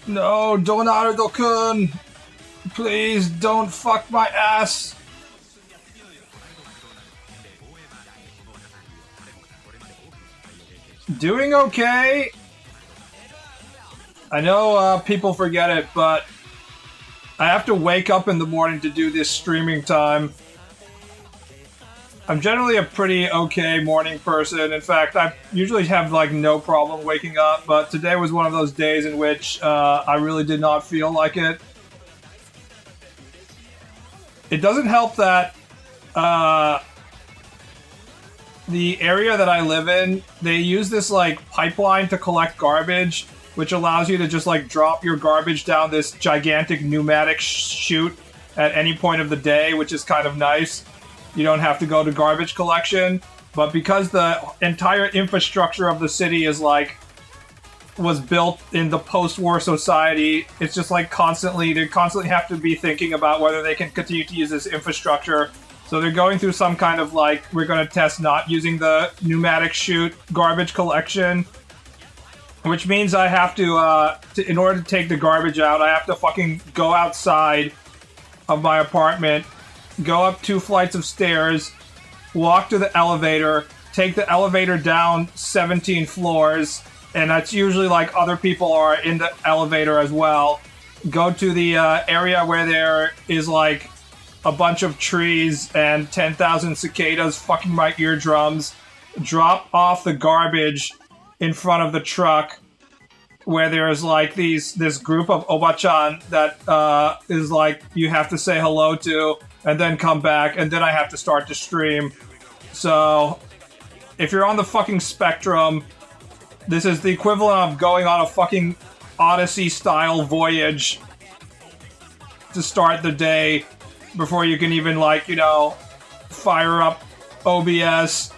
No, Donardo-kun! Please don't fuck my ass! Doing okay. I know people forget it, but I have to wake up in the morning to do this streaming time. I'm generally a pretty okay morning person. In fact, I usually have like no problem waking up, but today was one of those days in which I really did not feel like it. It doesn't help that the area that I live in, they use this like pipeline to collect garbage, which allows you to just like drop your garbage down this gigantic pneumatic chute at any point of the day, which is kind of nice. You don't have to go to garbage collection, but because the entire infrastructure of the city is like was built in the post-war society, it's just like they constantly have to be thinking about whether they can continue to use this infrastructure. So they're going through some kind of like, we're going to test not using the pneumatic chute garbage collection, which means I have to, in order to take the garbage out, I have to fucking go outside of my apartment, go up 2 flights of stairs, walk to the elevator, take the elevator down 17 floors, and that's usually like other people are in the elevator as well. Go to the area where there is like a bunch of trees and 10,000 cicadas fucking my eardrums, drop off the garbage in front of the truck where there's like this group of Obachan that is like you have to say hello to, and then come back, and then I have to start to stream. So if you're on the fucking spectrum, this is the equivalent of going on a fucking Odyssey-style voyage to start the day before you can even, like, you know, fire up OBS.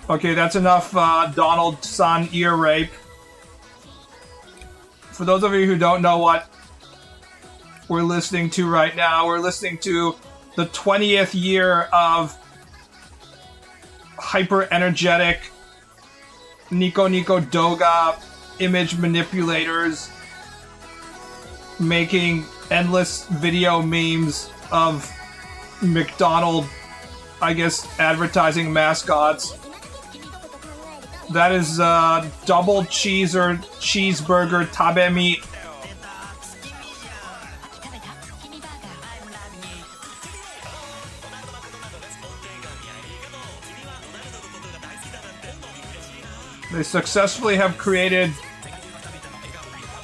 Okay, that's enough Donald-san ear rape. For those of you who don't know what we're listening to right now, we're listening to the 20th year of hyper-energetic Nico Nico Doga image manipulators making endless video memes of McDonald's, I guess, advertising mascots. That is double cheese or cheeseburger tabemi. They successfully have created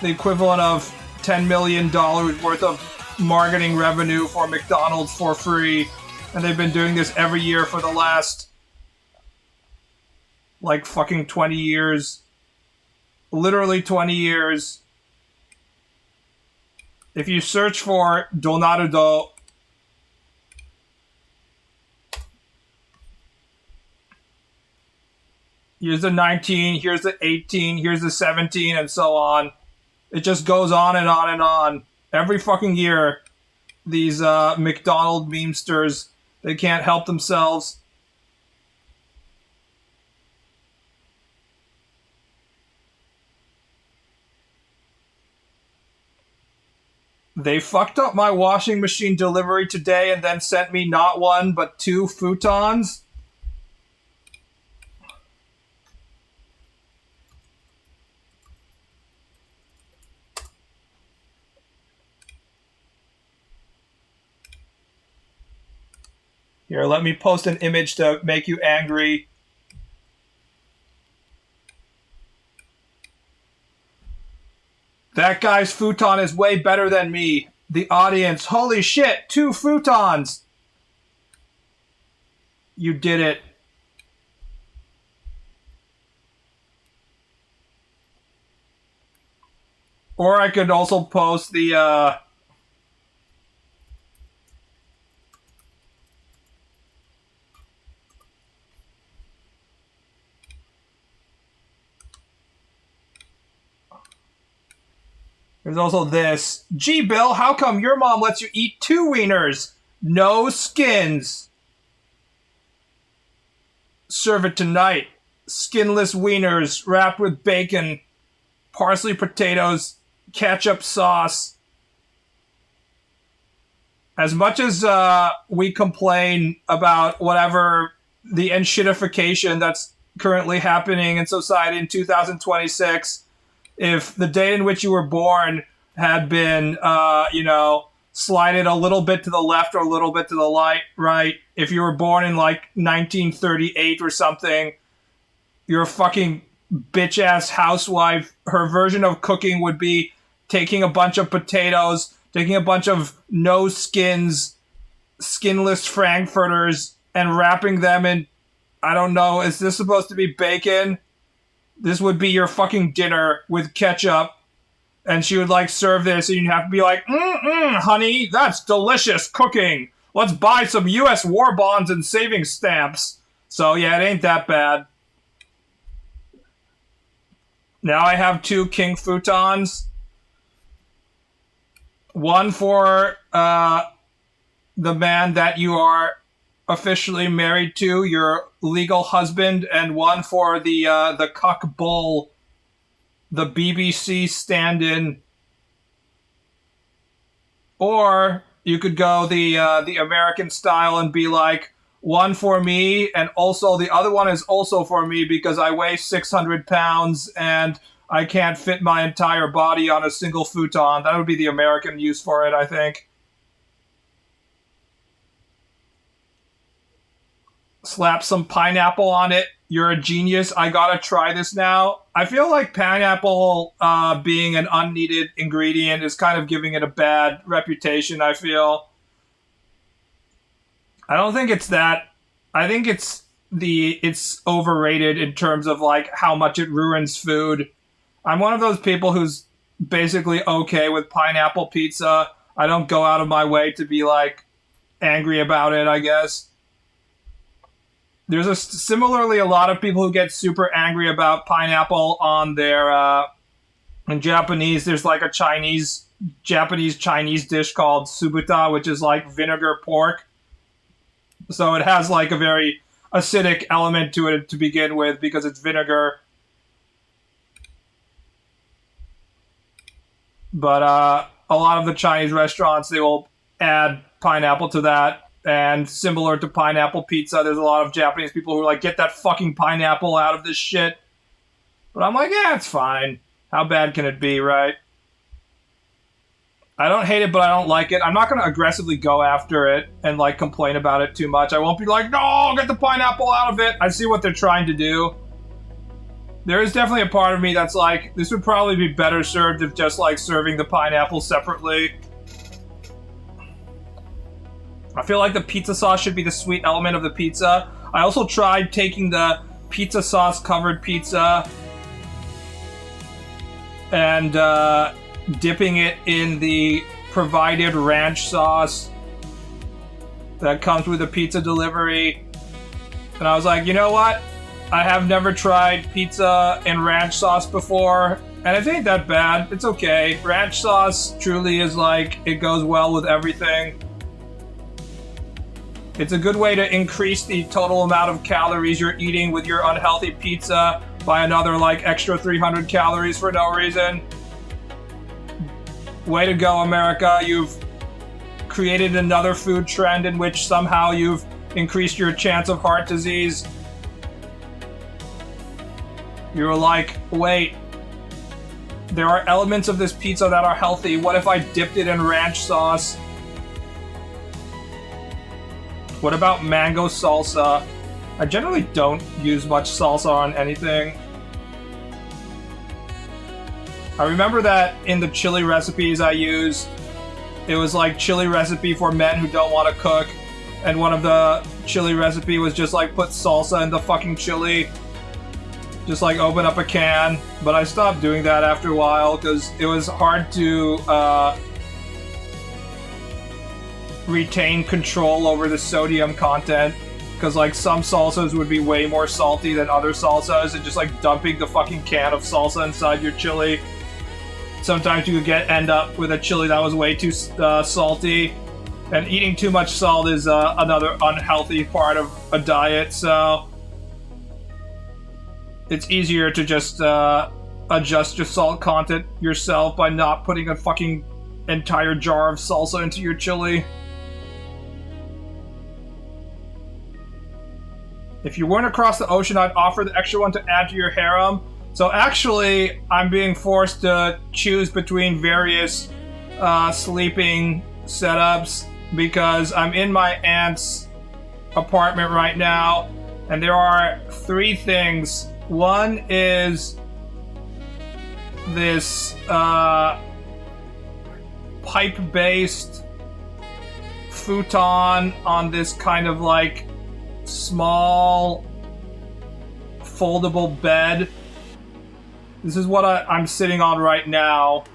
the equivalent of $10 million worth of marketing revenue for McDonald's for free, and they've been doing this every year for the last like fucking 20 years. Literally 20 years. If you search for Donardo, here's the 19, here's the 18, here's the 17, and so on. It just goes on and on and on. Every fucking year, these McDonald memesters, they can't help themselves. They fucked up my washing machine delivery today and then sent me not 1, but 2 futons. Here, let me post an image to make you angry. That guy's futon is way better than me. The audience, holy shit, 2 futons! You did it. Or I could also post the, There's also this. Gee, Bill, how come your mom lets you eat 2 wieners? No skins. Serve it tonight. Skinless wieners wrapped with bacon, parsley potatoes, ketchup sauce. As much as we complain about whatever the enshittification that's currently happening in society in 2026, if the date in which you were born had been, slided a little bit to the left or a little bit to the right, if you were born in like 1938 or something, you're a fucking bitch-ass housewife. Her version of cooking would be taking a bunch of potatoes, taking a bunch of no skins, skinless frankfurters, and wrapping them in, I don't know, is this supposed to be bacon? This would be your fucking dinner with ketchup. And she would like serve this and you'd have to be like, honey, that's delicious cooking. Let's buy some US war bonds and savings stamps. So yeah, it ain't that bad. Now I have 2 king futons. One for the man that you are officially married to, your legal husband, and one for the cuck bull, the BBC stand-in. Or you could go the American style and be like, one for me, and also the other one is also for me because I weigh 600 pounds and I can't fit my entire body on a single futon. That would be the American use for it, I think. Slap some pineapple on it. You're a genius. I gotta try this now. I feel like pineapple being an unneeded ingredient is kind of giving it a bad reputation, I feel. I don't think it's that. I think it's overrated in terms of like how much it ruins food. I'm one of those people who's basically okay with pineapple pizza. I don't go out of my way to be like angry about it, I guess. There's similarly a lot of people who get super angry about pineapple on their in Japanese. There's like a Japanese Chinese dish called subuta, which is like vinegar pork. So it has like a very acidic element to it to begin with because it's vinegar. But a lot of the Chinese restaurants, they will add pineapple to that. And similar to pineapple pizza, there's a lot of Japanese people who are like, get that fucking pineapple out of this shit. But I'm like, yeah, it's fine. How bad can it be, right? I don't hate it, but I don't like it. I'm not going to aggressively go after it and like complain about it too much. I won't be like, no, get the pineapple out of it. I see what they're trying to do. There is definitely a part of me that's like, this would probably be better served if just like serving the pineapple separately. I feel like the pizza sauce should be the sweet element of the pizza. I also tried taking the pizza sauce covered pizza and dipping it in the provided ranch sauce that comes with a pizza delivery. And I was like, you know what? I have never tried pizza in ranch sauce before, and it ain't that bad. It's okay. Ranch sauce truly is like, it goes well with everything. It's a good way to increase the total amount of calories you're eating with your unhealthy pizza by another like extra 300 calories for no reason. Way to go, America. You've created another food trend in which somehow you've increased your chance of heart disease. You're like, wait, there are elements of this pizza that are healthy. What if I dipped it in ranch sauce? What about mango salsa? I generally don't use much salsa on anything. I remember that in the chili recipes I use, it was like chili recipe for men who don't want to cook. And one of the chili recipe was just like put salsa in the fucking chili. Just like open up a can. But I stopped doing that after a while because it was hard to retain control over the sodium content, because like some salsas would be way more salty than other salsas, and just like dumping the fucking can of salsa inside your chili, sometimes you could end up with a chili that was way too salty. And eating too much salt is another unhealthy part of a diet, so it's easier to just adjust your salt content yourself by not putting a fucking entire jar of salsa into your chili. If you weren't across the ocean, I'd offer the extra one to add to your harem. So actually, I'm being forced to choose between various sleeping setups because I'm in my aunt's apartment right now, and there are 3 things. One is this pipe-based futon on this kind of like small foldable bed. This is what I'm sitting on right now.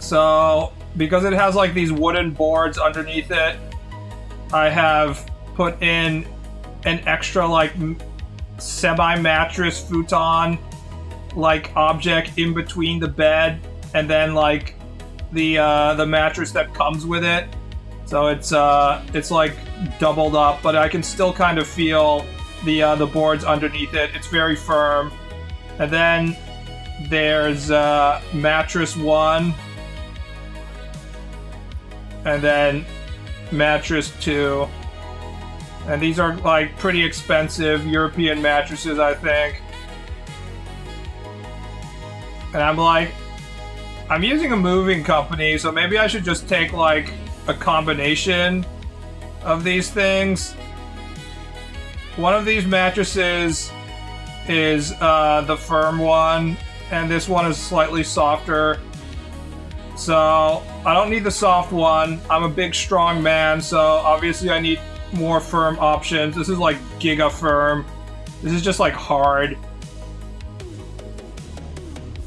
So, because it has like these wooden boards underneath it, I have put in an extra like semi-mattress futon like object in between the bed and then like the mattress that comes with it. So it's like doubled up, but I can still kind of feel the boards underneath it. It's very firm. And then there's mattress 1. And then mattress 2. And these are like pretty expensive European mattresses, I think. And I'm like, I'm using a moving company, so maybe I should just take like a combination of these things. One of these mattresses is the firm one, and this one is slightly softer. So I don't need the soft one. I'm a big, strong man, so obviously I need more firm options. This is like giga firm. This is just like hard.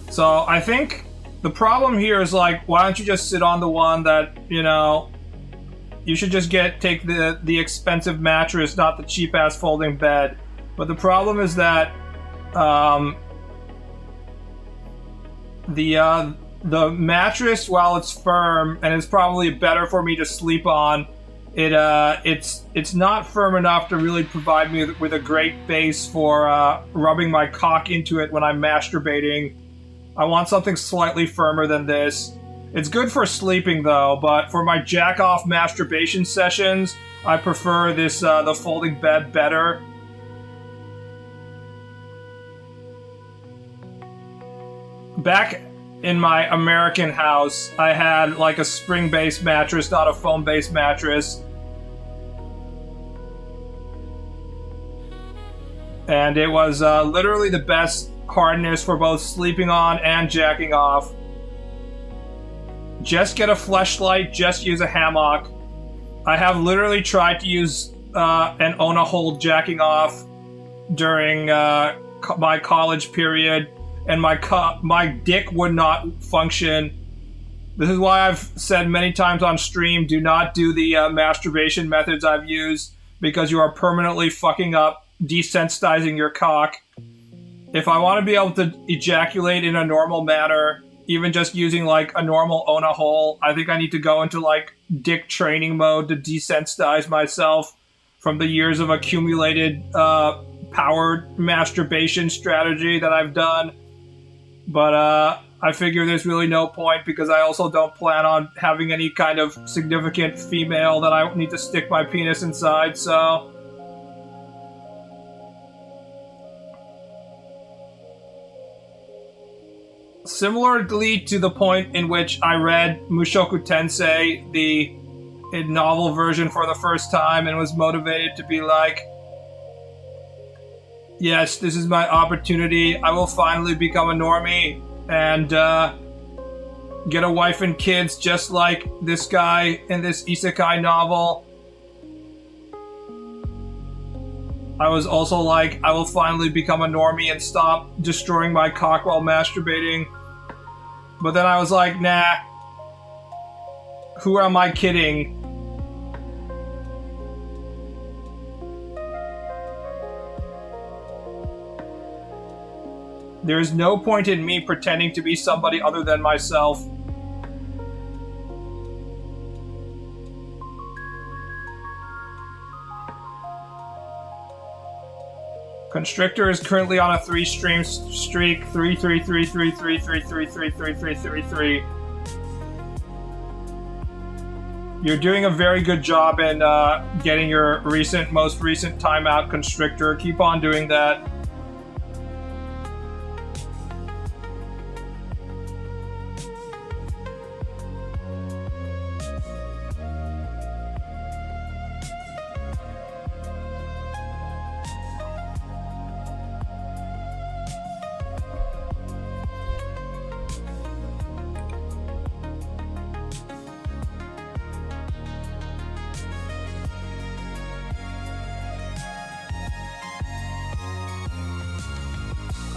So I think the problem here is like, why don't you just sit on the one that, you know, you should just take the expensive mattress, not the cheap ass folding bed. But the problem is that the mattress, while it's firm and it's probably better for me to sleep on, it's not firm enough to really provide me with a great base for rubbing my cock into it when I'm masturbating. I want something slightly firmer than this. It's good for sleeping though, but for my jack-off masturbation sessions, I prefer this the folding bed better. Back in my American house, I had like a spring-based mattress, not a foam-based mattress. And it was literally the best hardness for both sleeping on and jacking off. Just get a fleshlight, just use a hammock. I have literally tried to use an Ona hold jacking off during my college period, and my dick would not function. This is why I've said many times on stream, do not do the masturbation methods I've used, because you are permanently fucking up, desensitizing your cock. If I want to be able to ejaculate in a normal manner, even just using like a normal Ona hole, I think I need to go into like dick training mode to desensitize myself from the years of accumulated powered masturbation strategy that I've done. But I figure there's really no point, because I also don't plan on having any kind of significant female that I need to stick my penis inside, so... Similarly to the point in which I read Mushoku Tensei, the novel version, for the first time and was motivated to be like, yes, this is my opportunity. I will finally become a normie and get a wife and kids just like this guy in this isekai novel. I was also like, I will finally become a normie and stop destroying my cock while masturbating. But then I was like, nah. Who am I kidding? There's no point in me pretending to be somebody other than myself. Constrictor is currently on a 3-stream streak. 3, 3, 3, 3, 3, 3, 3, 3, 3, 3, 3, 3. You're doing a very good job in getting your most recent timeout, Constrictor. Keep on doing that.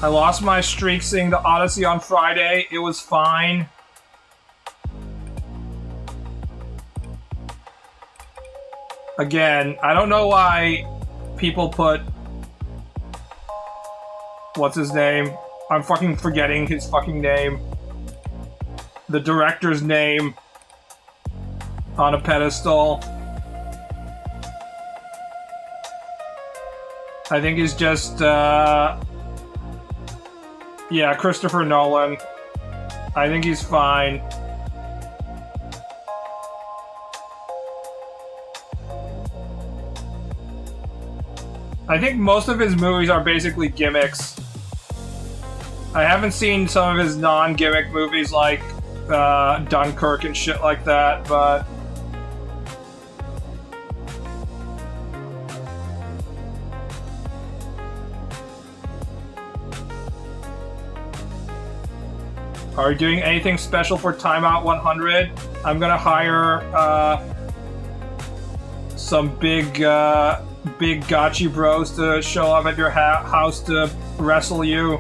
I lost my streak seeing the Odyssey on Friday. It was fine. Again, I don't know why people put... What's his name? I'm fucking forgetting his fucking name. The director's name on a pedestal. I think he's just, yeah, Christopher Nolan. I think he's fine. I think most of his movies are basically gimmicks. I haven't seen some of his non-gimmick movies like Dunkirk and shit like that, but... Are you doing anything special for Timeout 100? I'm gonna hire some big gotchi bros to show up at your house to wrestle you.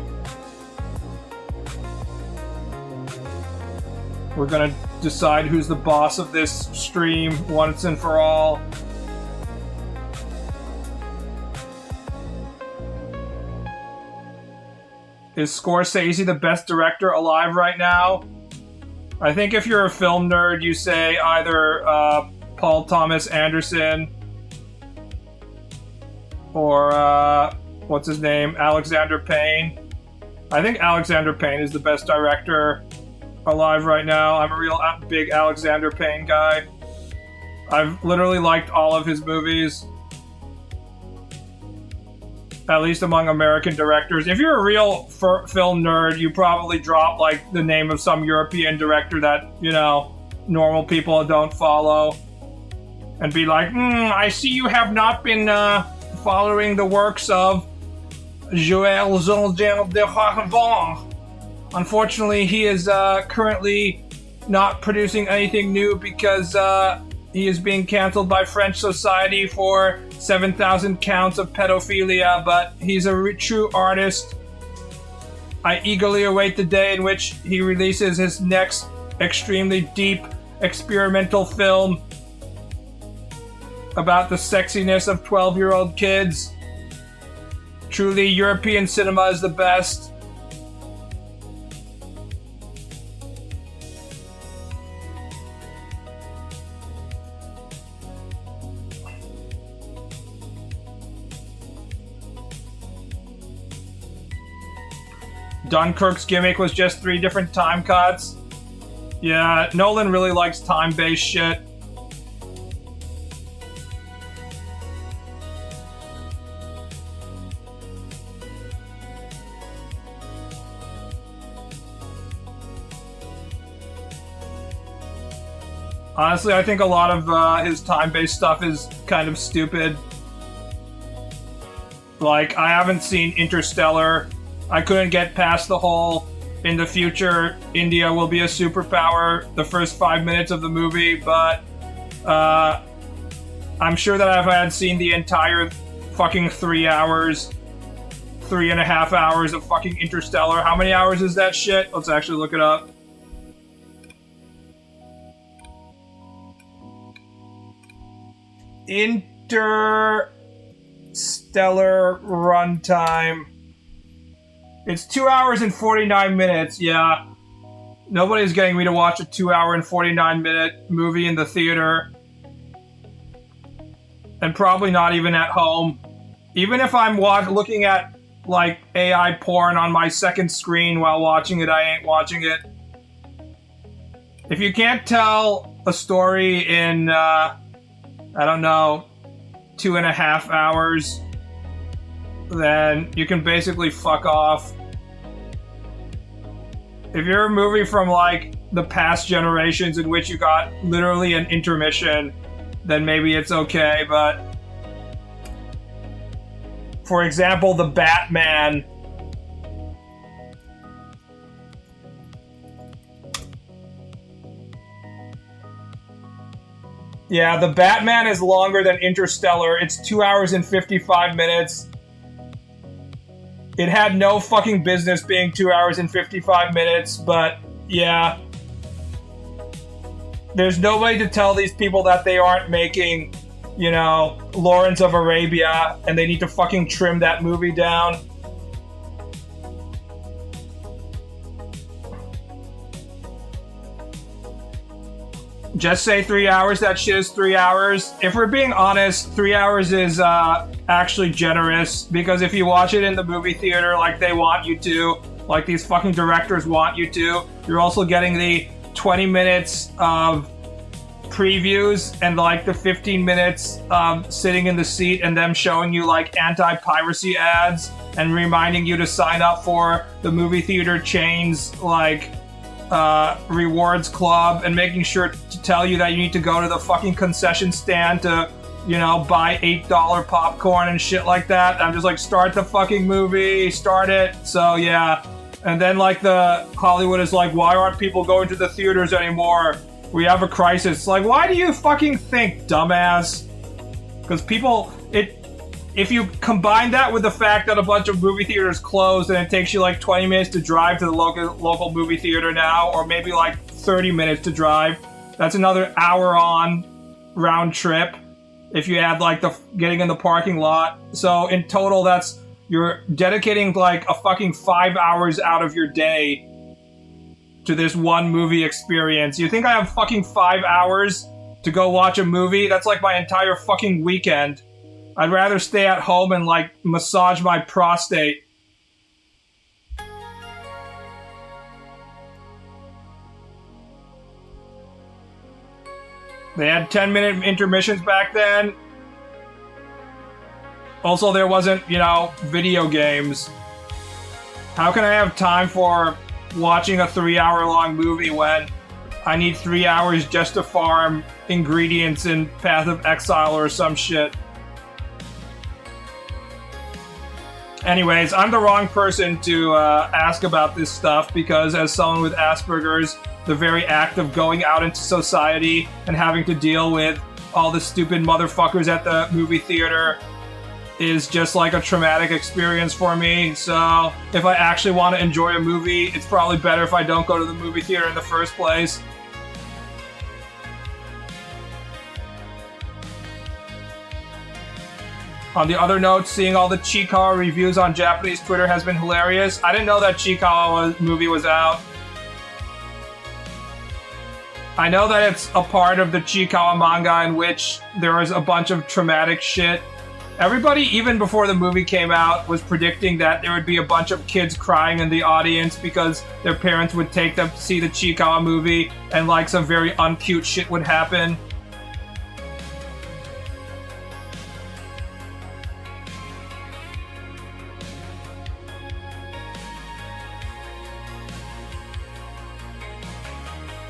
We're gonna decide who's the boss of this stream once and for all. Is Scorsese the best director alive right now? I think if you're a film nerd, you say either Paul Thomas Anderson or what's his name? Alexander Payne. I think Alexander Payne is the best director alive right now. I'm a real big Alexander Payne guy. I've literally liked all of his movies. At least among American directors. If you're a real film nerd, you probably drop like the name of some European director that, you know, normal people don't follow. And be like, I see you have not been following the works of Joël Zolder de Harvard. Unfortunately, he is currently not producing anything new because he is being cancelled by French society for 7,000 counts of pedophilia, but he's a true artist. I eagerly await the day in which he releases his next extremely deep experimental film about the sexiness of 12-year-old kids. Truly, European cinema is the best. Dunkirk's gimmick was just 3 different time cuts. Yeah, Nolan really likes time-based shit. Honestly, I think a lot of his time-based stuff is kind of stupid. Like, I haven't seen Interstellar. I couldn't get past the whole, in the future, India will be a superpower, the first 5 minutes of the movie, but I'm sure that if I had seen the entire fucking 3.5 hours of fucking Interstellar, how many hours is that shit? Let's actually look it up. Interstellar runtime. It's 2 hours and 49 minutes, yeah. Nobody's getting me to watch a 2 hour and 49 minute movie in the theater. And probably not even at home. Even if I'm looking at, like, AI porn on my second screen while watching it, I ain't watching it. If you can't tell a story in, I don't know, 2.5 hours, then you can basically fuck off. If you're a movie from, like, the past generations in which you got literally an intermission, then maybe it's okay, but... For example, The Batman. Yeah, The Batman is longer than Interstellar. It's 2 hours and 55 minutes. It had no fucking business being 2 hours and 55 minutes, but yeah. There's nobody to tell these people that they aren't making, you know, Lawrence of Arabia, and they need to fucking trim that movie down. Just say 3 hours, that shit is 3 hours. If we're being honest, 3 hours is actually generous, because if you watch it in the movie theater like they want you to, like these fucking directors want you to, you're also getting the 20 minutes of previews and like the 15 minutes sitting in the seat and them showing you like anti-piracy ads and reminding you to sign up for the movie theater chain's like rewards club and making sure to tell you that you need to go to the fucking concession stand to, you know, buy $8 popcorn and shit like that. I'm just like, start the fucking movie, start it. So yeah. And then like the Hollywood is like, why aren't people going to the theaters anymore? We have a crisis. Like, why do you fucking think, dumbass? Because people, if you combine that with the fact that a bunch of movie theaters closed and it takes you like 20 minutes to drive to the local movie theater now, or maybe like 30 minutes to drive, that's another hour on round trip if you add like the getting in the parking lot. So in total, you're dedicating like a fucking 5 hours out of your day to this one movie experience. You think I have fucking 5 hours to go watch a movie? That's like my entire fucking weekend. I'd rather stay at home and like massage my prostate. They had 10-minute intermissions back then. Also, there wasn't, you know, video games. How can I have time for watching a 3-hour-long movie when I need 3 hours just to farm ingredients in Path of Exile or some shit? Anyways, I'm the wrong person to ask about this stuff because as someone with Asperger's, the very act of going out into society and having to deal with all the stupid motherfuckers at the movie theater is just like a traumatic experience for me. So if I actually want to enjoy a movie, it's probably better if I don't go to the movie theater in the first place. On the other note, seeing all the Chiikawa reviews on Japanese Twitter has been hilarious. I didn't know that Chiikawa movie was out. I know that it's a part of the Chiikawa manga in which there is a bunch of traumatic shit. Everybody, even before the movie came out, was predicting that there would be a bunch of kids crying in the audience because their parents would take them to see the Chiikawa movie and like some very uncute shit would happen.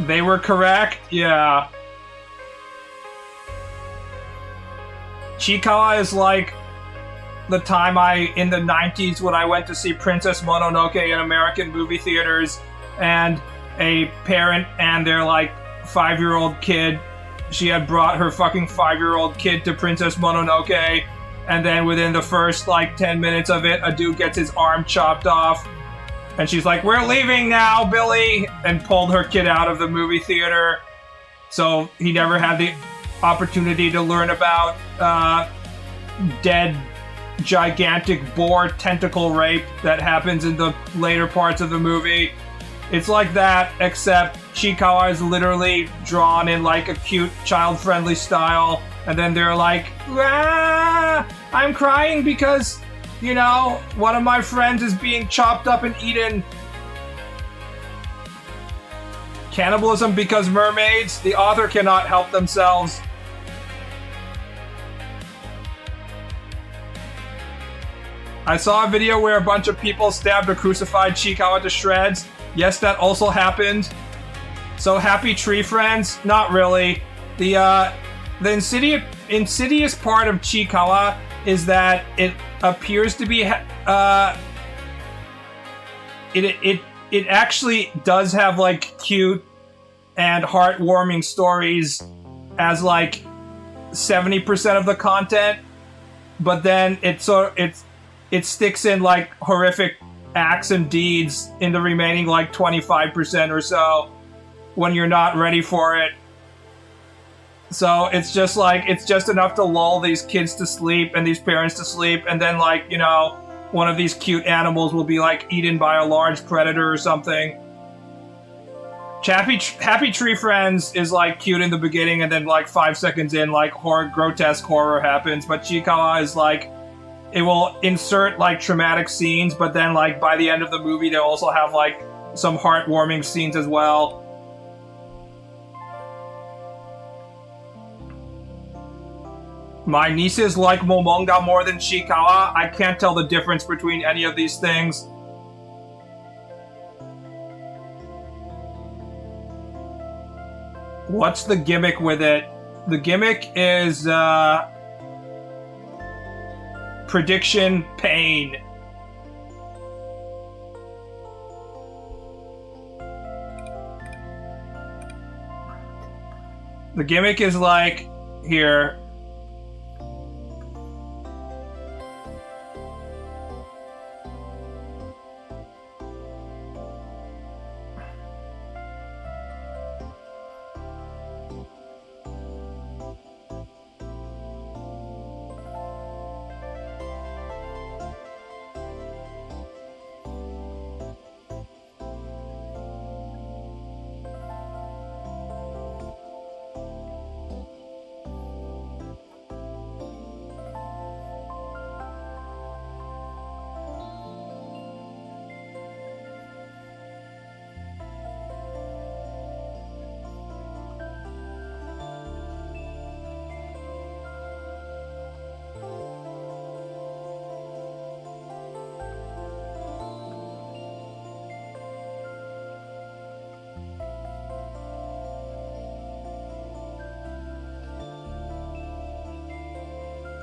They were correct, yeah. Chiikawa is like the time in the 90s when I went to see Princess Mononoke in American movie theaters, and a parent and their like 5-year-old kid, she had brought her fucking 5-year-old kid to Princess Mononoke, and then within the first like 10 minutes of it, a dude gets his arm chopped off. And she's like, "We're leaving now, Billy," and pulled her kid out of the movie theater. So he never had the opportunity to learn about dead gigantic boar tentacle rape that happens in the later parts of the movie. It's like that, except Chiikawa is literally drawn in like a cute, child-friendly style, and then they're like, ah, I'm crying because, you know, one of my friends is being chopped up and eaten. Cannibalism because mermaids? The author cannot help themselves. I saw a video where a bunch of people stabbed or crucified Chiikawa to shreds. Yes, that also happened. So happy tree friends? Not really. The insidious part of Chiikawa is that it appears to be it actually does have like cute and heartwarming stories as like 70% of the content, but then it sticks in like horrific acts and deeds in the remaining like 25% or so when you're not ready for it. So it's just enough to lull these kids to sleep and these parents to sleep, and then like, you know, one of these cute animals will be like eaten by a large predator or something. Happy Tree Friends is like cute in the beginning, and then like 5 seconds in, like grotesque horror happens. But Chiikawa is like, it will insert like traumatic scenes, but then like by the end of the movie they also have like some heartwarming scenes as well. My nieces like Momonga more than Chiikawa. I can't tell the difference between any of these things. What's the gimmick with it? The gimmick is, prediction pain. The gimmick is like, here.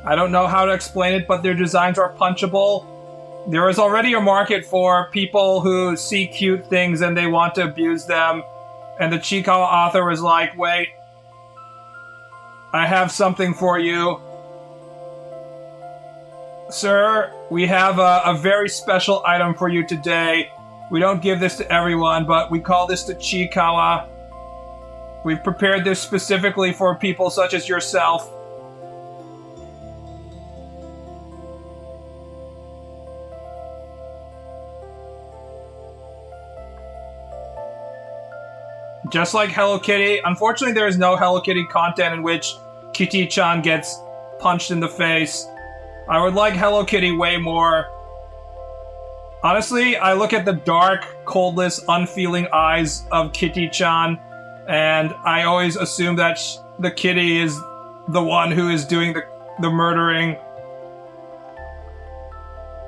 I don't know how to explain it, but their designs are punchable. There is already a market for people who see cute things and they want to abuse them. And the Chiikawa author was like, wait, I have something for you. Sir, we have a very special item for you today. We don't give this to everyone, but we call this the Chiikawa. We've prepared this specifically for people such as yourself. Just like Hello Kitty, unfortunately there is no Hello Kitty content in which Kitty-chan gets punched in the face. I would like Hello Kitty way more. Honestly, I look at the dark, coldless, unfeeling eyes of Kitty-chan, and I always assume that the kitty is the one who is doing the murdering.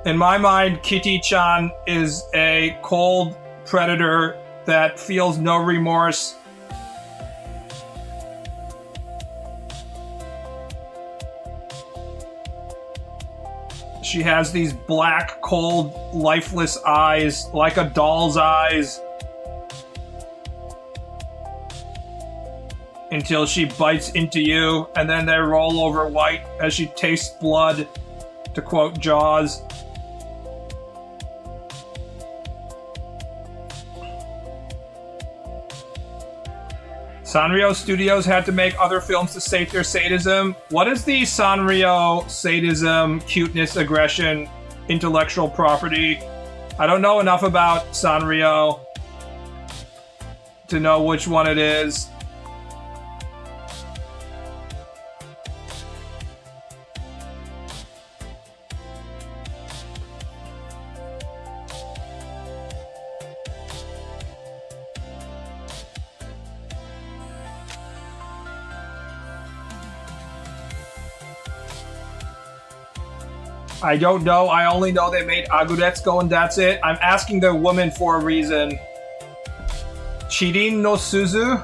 In my mind, Kitty-chan is a cold predator that feels no remorse. She has these black, cold, lifeless eyes, like a doll's eyes. Until she bites into you, and then they roll over white as she tastes blood, to quote Jaws. Sanrio Studios had to make other films to sate their sadism. What is the Sanrio sadism, cuteness, aggression, intellectual property? I don't know enough about Sanrio to know which one it is. I don't know. I only know they made Aguretsuko and that's it. I'm asking the woman for a reason. Chirin no Suzu?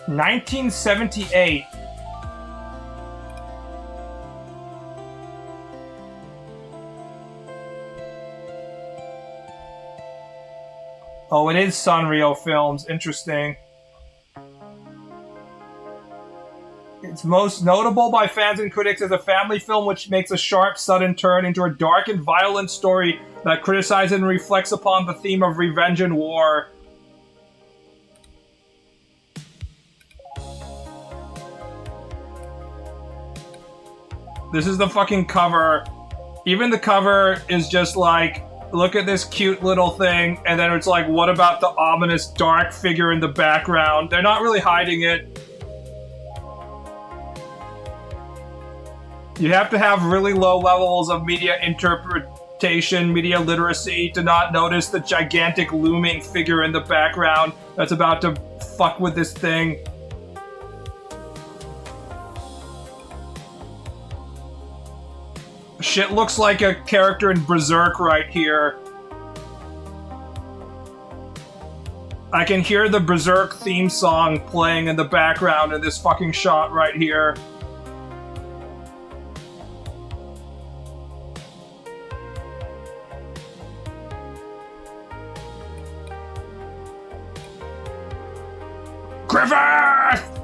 $1978. Oh, it is Sanrio Films. Interesting. It's most notable by fans and critics as a family film which makes a sharp, sudden turn into a dark and violent story that criticizes and reflects upon the theme of revenge and war. This is the fucking cover. Even the cover is just like, look at this cute little thing, and then it's like, what about the ominous dark figure in the background? They're not really hiding it. You have to have really low levels of media interpretation, media literacy, to not notice the gigantic looming figure in the background that's about to fuck with this thing. Shit looks like a character in Berserk right here. I can hear the Berserk theme song playing in the background in this fucking shot right here. Griffith!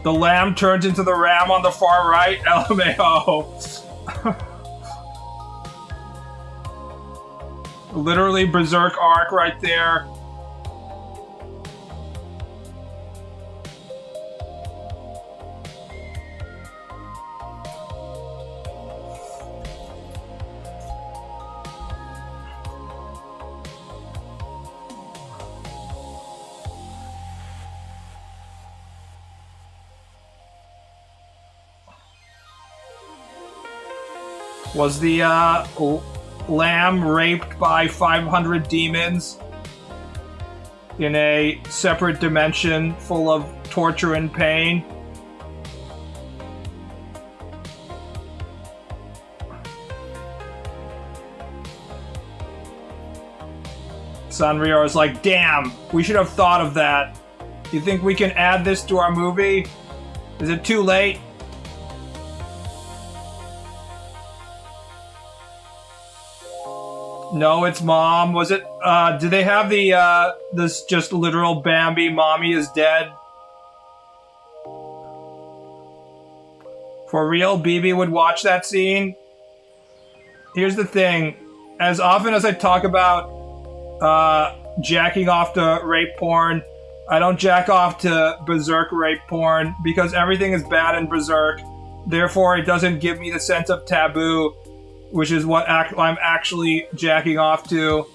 The lamb turns into the ram on the far right. LMAO. Literally Berserk arc right there. Was the lamb raped by 500 demons in a separate dimension full of torture and pain? Sanrio is like, damn, we should have thought of that. You think we can add this to our movie? Is it too late? No, it's mom. Was it, did they have the, this just literal Bambi, mommy is dead? For real, BB would watch that scene? Here's the thing. As often as I talk about, jacking off to rape porn, I don't jack off to Berserk rape porn, because everything is bad in Berserk. Therefore, it doesn't give me the sense of taboo, which is what I'm actually jacking off to.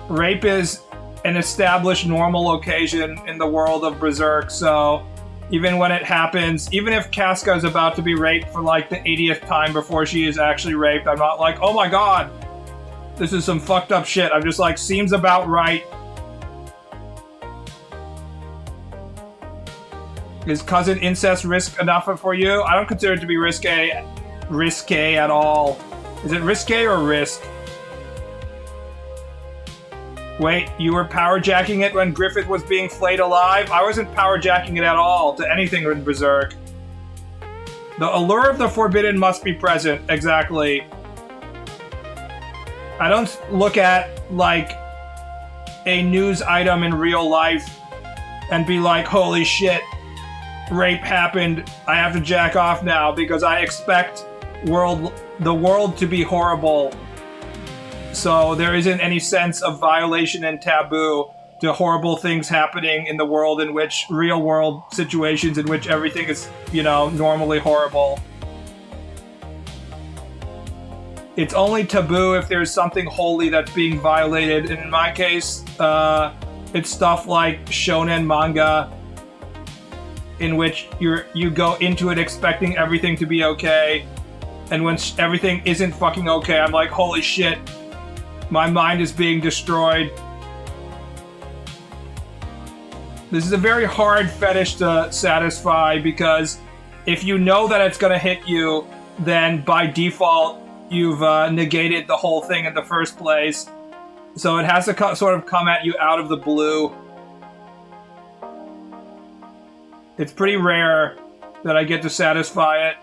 Rape is an established normal occasion in the world of Berserk, so even when it happens, even if Casca is about to be raped for like the 80th time before she is actually raped, I'm not like, oh my god, this is some fucked up shit. I'm just like, seems about right. Is cousin incest risk enough for you? I don't consider it to be risque at all. Is it risque or risk? Wait, you were powerjacking it when Griffith was being flayed alive? I wasn't powerjacking it at all to anything in Berserk. The allure of the forbidden must be present, exactly. I don't look at, like, a news item in real life and be like, holy shit, rape happened, I have to jack off now because I expect the world to be horrible. So there isn't any sense of violation and taboo to horrible things happening in the world, in which real world situations in which everything is, normally horrible. It's only taboo if there's something holy that's being violated. And in my case, it's stuff like shonen manga, in which you go into it expecting everything to be okay, and when everything isn't fucking okay, I'm like, holy shit, my mind is being destroyed. This is a very hard fetish to satisfy, because if you know that it's gonna hit you, then by default, you've negated the whole thing in the first place. So it has to sort of come at you out of the blue. It's pretty rare that I get to satisfy it.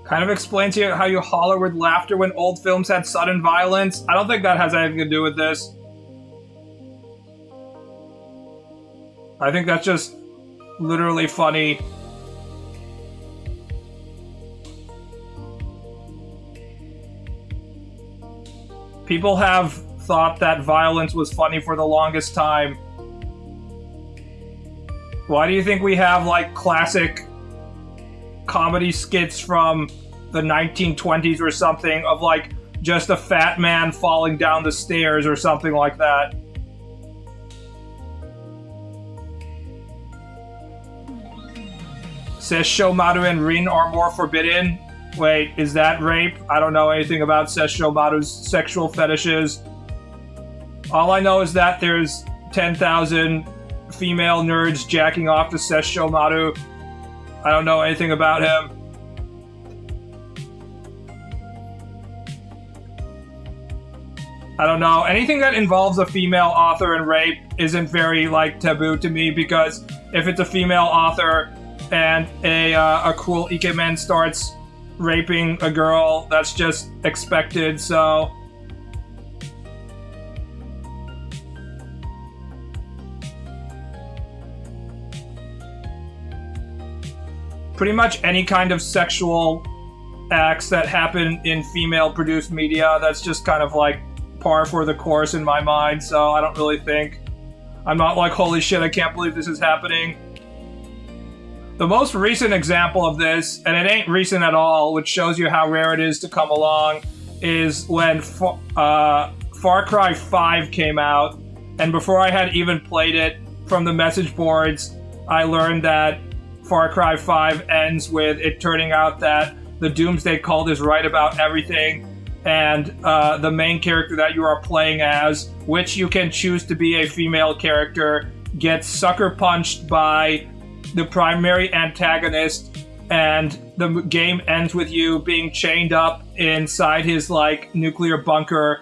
Kind of explains here how you holler with laughter when old films had sudden violence. I don't think that has anything to do with this. I think that's just literally funny. People have thought that violence was funny for the longest time. Why do you think we have, like, classic comedy skits from the 1920s or something of, like, just a fat man falling down the stairs or something like that? Says Shomaru and Rin are more forbidden. Wait, is that rape? I don't know anything about Sesshomaru's sexual fetishes. All I know is that there's 10,000 female nerds jacking off to Sesshomaru. I don't know anything about him. I don't know. Anything that involves a female author and rape isn't very, like, taboo to me, because if it's a female author and a cruel ikemen starts raping a girl, that's just expected, so... Pretty much any kind of sexual acts that happen in female-produced media, that's just kind of like par for the course in my mind, so I don't really think... I'm not like, holy shit, I can't believe this is happening. The most recent example of this, and it ain't recent at all, which shows you how rare it is to come along, is when Far Cry 5 came out, and before I had even played it, from the message boards, I learned that Far Cry 5 ends with it turning out that the Doomsday Cult is right about everything, and the main character that you are playing as, which you can choose to be a female character, gets sucker punched by the primary antagonist, and the game ends with you being chained up inside his, like, nuclear bunker,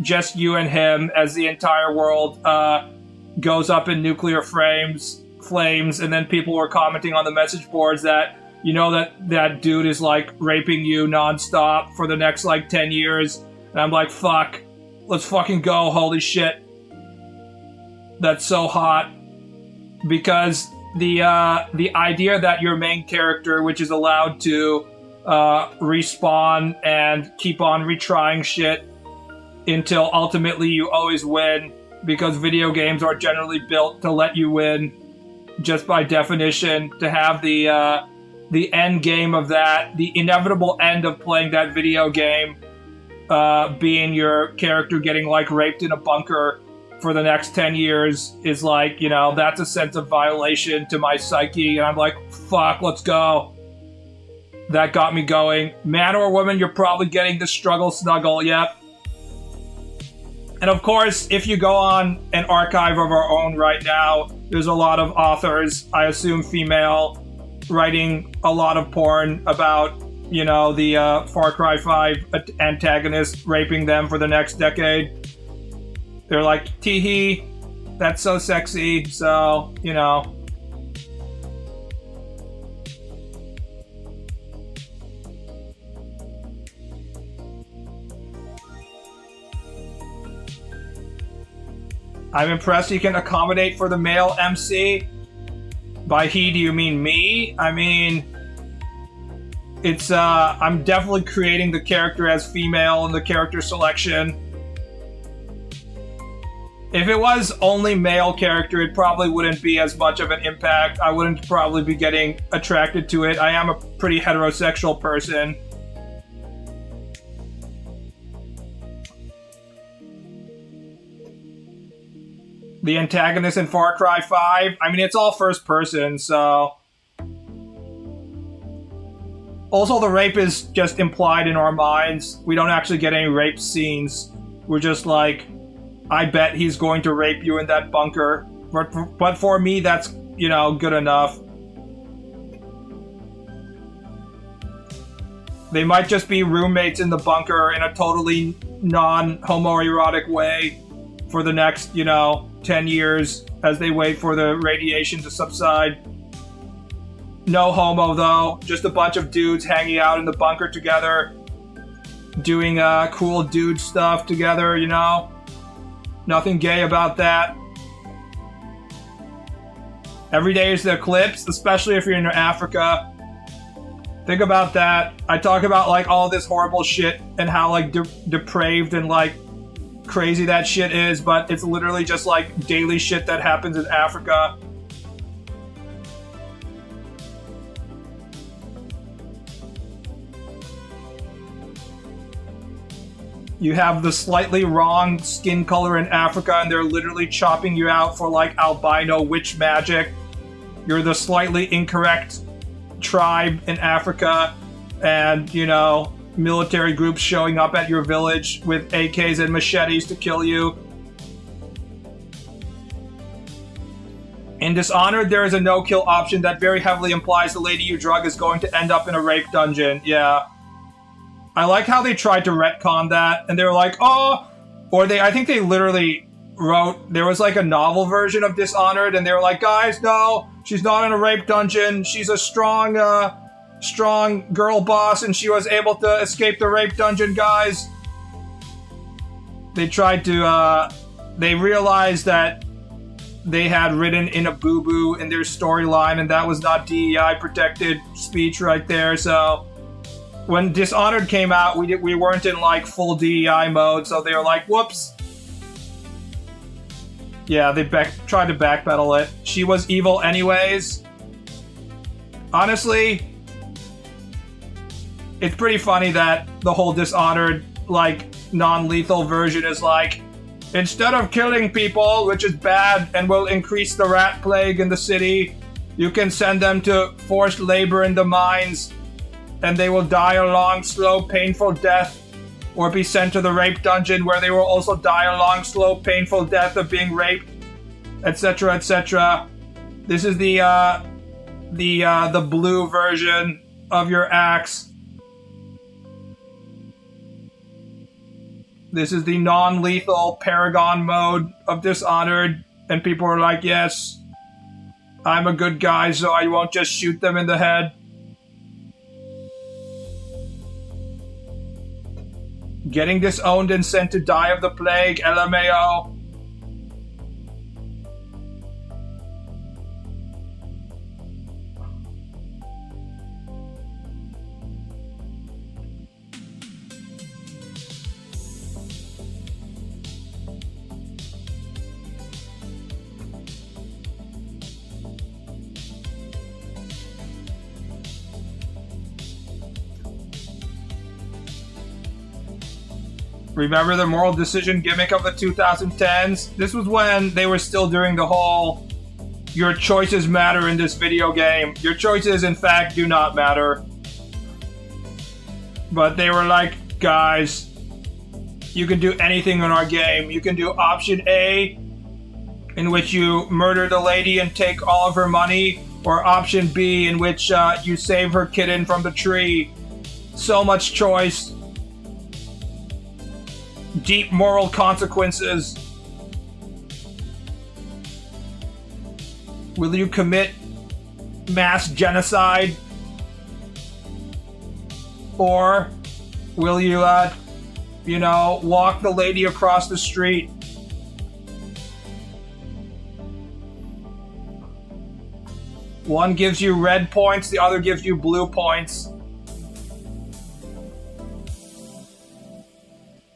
just you and him, as the entire world goes up in nuclear flames, and then people were commenting on the message boards that, you know, that dude is, like, raping you nonstop for the next, like, 10 years. And I'm like, fuck, let's fucking go, holy shit. That's so hot. Because the idea that your main character, which is allowed to respawn and keep on retrying shit until ultimately you always win, because video games are generally built to let you win, just by definition, to have the end game of that, the inevitable end of playing that video game, being your character getting, like, raped in a bunker for the next 10 years, is like, you know, that's a sense of violation to my psyche, and I'm like, fuck, let's go. That got me going. Man or woman, you're probably getting the struggle snuggle, yep. And of course, if you go on an archive of our own right now, there's a lot of authors, I assume female, writing a lot of porn about, you know, the Far Cry 5 antagonist raping them for the next decade. They're like, tee-hee, that's so sexy, so, you know. I'm impressed you can accommodate for the male MC. By he, do you mean me? I mean, it's, I'm definitely creating the character as female in the character selection. If it was only male character, it probably wouldn't be as much of an impact. I wouldn't probably be getting attracted to it. I am a pretty heterosexual person. The antagonist in Far Cry 5, I mean, it's all first person, so... Also, the rape is just implied in our minds. We don't actually get any rape scenes. We're just like, I bet he's going to rape you in that bunker. But for me, that's, you know, good enough. They might just be roommates in the bunker in a totally non-homoerotic way for the next, you know, 10 years as they wait for the radiation to subside. No homo, though. Just a bunch of dudes hanging out in the bunker together. Doing cool dude stuff together, you know? Nothing gay about that. Every day is the eclipse, especially if you're in Africa. Think about that. I talk about, like, all this horrible shit and how, like, depraved and, like, crazy that shit is, but it's literally just, like, daily shit that happens in Africa. You have the slightly wrong skin color in Africa, and they're literally chopping you out for, like, albino witch magic. You're the slightly incorrect tribe in Africa, and, you know, military groups showing up at your village with AKs and machetes to kill you. In Dishonored, there is a no-kill option that very heavily implies the lady you drug is going to end up in a rape dungeon. Yeah. I like how they tried to retcon that, and they were like, oh, or I think they literally wrote, there was like a novel version of Dishonored, and they were like, guys, no, she's not in a rape dungeon, she's a strong girl boss, and she was able to escape the rape dungeon, guys. They tried to, they realized that they had written in a boo-boo in their storyline, and that was not DEI protected speech right there, so... When Dishonored came out, we weren't in, like, full DEI mode, so they were like, whoops. Yeah, they tried to backpedal it. She was evil anyways. Honestly, it's pretty funny that the whole Dishonored, like, non-lethal version is like, instead of killing people, which is bad and will increase the rat plague in the city, you can send them to forced labor in the mines, and they will die a long, slow, painful death, or be sent to the rape dungeon where they will also die a long, slow, painful death of being raped, etc., etc. This is the blue version of your axe. This is the non-lethal Paragon mode of Dishonored, and people are like, yes, I'm a good guy, so I won't just shoot them in the head. Getting disowned and sent to die of the plague, LMAO. Remember the moral decision gimmick of the 2010s? This was when they were still doing the whole, your choices matter in this video game. Your choices, in fact, do not matter. But they were like, guys, you can do anything in our game. You can do option A, in which you murder the lady and take all of her money, Or option B, in which you save her kitten from the tree. So much choice. Deep moral consequences. Will you commit mass genocide? Or will you, walk the lady across the street? One gives you red points, the other gives you blue points.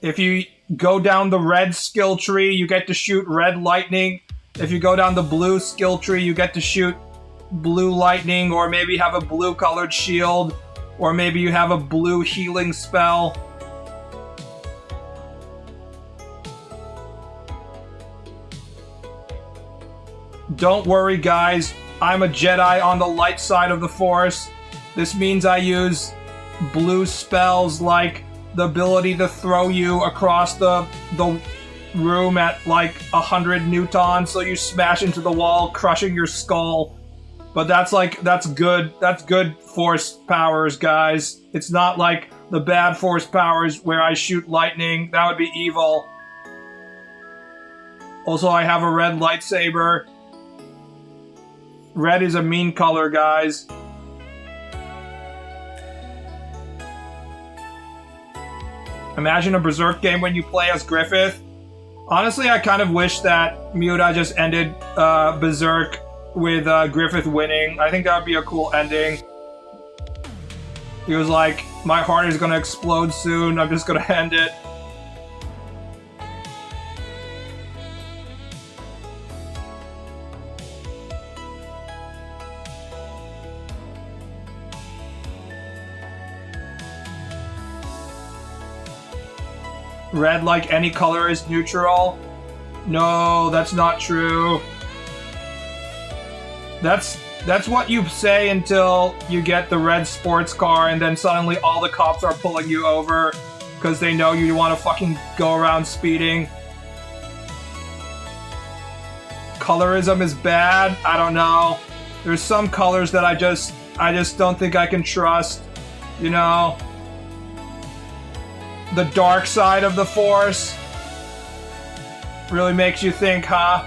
If you go down the red skill tree, you get to shoot red lightning. If you go down the blue skill tree, you get to shoot blue lightning, or maybe have a blue colored shield, or maybe you have a blue healing spell. Don't worry, guys. I'm a Jedi on the light side of the Force. This means I use blue spells like the ability to throw you across the room at like 100 newtons, so you smash into the wall, crushing your skull. But that's good Force powers, guys. It's not like the bad Force powers where I shoot lightning. That would be evil. Also, I have a red lightsaber. Red is a mean color, guys. Imagine a Berserk game when you play as Griffith. Honestly, I kind of wish that Miura just ended Berserk with Griffith winning. I think that would be a cool ending. He was like, my heart is gonna explode soon, I'm just gonna end it. Red, like any color, is neutral? No, that's not true. That's what you say until you get the red sports car, and then suddenly all the cops are pulling you over because they know you want to fucking go around speeding. Colorism is bad? I don't know. There's some colors that I just don't think I can trust, you know? The dark side of the Force really makes you think, huh?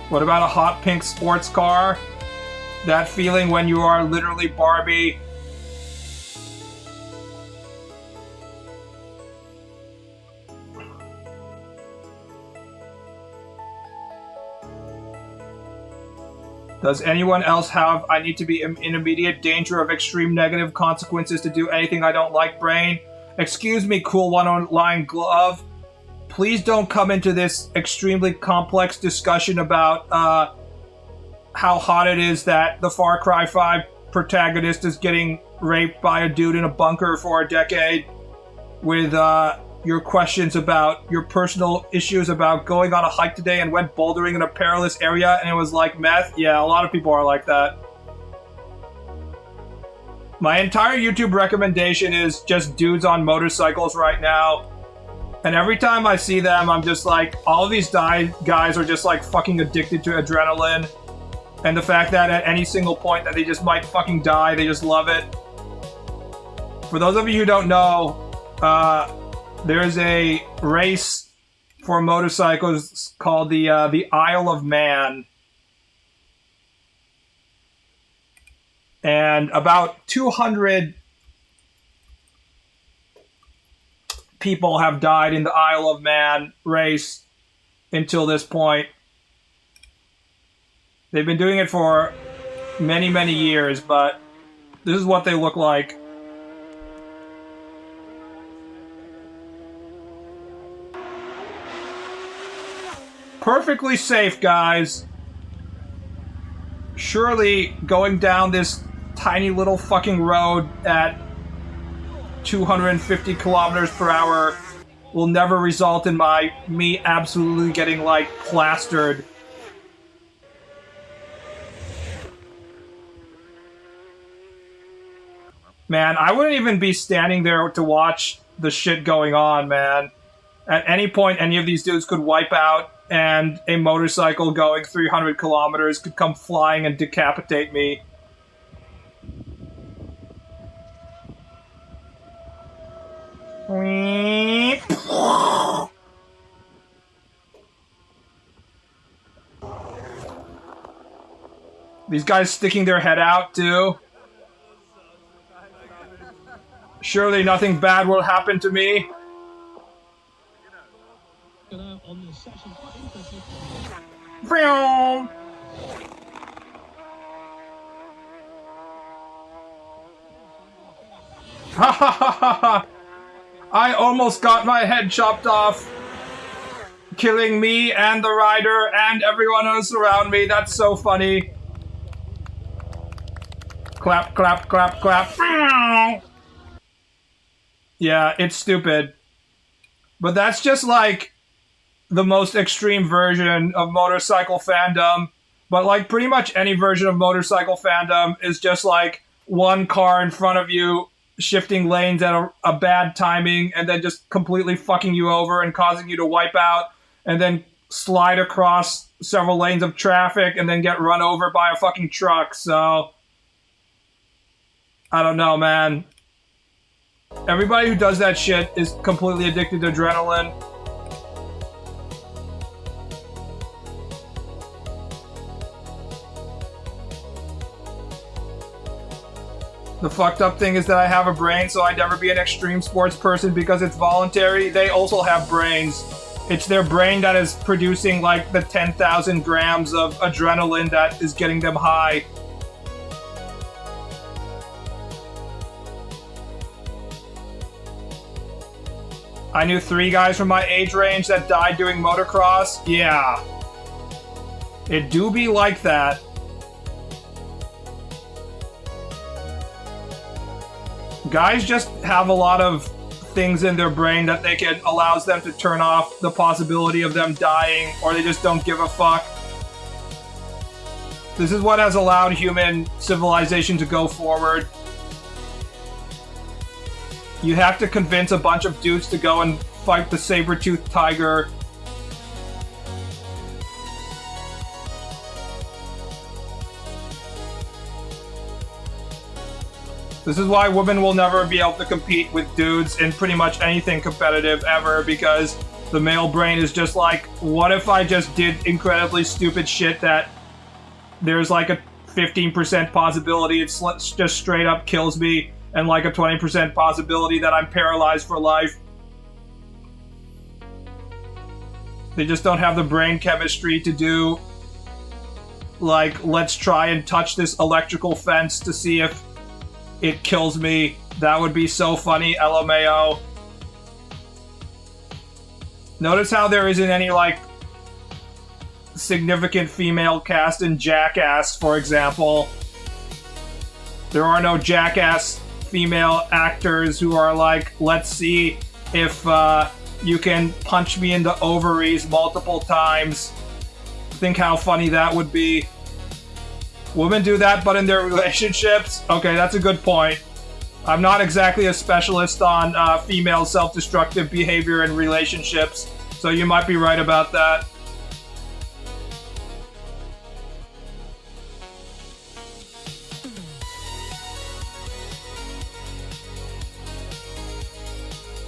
What about a hot pink sports car? That feeling when you are literally Barbie. Does anyone else have I need to be in immediate danger of extreme negative consequences to do anything I don't like brain? Excuse me, cool one-line glove. Please don't come into this extremely complex discussion about how hot it is that the Far Cry 5 protagonist is getting raped by a dude in a bunker for a decade with your questions about your personal issues about going on a hike today and went bouldering in a perilous area and it was like meth. Yeah, a lot of people are like that. My entire YouTube recommendation is just dudes on motorcycles right now. And every time I see them, I'm just like, all of these guys are just like fucking addicted to adrenaline. And the fact that at any single point that they just might fucking die, they just love it. For those of you who don't know, there's a race for motorcycles called the Isle of Man. And about 200 people have died in the Isle of Man race until this point. They've been doing it for many, many years, but this is what they look like. Perfectly safe, guys. Surely going down this tiny little fucking road at 250 kilometers per hour will never result in me absolutely getting, like, plastered. Man, I wouldn't even be standing there to watch the shit going on, man. At any point, any of these dudes could wipe out, and a motorcycle going 300 kilometers could come flying and decapitate me. These guys sticking their head out, too. Surely nothing bad will happen to me. Ha ha ha ha ha! I almost got my head chopped off, killing me and the rider and everyone else around me. That's so funny. Clap, clap, clap, clap. Yeah, it's stupid. But that's just like the most extreme version of motorcycle fandom. But like pretty much any version of motorcycle fandom is just like one car in front of you shifting lanes at a bad timing and then just completely fucking you over and causing you to wipe out and then slide across several lanes of traffic and then get run over by a fucking truck. So I don't know, man. Everybody who does that shit is completely addicted to adrenaline. The fucked up thing is that I have a brain, so I'd never be an extreme sports person because it's voluntary. They also have brains. It's their brain that is producing like the 10,000 grams of adrenaline that is getting them high. I knew 3 guys from my age range that died doing motocross. Yeah. It do be like that. Guys just have a lot of things in their brain that allows them to turn off the possibility of them dying, or they just don't give a fuck. This is what has allowed human civilization to go forward. You have to convince a bunch of dudes to go and fight the saber-toothed tiger. This is why women will never be able to compete with dudes in pretty much anything competitive ever, because the male brain is just like, what if I just did incredibly stupid shit that there's like a 15% possibility it just straight up kills me, and like a 20% possibility that I'm paralyzed for life. They just don't have the brain chemistry to do, like, let's try and touch this electrical fence to see if it kills me. That would be so funny, LMAO. Notice how there isn't any, like, significant female cast in Jackass, for example. There are no Jackass female actors who are like, let's see if you can punch me in the ovaries multiple times. Think how funny that would be. Women do that, but in their relationships? Okay, that's a good point. I'm not exactly a specialist on female self-destructive behavior in relationships, so you might be right about that.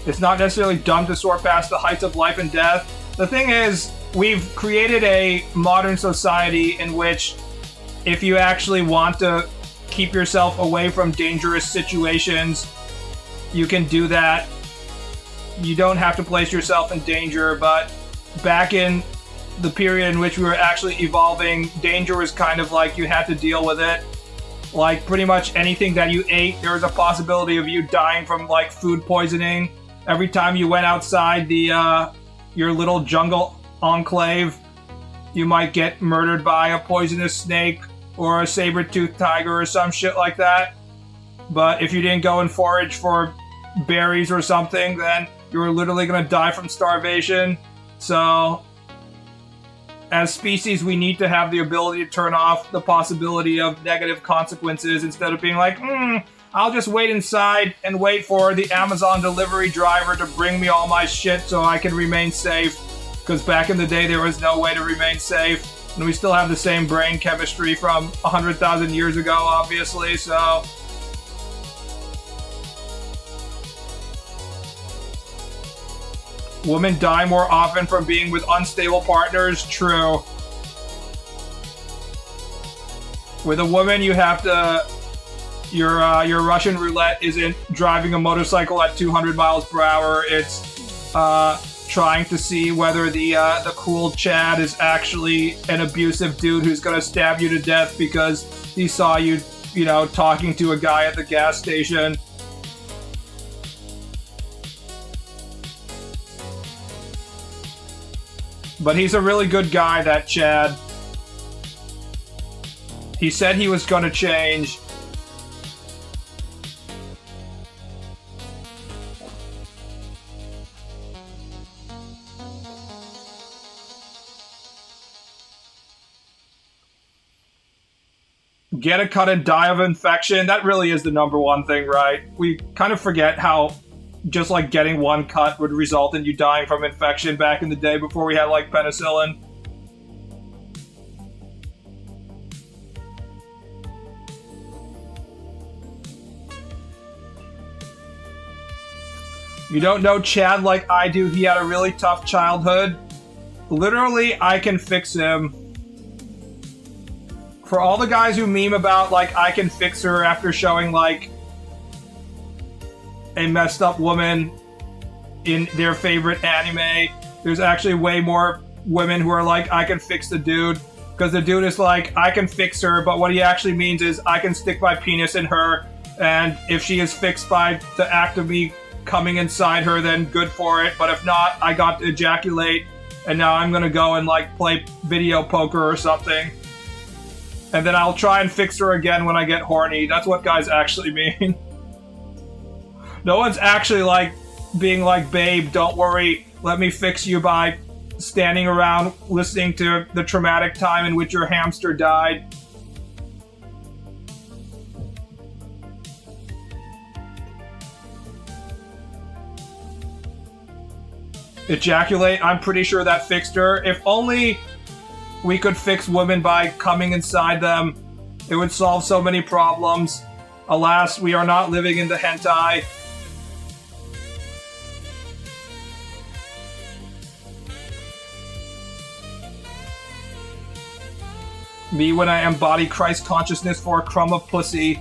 It's not necessarily dumb to soar past the heights of life and death. The thing is, we've created a modern society in which if you actually want to keep yourself away from dangerous situations, you can do that. You don't have to place yourself in danger, but back in the period in which we were actually evolving, danger was kind of like you had to deal with it. Like, pretty much anything that you ate, there was a possibility of you dying from, like, food poisoning. Every time you went outside your little jungle enclave, you might get murdered by a poisonous snake or a saber-toothed tiger or some shit like that. But if you didn't go and forage for berries or something, then you were literally going to die from starvation. So, as species, we need to have the ability to turn off the possibility of negative consequences instead of being like, I'll just wait inside and wait for the Amazon delivery driver to bring me all my shit so I can remain safe. Because back in the day, there was no way to remain safe. And we still have the same brain chemistry from 100,000 years ago, obviously, so... Women die more often from being with unstable partners. True. With a woman, you have to... Your Russian roulette isn't driving a motorcycle at 200 miles per hour. It's trying to see whether the cool Chad is actually an abusive dude who's gonna stab you to death because he saw you, you know, talking to a guy at the gas station. But he's a really good guy, that Chad. He said he was gonna change. Get a cut and die of infection. That really is the #1 thing, right? We kind of forget how just like getting one cut would result in you dying from infection back in the day before we had like penicillin. You don't know Chad like I do. He had a really tough childhood. Literally, I can fix him. For all the guys who meme about, like, I can fix her after showing, like, a messed up woman in their favorite anime, there's actually way more women who are like, I can fix the dude. Because the dude is like, I can fix her, but what he actually means is, I can stick my penis in her, and if she is fixed by the act of me coming inside her, then good for it. But if not, I got to ejaculate, and now I'm gonna go and, like, play video poker or something. And then I'll try and fix her again when I get horny. That's what guys actually mean. No one's actually like being like, babe, don't worry, let me fix you by standing around listening to the traumatic time in which your hamster died. Ejaculate, I'm pretty sure that fixed her. If only we could fix women by coming inside them, it would solve so many problems. Alas, we are not living in the hentai. Me when I embody Christ consciousness for a crumb of pussy.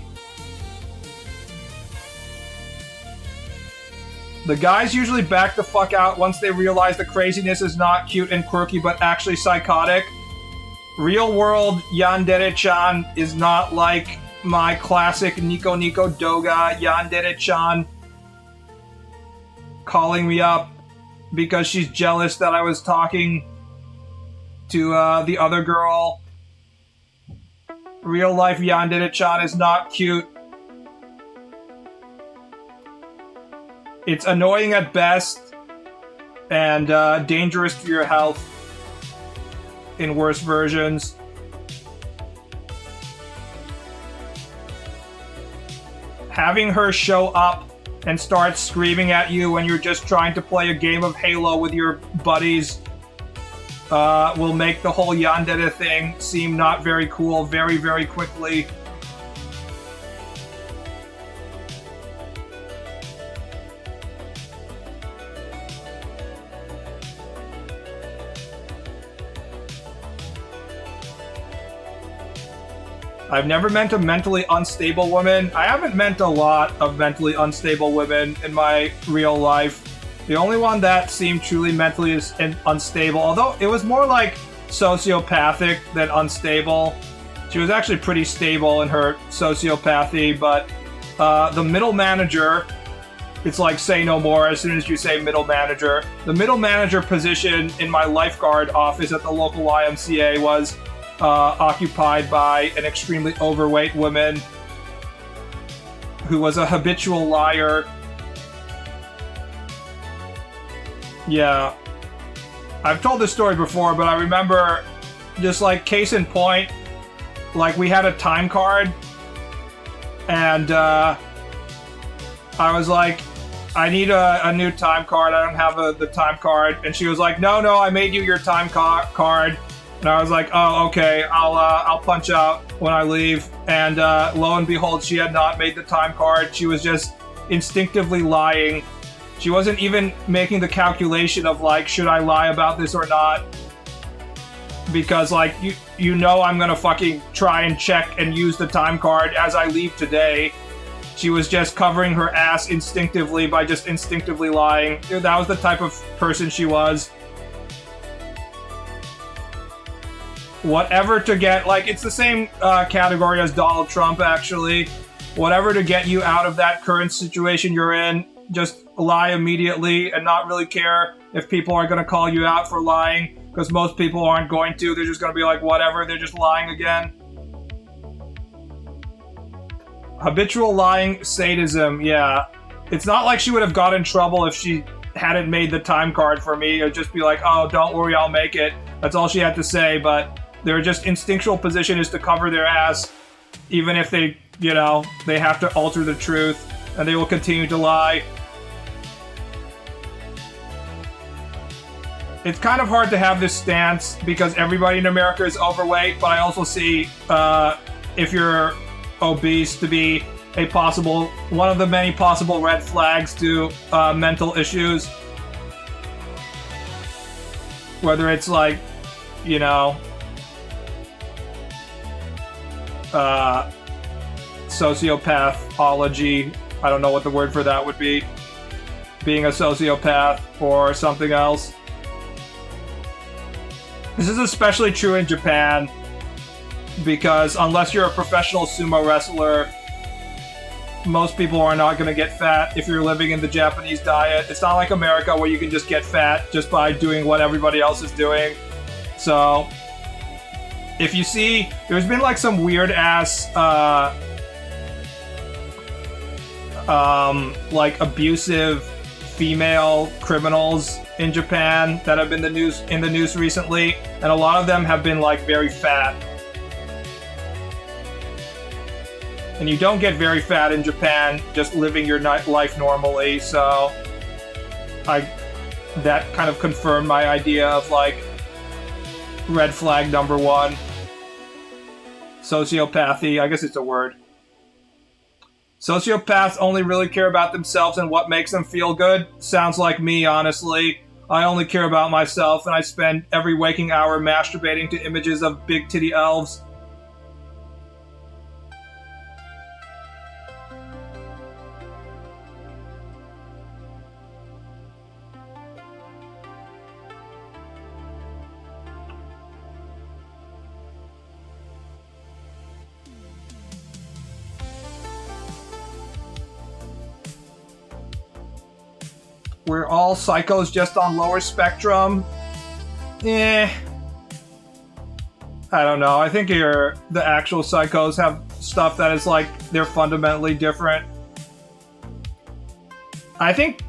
The guys usually back the fuck out once they realize the craziness is not cute and quirky but actually psychotic. Real world Yandere-chan is not like my classic Nico Nico Doga Yandere-chan calling me up because she's jealous that I was talking to the other girl. Real life Yandere-chan is not cute. It's annoying at best and dangerous for your health in worse versions. Having her show up and start screaming at you when you're just trying to play a game of Halo with your buddies will make the whole yandere thing seem not very cool very, very quickly. I've never met a mentally unstable woman. I haven't met a lot of mentally unstable women in my real life. The only one that seemed truly mentally unstable, although it was more like sociopathic than unstable. She was actually pretty stable in her sociopathy, but the middle manager, it's like say no more as soon as you say middle manager. The middle manager position in my lifeguard office at the local YMCA was occupied by an extremely overweight woman who was a habitual liar. Yeah. I've told this story before, but I remember, just like case in point, like we had a time card, and I was like, I need a new time card. I don't have the time card. And she was like, no, I made you your time card. And I was like, oh, okay, I'll punch out when I leave. And lo and behold, she had not made the time card. She was just instinctively lying. She wasn't even making the calculation of, like, should I lie about this or not? Because, like, you know I'm gonna fucking try and check and use the time card as I leave today. She was just covering her ass instinctively by just instinctively lying. That was the type of person she was. Whatever to get, like, it's the same category as Donald Trump, actually. Whatever to get you out of that current situation you're in, just lie immediately and not really care if people are going to call you out for lying, because most people aren't going to. They're just going to be like, whatever, they're just lying again. Habitual lying sadism, yeah. It's not like she would have got in trouble if she hadn't made the time card for me. It'd just be like, oh, don't worry, I'll make it. That's all she had to say, but their just instinctual position is to cover their ass, even if they, you know, they have to alter the truth, and they will continue to lie. It's kind of hard to have this stance because everybody in America is overweight, but I also see if you're obese to be a possible, one of the many possible red flags to mental issues. Whether it's like, you know, sociopathology, I don't know what the word for that would be, being a sociopath or something else. This is especially true in Japan, because unless you're a professional sumo wrestler, most people are not going to get fat if you're living in the Japanese diet. It's not like America where you can just get fat just by doing what everybody else is doing. So, if you see, there's been like some weird ass, like abusive female criminals in Japan that have been in the news recently, and a lot of them have been like very fat. And you don't get very fat in Japan just living your life normally, so that kind of confirmed my idea of like red flag number one. Sociopathy, I guess it's a word. Sociopaths only really care about themselves and what makes them feel good. Sounds like me, honestly. I only care about myself, and I spend every waking hour masturbating to images of big titty elves. We're all psychos just on lower spectrum. I don't know. I think the actual psychos have stuff that is like, they're fundamentally different. I think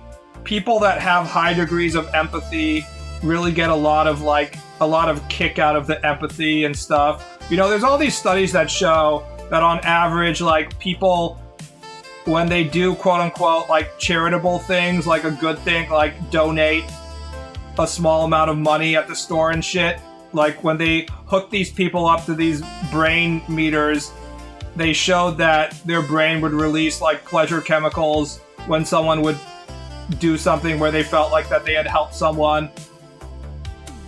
people that have high degrees of empathy really get a lot of kick out of the empathy and stuff. You know, there's all these studies that show that on average, like, people, when they do quote-unquote like charitable things, like a good thing, like donate a small amount of money at the store and shit, like when they hook these people up to these brain meters, they showed that their brain would release like pleasure chemicals when someone would do something where they felt like that they had helped someone.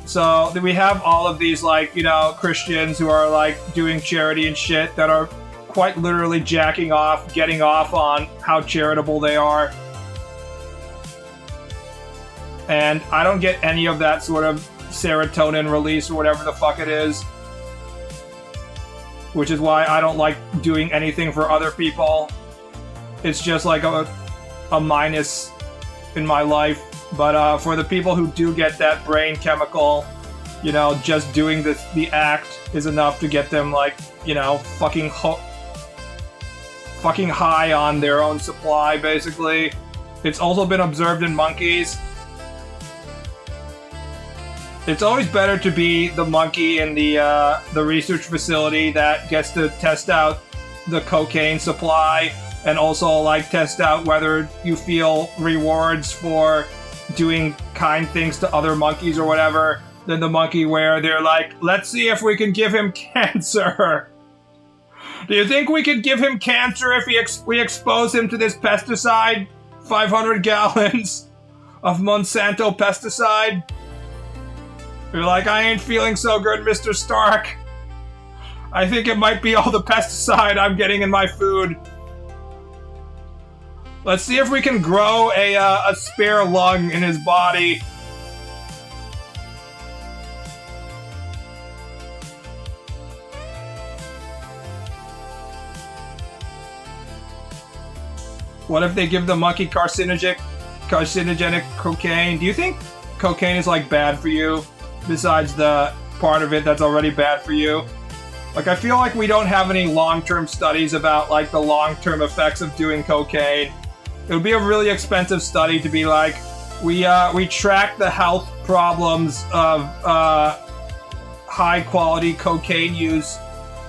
So we have all of these, like, you know, Christians who are like doing charity and shit that are quite literally jacking off, getting off on how charitable they are. And I don't get any of that sort of serotonin release or whatever the fuck it is. Which is why I don't like doing anything for other people. It's just like a minus in my life. But for the people who do get that brain chemical, you know, just doing the act is enough to get them, like, you know, fucking high on their own supply, basically. It's also been observed in monkeys. It's always better to be the monkey in the research facility that gets to test out the cocaine supply and also like test out whether you feel rewards for doing kind things to other monkeys or whatever than the monkey where they're like, let's see if we can give him cancer. Do you think we could give him cancer if we expose him to this pesticide? 500 gallons of Monsanto pesticide? You're like, I ain't feeling so good, Mr. Stark. I think it might be all the pesticide I'm getting in my food. Let's see if we can grow a spare lung in his body. What if they give the monkey carcinogenic cocaine? Do you think cocaine is like bad for you? Besides the part of it that's already bad for you? Like, I feel like we don't have any long-term studies about like the long-term effects of doing cocaine. It would be a really expensive study to be like, we track the health problems of high-quality cocaine use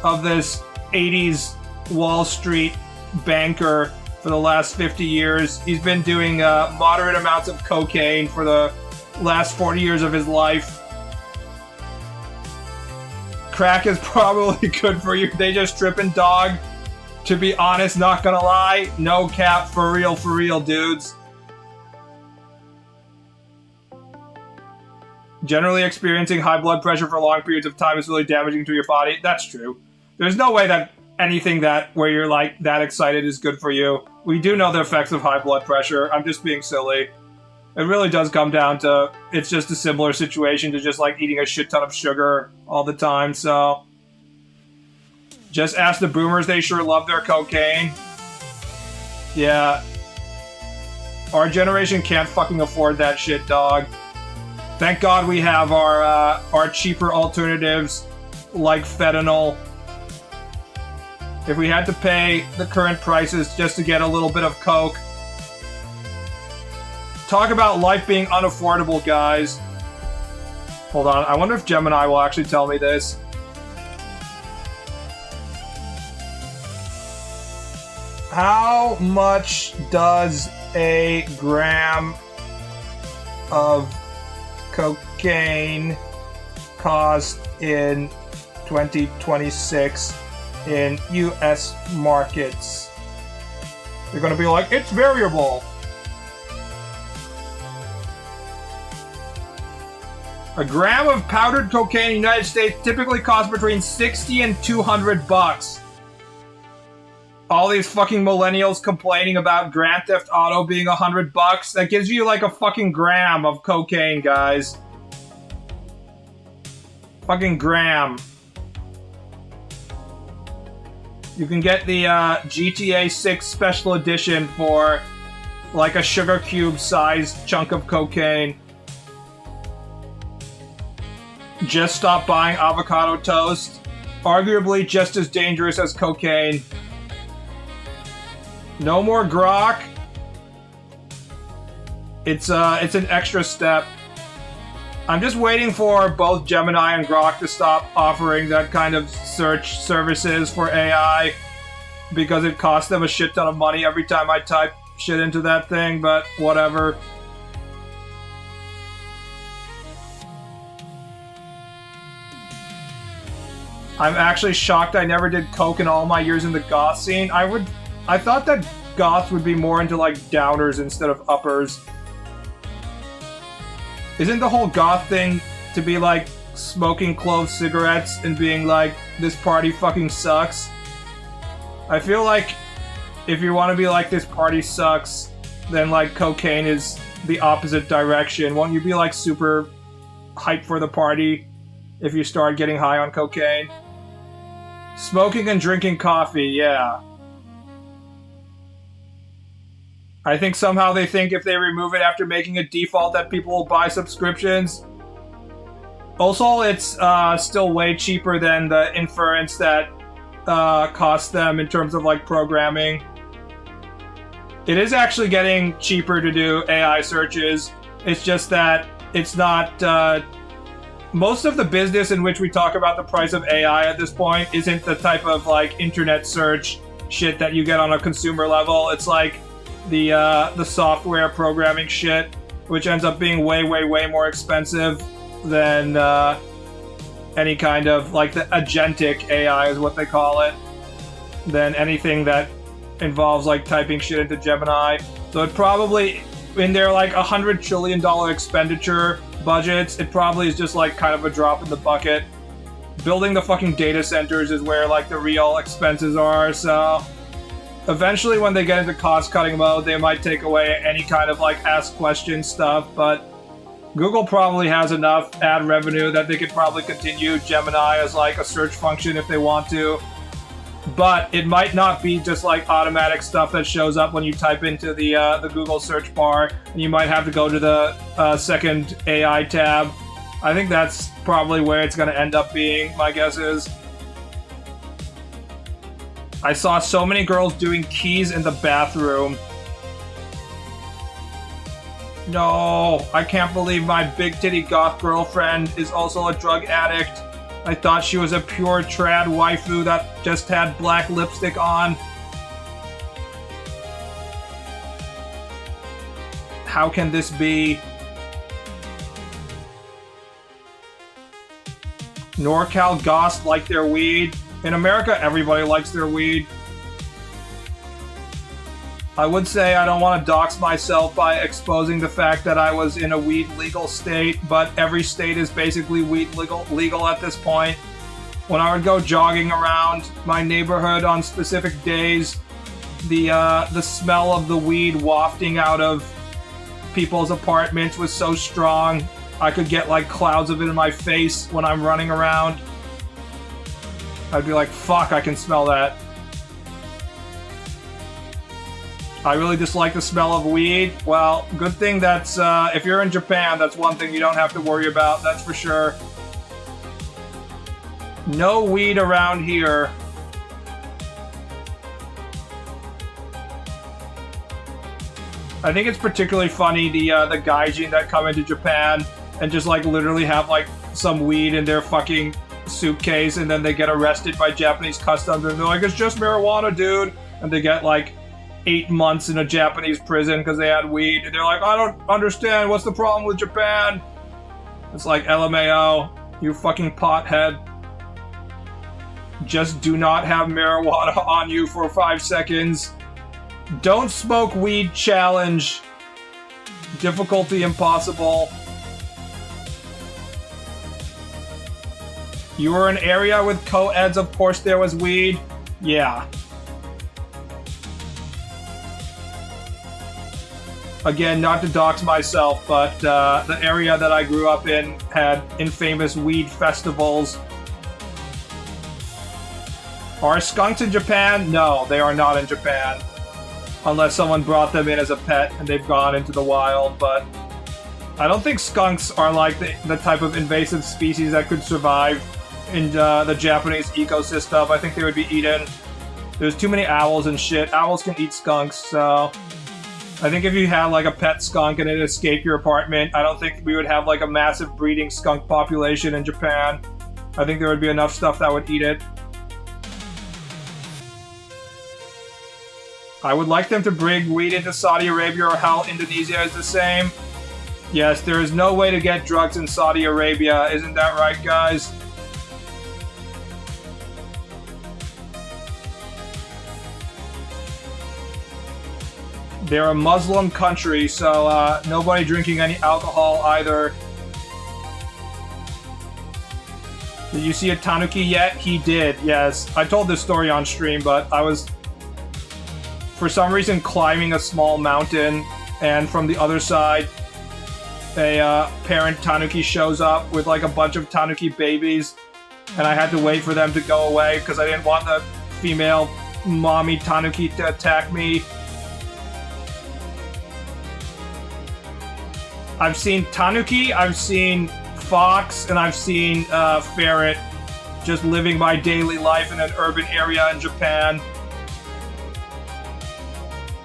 of this 80s Wall Street banker for the last 50 years. He's been doing moderate amounts of cocaine for the last 40 years of his life. Crack is probably good for you. They just tripping, dog. To be honest, not gonna lie, no cap, for real, dudes. Generally experiencing high blood pressure for long periods of time is really damaging to your body. That's true. There's no way that anything that where you're like that excited is good for you. We do know the effects of high blood pressure. I'm just being silly. It really does come down to, it's just a similar situation to just like eating a shit ton of sugar all the time, so. Just ask the boomers, they sure love their cocaine. Yeah. Our generation can't fucking afford that shit, dog. Thank God we have our cheaper alternatives like fentanyl. If we had to pay the current prices just to get a little bit of coke. Talk about life being unaffordable, guys. Hold on, I wonder if Gemini will actually tell me this. How much does a gram of cocaine cost in 2026 in US markets? They're gonna be like, it's variable. A gram of powdered cocaine in the United States typically costs between 60 and 200 bucks. All these fucking millennials complaining about Grand Theft Auto being 100 bucks. That gives you like a fucking gram of cocaine, guys. Fucking gram. You can get the GTA 6 Special Edition for like a sugar cube sized chunk of cocaine. Just stop buying avocado toast. Arguably just as dangerous as cocaine. No more grok. It's an extra step. I'm just waiting for both Gemini and Grok to stop offering that kind of search services for AI because it costs them a shit ton of money every time I type shit into that thing, but whatever. I'm actually shocked I never did coke in all my years in the goth scene. I thought that goths would be more into like downers instead of uppers. Isn't the whole goth thing to be like smoking clove cigarettes and being like, this party fucking sucks? I feel like if you want to be like, this party sucks, then like cocaine is the opposite direction. Won't you be like super hyped for the party if you start getting high on cocaine? Smoking and drinking coffee, yeah. I think somehow they think if they remove it after making it default that people will buy subscriptions. Also, it's still way cheaper than the inference that costs them in terms of like programming. It is actually getting cheaper to do AI searches. It's just that it's not... most of the business in which we talk about the price of AI at this point isn't the type of like internet search shit that you get on a consumer level. It's like the software programming shit, which ends up being way, way, way more expensive than any kind of, like, the agentic AI is what they call it, than anything that involves, like, typing shit into Gemini. So it probably, in their, like, $100 trillion expenditure budgets, it probably is just, like, kind of a drop in the bucket. Building the fucking data centers is where, like, the real expenses are, so eventually when they get into cost-cutting mode, they might take away any kind of, like, ask question stuff, but Google probably has enough ad revenue that they could probably continue Gemini as, like, a search function if they want to. But it might not be just, like, automatic stuff that shows up when you type into the Google search bar, and you might have to go to the second AI tab. I think that's probably where it's going to end up being, my guess is. I saw so many girls doing keys in the bathroom. No, I can't believe my big titty goth girlfriend is also a drug addict. I thought she was a pure trad waifu that just had black lipstick on. How can this be? NorCal goths like their weed. In America, everybody likes their weed. I would say I don't want to dox myself by exposing the fact that I was in a weed legal state, but every state is basically weed legal at this point. When I would go jogging around my neighborhood on specific days, the smell of the weed wafting out of people's apartments was so strong, I could get like clouds of it in my face when I'm running around. I'd be like, fuck, I can smell that. I really dislike the smell of weed. Well, good thing that's, if you're in Japan, that's one thing you don't have to worry about, that's for sure. No weed around here. I think it's particularly funny, the gaijin that come into Japan and just, like, literally have, like, some weed in their fucking suitcase, and then they get arrested by Japanese customs, and they're like, it's just marijuana, dude. And they get, like, 8 months in a Japanese prison because they had weed. And they're like, I don't understand. What's the problem with Japan? It's like, LMAO, you fucking pothead. Just do not have marijuana on you for 5 seconds. Don't smoke weed challenge. Difficulty impossible. You were in an area with co-eds, of course there was weed. Yeah. Again, not to dox myself, but the area that I grew up in had infamous weed festivals. Are skunks in Japan? No, they are not in Japan. Unless someone brought them in as a pet and they've gone into the wild, but I don't think skunks are like the type of invasive species that could survive in the Japanese ecosystem. I think they would be eaten. There's too many owls and shit. Owls can eat skunks, so I think if you had like a pet skunk and it escaped your apartment, I don't think we would have like a massive breeding skunk population in Japan. I think there would be enough stuff that would eat it. I would like them to bring weed into Saudi Arabia, or how Indonesia is the same. Yes, there is no way to get drugs in Saudi Arabia. Isn't that right, guys? They're a Muslim country, so nobody drinking any alcohol either. Did you see a tanuki yet? He did, yes. I told this story on stream, but I was, for some reason, climbing a small mountain, and from the other side, a parent tanuki shows up with like a bunch of tanuki babies, and I had to wait for them to go away because I didn't want the female mommy tanuki to attack me. I've seen tanuki, I've seen fox, and I've seen ferret just living my daily life in an urban area in Japan.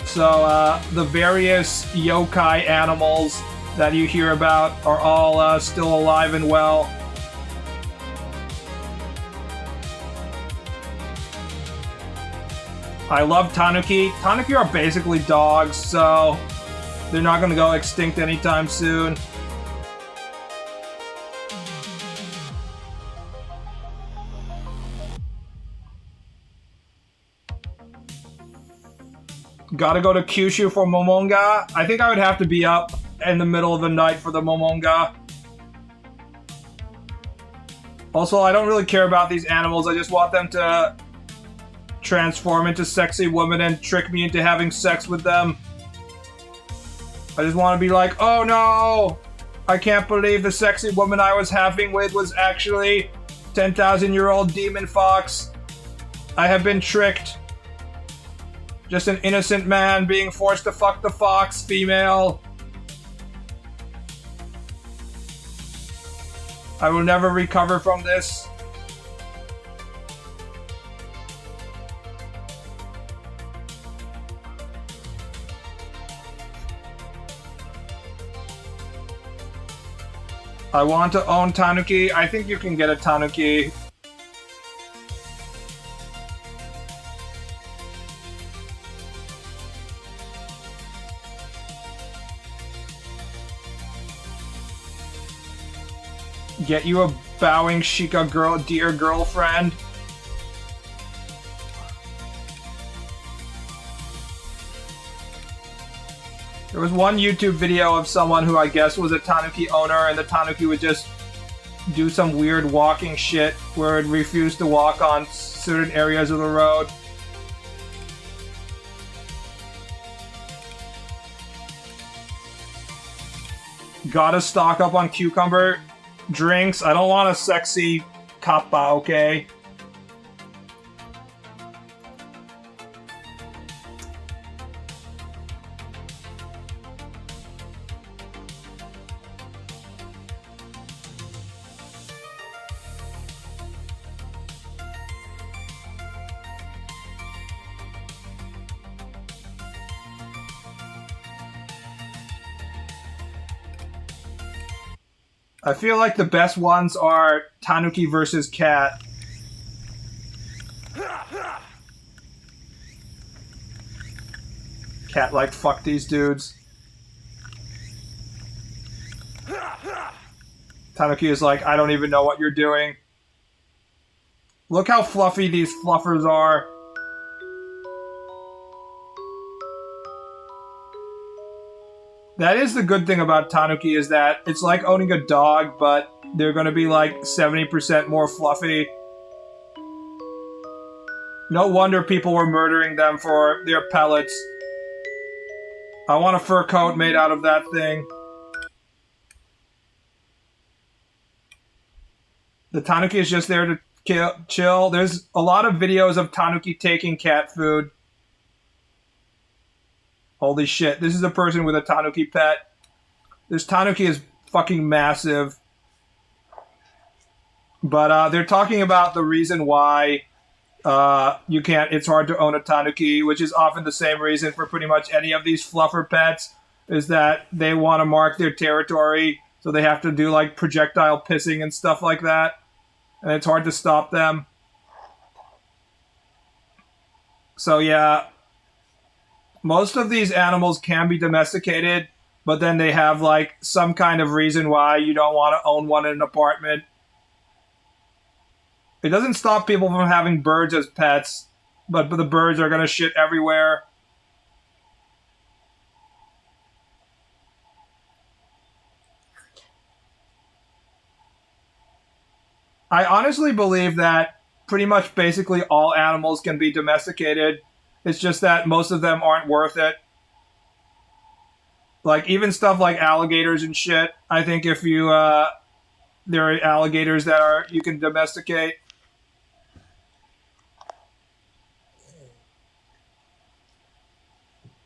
So the various yokai animals that you hear about are all still alive and well. I love Tanuki. Tanuki are basically dogs, so they're not going to go extinct anytime soon. Gotta go to Kyushu for Momonga. I think I would have to be up in the middle of the night for the Momonga. Also, I don't really care about these animals. I just want them to transform into sexy women and trick me into having sex with them. I just want to be like, oh no! I can't believe the sexy woman I was having with was actually 10,000-year-old demon fox. I have been tricked. Just an innocent man being forced to fuck the fox female. I will never recover from this. I want to own Tanuki. I think you can get a Tanuki. Get you a bowing Shika girl, dear girlfriend. There was one YouTube video of someone who I guess was a Tanuki owner, and the Tanuki would just do some weird walking shit where it refused to walk on certain areas of the road. Gotta stock up on cucumber drinks. I don't want a sexy kappa, okay? I feel like the best ones are Tanuki versus cat. Cat like, fuck these dudes. Tanuki is like, I don't even know what you're doing. Look how fluffy these fluffers are. That is the good thing about Tanuki, is that it's like owning a dog, but they're going to be like 70% more fluffy. No wonder people were murdering them for their pellets. I want a fur coat made out of that thing. The Tanuki is just there to chill. There's a lot of videos of Tanuki taking cat food. Holy shit, this is a person with a Tanuki pet. This Tanuki is fucking massive. But they're talking about the reason why you can't, it's hard to own a Tanuki, which is often the same reason for pretty much any of these fluffer pets, is that they want to mark their territory, so they have to do like projectile pissing and stuff like that. And it's hard to stop them. So yeah, most of these animals can be domesticated, but then they have like some kind of reason why you don't want to own one in an apartment. It doesn't stop people from having birds as pets, but the birds are going to shit everywhere. I honestly believe that pretty much basically all animals can be domesticated. It's just that most of them aren't worth it. Like, even stuff like alligators and shit, I think if you, there are alligators that you can domesticate.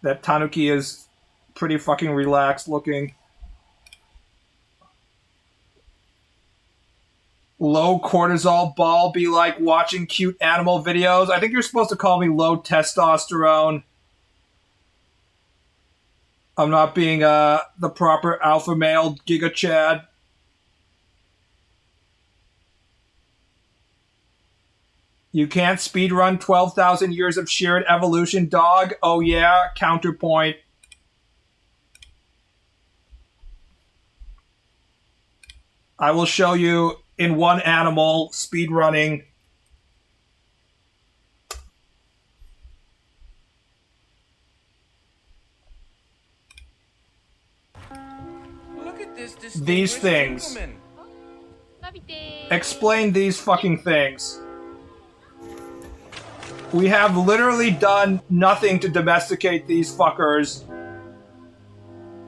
That Tanuki is pretty fucking relaxed looking. Low cortisol ball be like watching cute animal videos. I think you're supposed to call me low testosterone. I'm not being the proper alpha male Giga Chad. You can't speedrun 12,000 years of shared evolution, dog. Oh yeah, counterpoint. I will show you in one animal speedrunning. Look at this These things. gentleman. Explain these fucking things. We have literally done nothing to domesticate these fuckers.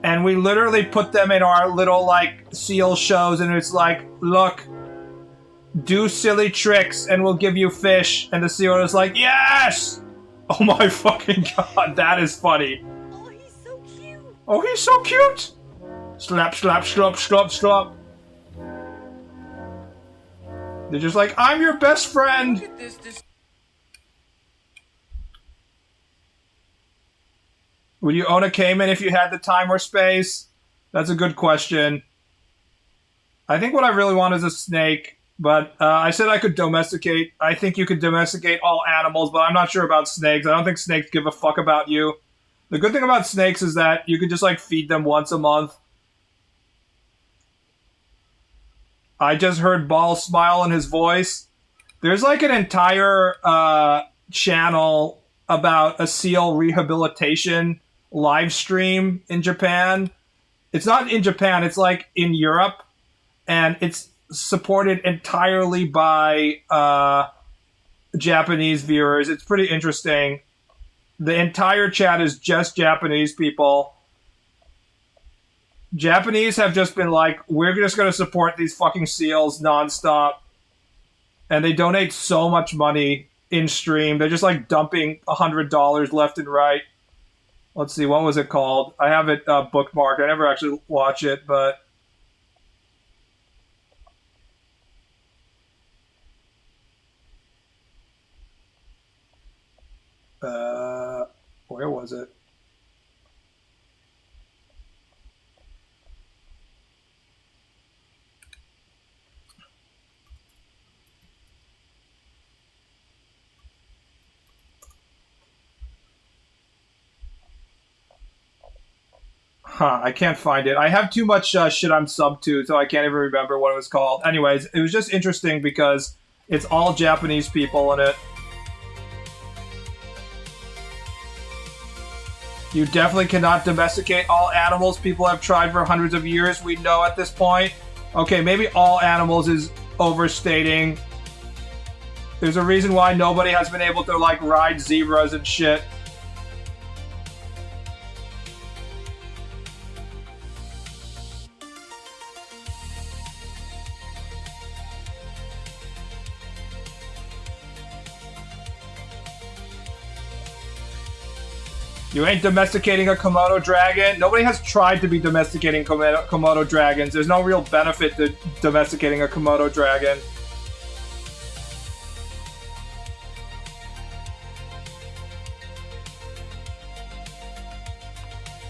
And we literally put them in our little, like, seal shows, and it's like, look, do silly tricks, and we'll give you fish. And the seal is like, yes! Oh my fucking god, that is funny. Oh, he's so cute. Oh, he's so cute! Slap, slap, slop, slop, slop. They're just like, I'm your best friend! Look at this. Would you own a caiman if you had the time or space? That's a good question. I think what I really want is a snake, but I said I could domesticate. I think you could domesticate all animals, but I'm not sure about snakes. I don't think snakes give a fuck about you. The good thing about snakes is that you can just, like, feed them once a month. I just heard Ball smile in his voice. There's, like, an entire channel about a seal rehabilitation live stream in Japan. It's not in Japan, it's like in Europe, and it's supported entirely by Japanese viewers. It's pretty interesting. The entire chat is just Japanese people. Japanese have just been like, we're just going to support these fucking seals nonstop. And they donate so much money in stream. They're just like dumping $100 left and right. Let's see, what was it called? I have it bookmarked. I never actually watch it, but... where was it? I can't find it. I have too much shit I'm sub to, so I can't even remember what it was called. Anyways, it was just interesting because it's all Japanese people in it. You definitely cannot domesticate all animals. People have tried for hundreds of years, we know at this point. Okay, maybe all animals is overstating. There's a reason why nobody has been able to, like, ride zebras and shit. You ain't domesticating a Komodo dragon. Nobody has tried to be domesticating Komodo dragons. There's no real benefit to domesticating a Komodo dragon.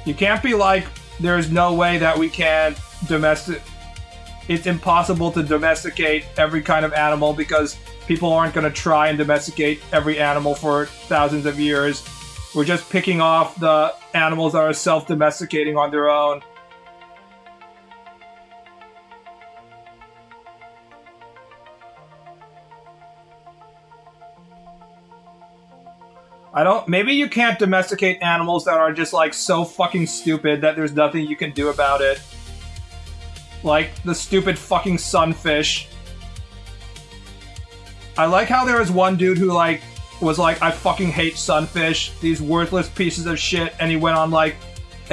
You can't be like, there's no way that we can it's impossible to domesticate every kind of animal because people aren't going to try and domesticate every animal for thousands of years. We're just picking off the animals that are self-domesticating on their own. Maybe you can't domesticate animals that are just, like, so fucking stupid that there's nothing you can do about it. Like the stupid fucking sunfish. I like how there was one dude who, like, was like, I fucking hate sunfish, these worthless pieces of shit, and he went on like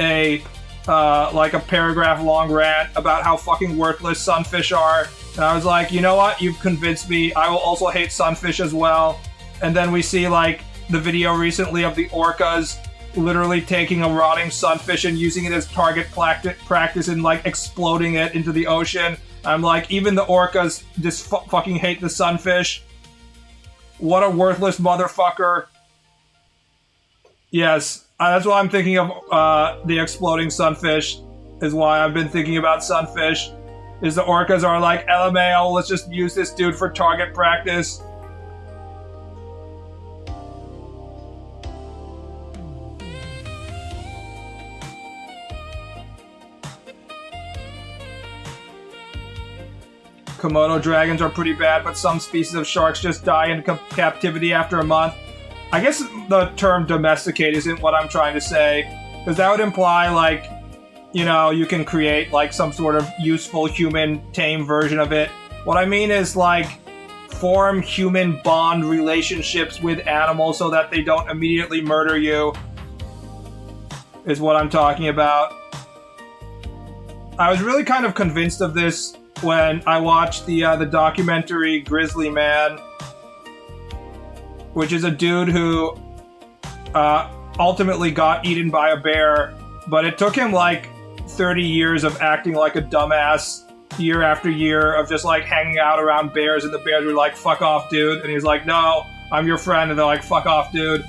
a paragraph long rant about how fucking worthless sunfish are. And I was like, you know what, you've convinced me, I will also hate sunfish as well. And then we see like the video recently of the orcas literally taking a rotting sunfish and using it as target practice and like exploding it into the ocean. I'm like, even the orcas just fucking hate the sunfish. What a worthless motherfucker. Yes, that's why I'm thinking of the exploding sunfish, is why I've been thinking about sunfish. Is the orcas are like, LMAO, let's just use this dude for target practice. Komodo dragons are pretty bad, but some species of sharks just die in captivity after a month. I guess the term domesticate isn't what I'm trying to say, because that would imply, like, you know, you can create, like, some sort of useful human tame version of it. What I mean is, like, form human bond relationships with animals so that they don't immediately murder you, is what I'm talking about. I was really kind of convinced of this when I watched the documentary Grizzly Man, which is a dude who ultimately got eaten by a bear, but it took him like 30 years of acting like a dumbass year after year of just like hanging out around bears, and the bears were like, fuck off, dude. And he's like, no, I'm your friend. And they're like, fuck off, dude.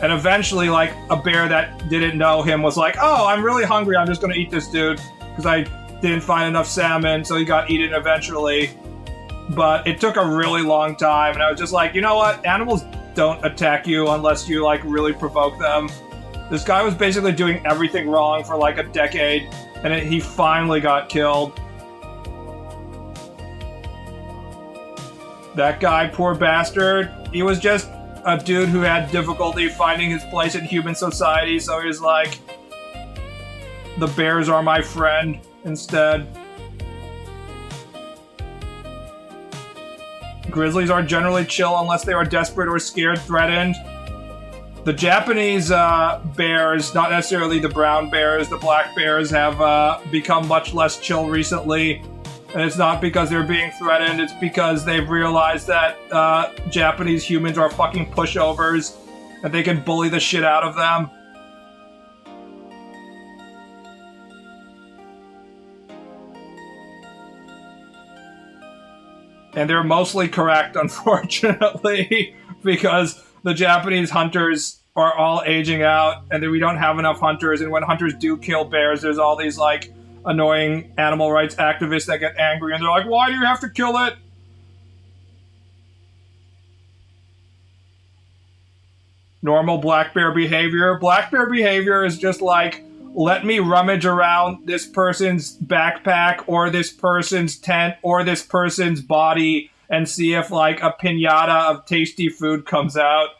And eventually, like, a bear that didn't know him was like, oh, I'm really hungry. I'm just going to eat this dude because I didn't find enough salmon. So he got eaten eventually. But it took a really long time. And I was just like, you know what? Animals don't attack you unless you, like, really provoke them. This guy was basically doing everything wrong for, like, a decade. And he finally got killed. That guy, poor bastard, he was just a dude who had difficulty finding his place in human society, so he was like, the bears are my friend instead. Grizzlies are generally chill unless they are desperate or scared, threatened. The Japanese bears, not necessarily the brown bears, the black bears have become much less chill recently. And it's not because they're being threatened, it's because they've realized that Japanese humans are fucking pushovers and they can bully the shit out of them. And they're mostly correct, unfortunately, because the Japanese hunters are all aging out and we don't have enough hunters, and when hunters do kill bears, there's all these, like, annoying animal rights activists that get angry and they're like, why do you have to kill it? Normal black bear behavior. Black bear behavior is just like, let me rummage around this person's backpack or this person's tent or this person's body and see if, like, a piñata of tasty food comes out.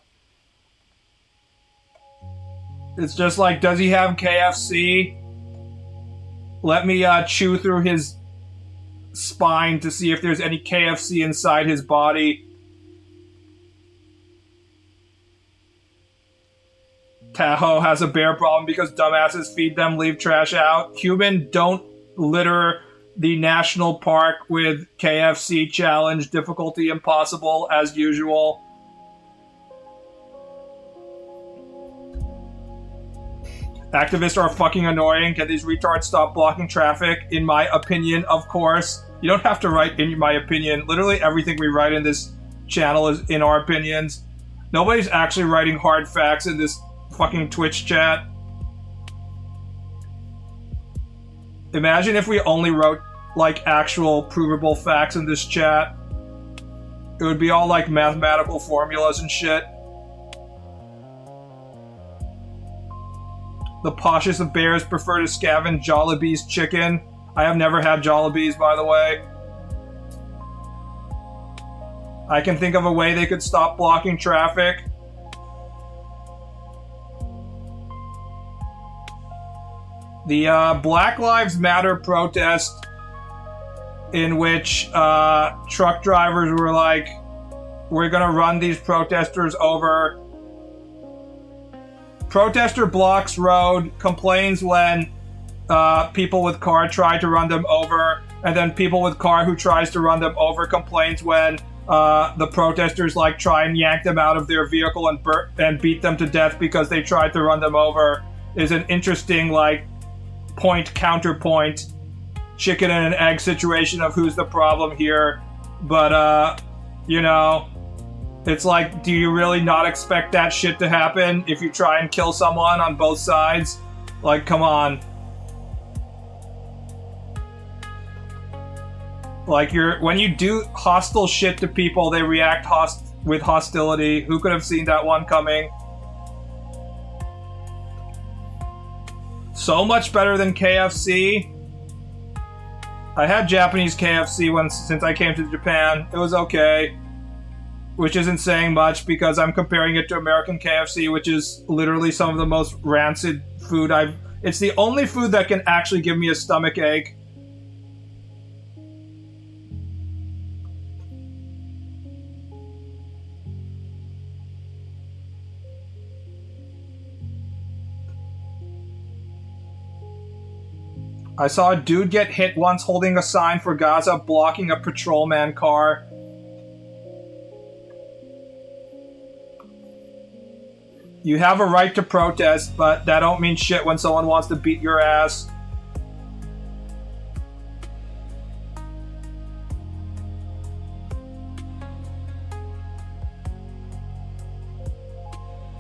It's just like, does he have KFC? Let me chew through his spine to see if there's any KFC inside his body. Tahoe has a bear problem because dumbasses feed them, leave trash out. Human, don't litter the national park with KFC challenge. Difficulty impossible, as usual. Activists are fucking annoying. Can these retards stop blocking traffic? In my opinion, of course. You don't have to write in my opinion. Literally everything we write in this channel is in our opinions. Nobody's actually writing hard facts in this fucking Twitch chat. Imagine if we only wrote, like, actual provable facts in this chat. It would be all, like, mathematical formulas and shit. The poshest of bears prefer to scavenge Jollibee's chicken. I have never had Jollibee's, by the way. I can think of a way they could stop blocking traffic. The Black Lives Matter protest, in which truck drivers were like, we're gonna run these protesters over. Protester blocks road, complains when people with car try to run them over, and then people with car who tries to run them over complains when the protesters, like, try and yank them out of their vehicle and beat them to death because they tried to run them over. Is an interesting, like, point counterpoint chicken and an egg situation of who's the problem here. But you know, it's like, do you really not expect that shit to happen if you try and kill someone on both sides? Like, come on. Like, when you do hostile shit to people, they react with hostility. Who could have seen that one coming? So much better than KFC. I had Japanese KFC once since I came to Japan. It was okay, which isn't saying much because I'm comparing it to American KFC, which is literally some of the most rancid food I've... It's the only food that can actually give me a stomach ache. I saw a dude get hit once holding a sign for Gaza blocking a patrolman car. You have a right to protest, but that don't mean shit when someone wants to beat your ass.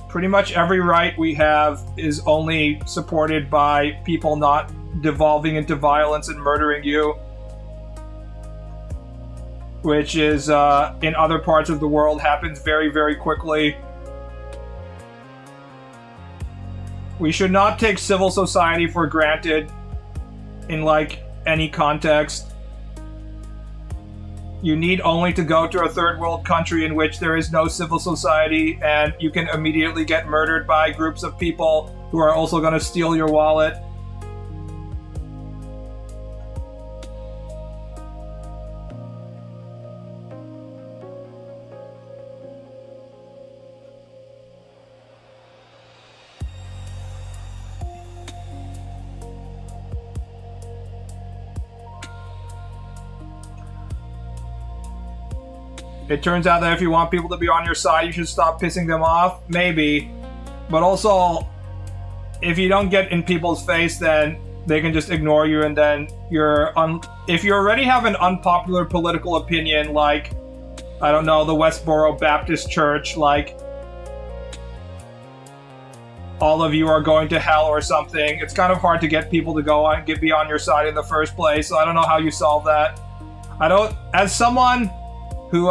Pretty much every right we have is only supported by people not devolving into violence and murdering you. Which is, in other parts of the world, happens very, very quickly. We should not take civil society for granted in, like, any context. You need only to go to a third world country in which there is no civil society and you can immediately get murdered by groups of people who are also going to steal your wallet. It turns out that if you want people to be on your side, you should stop pissing them off. Maybe. But also, if you don't get in people's face, then they can just ignore you, and then if you already have an unpopular political opinion, like, I don't know, the Westboro Baptist Church, like, all of you are going to hell or something, it's kind of hard to get people to be on your side in the first place, so I don't know how you solve that. As someone who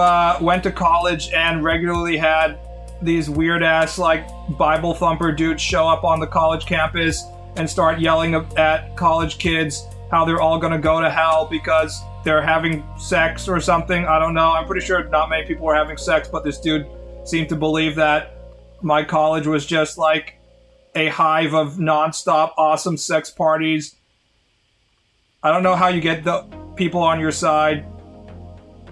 went to college and regularly had these weird-ass, like, Bible thumper dudes show up on the college campus and start yelling at college kids how they're all gonna go to hell because they're having sex or something. I don't know. I'm pretty sure not many people were having sex, but this dude seemed to believe that my college was just, like, a hive of non-stop awesome sex parties. I don't know how you get the people on your side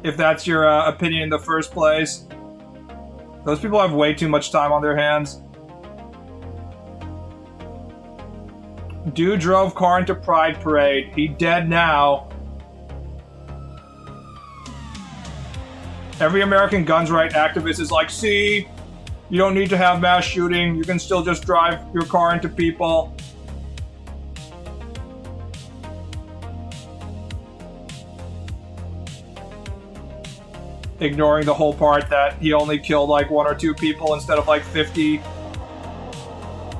if that's your opinion in the first place. Those people have way too much time on their hands. Dude drove car into Pride Parade. He dead now. Every American guns rights activist is like, see, you don't need to have mass shooting. You can still just drive your car into people. Ignoring the whole part that he only killed like 1 or 2 people instead of like 50.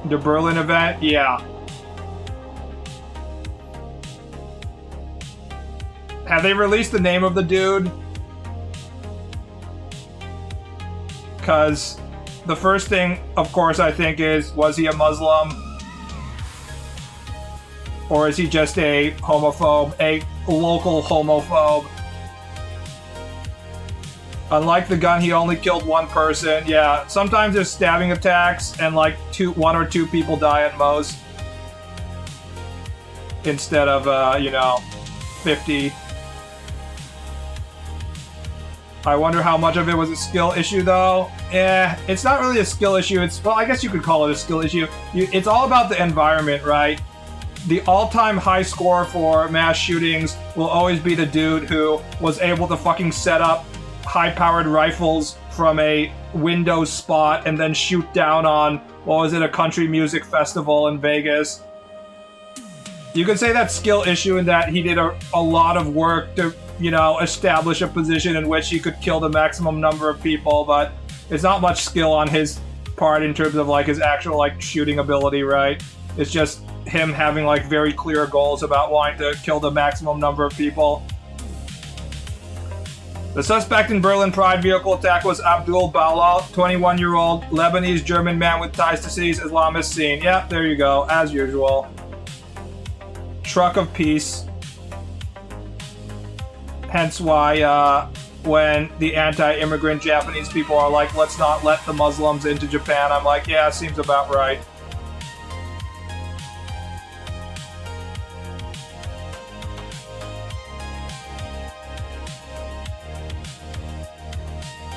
The Berlin event? Yeah. Have they released the name of the dude? Because the first thing, of course, I think is, was he a Muslim? Or is he just a homophobe? A local homophobe? Unlike the gun, he only killed 1 person. Yeah, sometimes there's stabbing attacks and like 1 or 2 people die at most. Instead of, 50. I wonder how much of it was a skill issue though. It's not really a skill issue. Well, I guess you could call it a skill issue. It's all about the environment, right? The all-time high score for mass shootings will always be the dude who was able to fucking set up high-powered rifles from a window spot and then shoot down on, what was it, a country music festival in Vegas. You could say that's skill issue in that he did a lot of work to, establish a position in which he could kill the maximum number of people, but it's not much skill on his part in terms of, like, his actual, like, shooting ability, right? It's just him having, like, very clear goals about wanting to kill the maximum number of people. The suspect in Berlin Pride vehicle attack was Abdul Balal, 21-year-old Lebanese-German man with ties to city's Islamist scene. Yeah, there you go, as usual. Truck of peace. Hence why when the anti-immigrant Japanese people are like, let's not let the Muslims into Japan, I'm like, yeah, seems about right.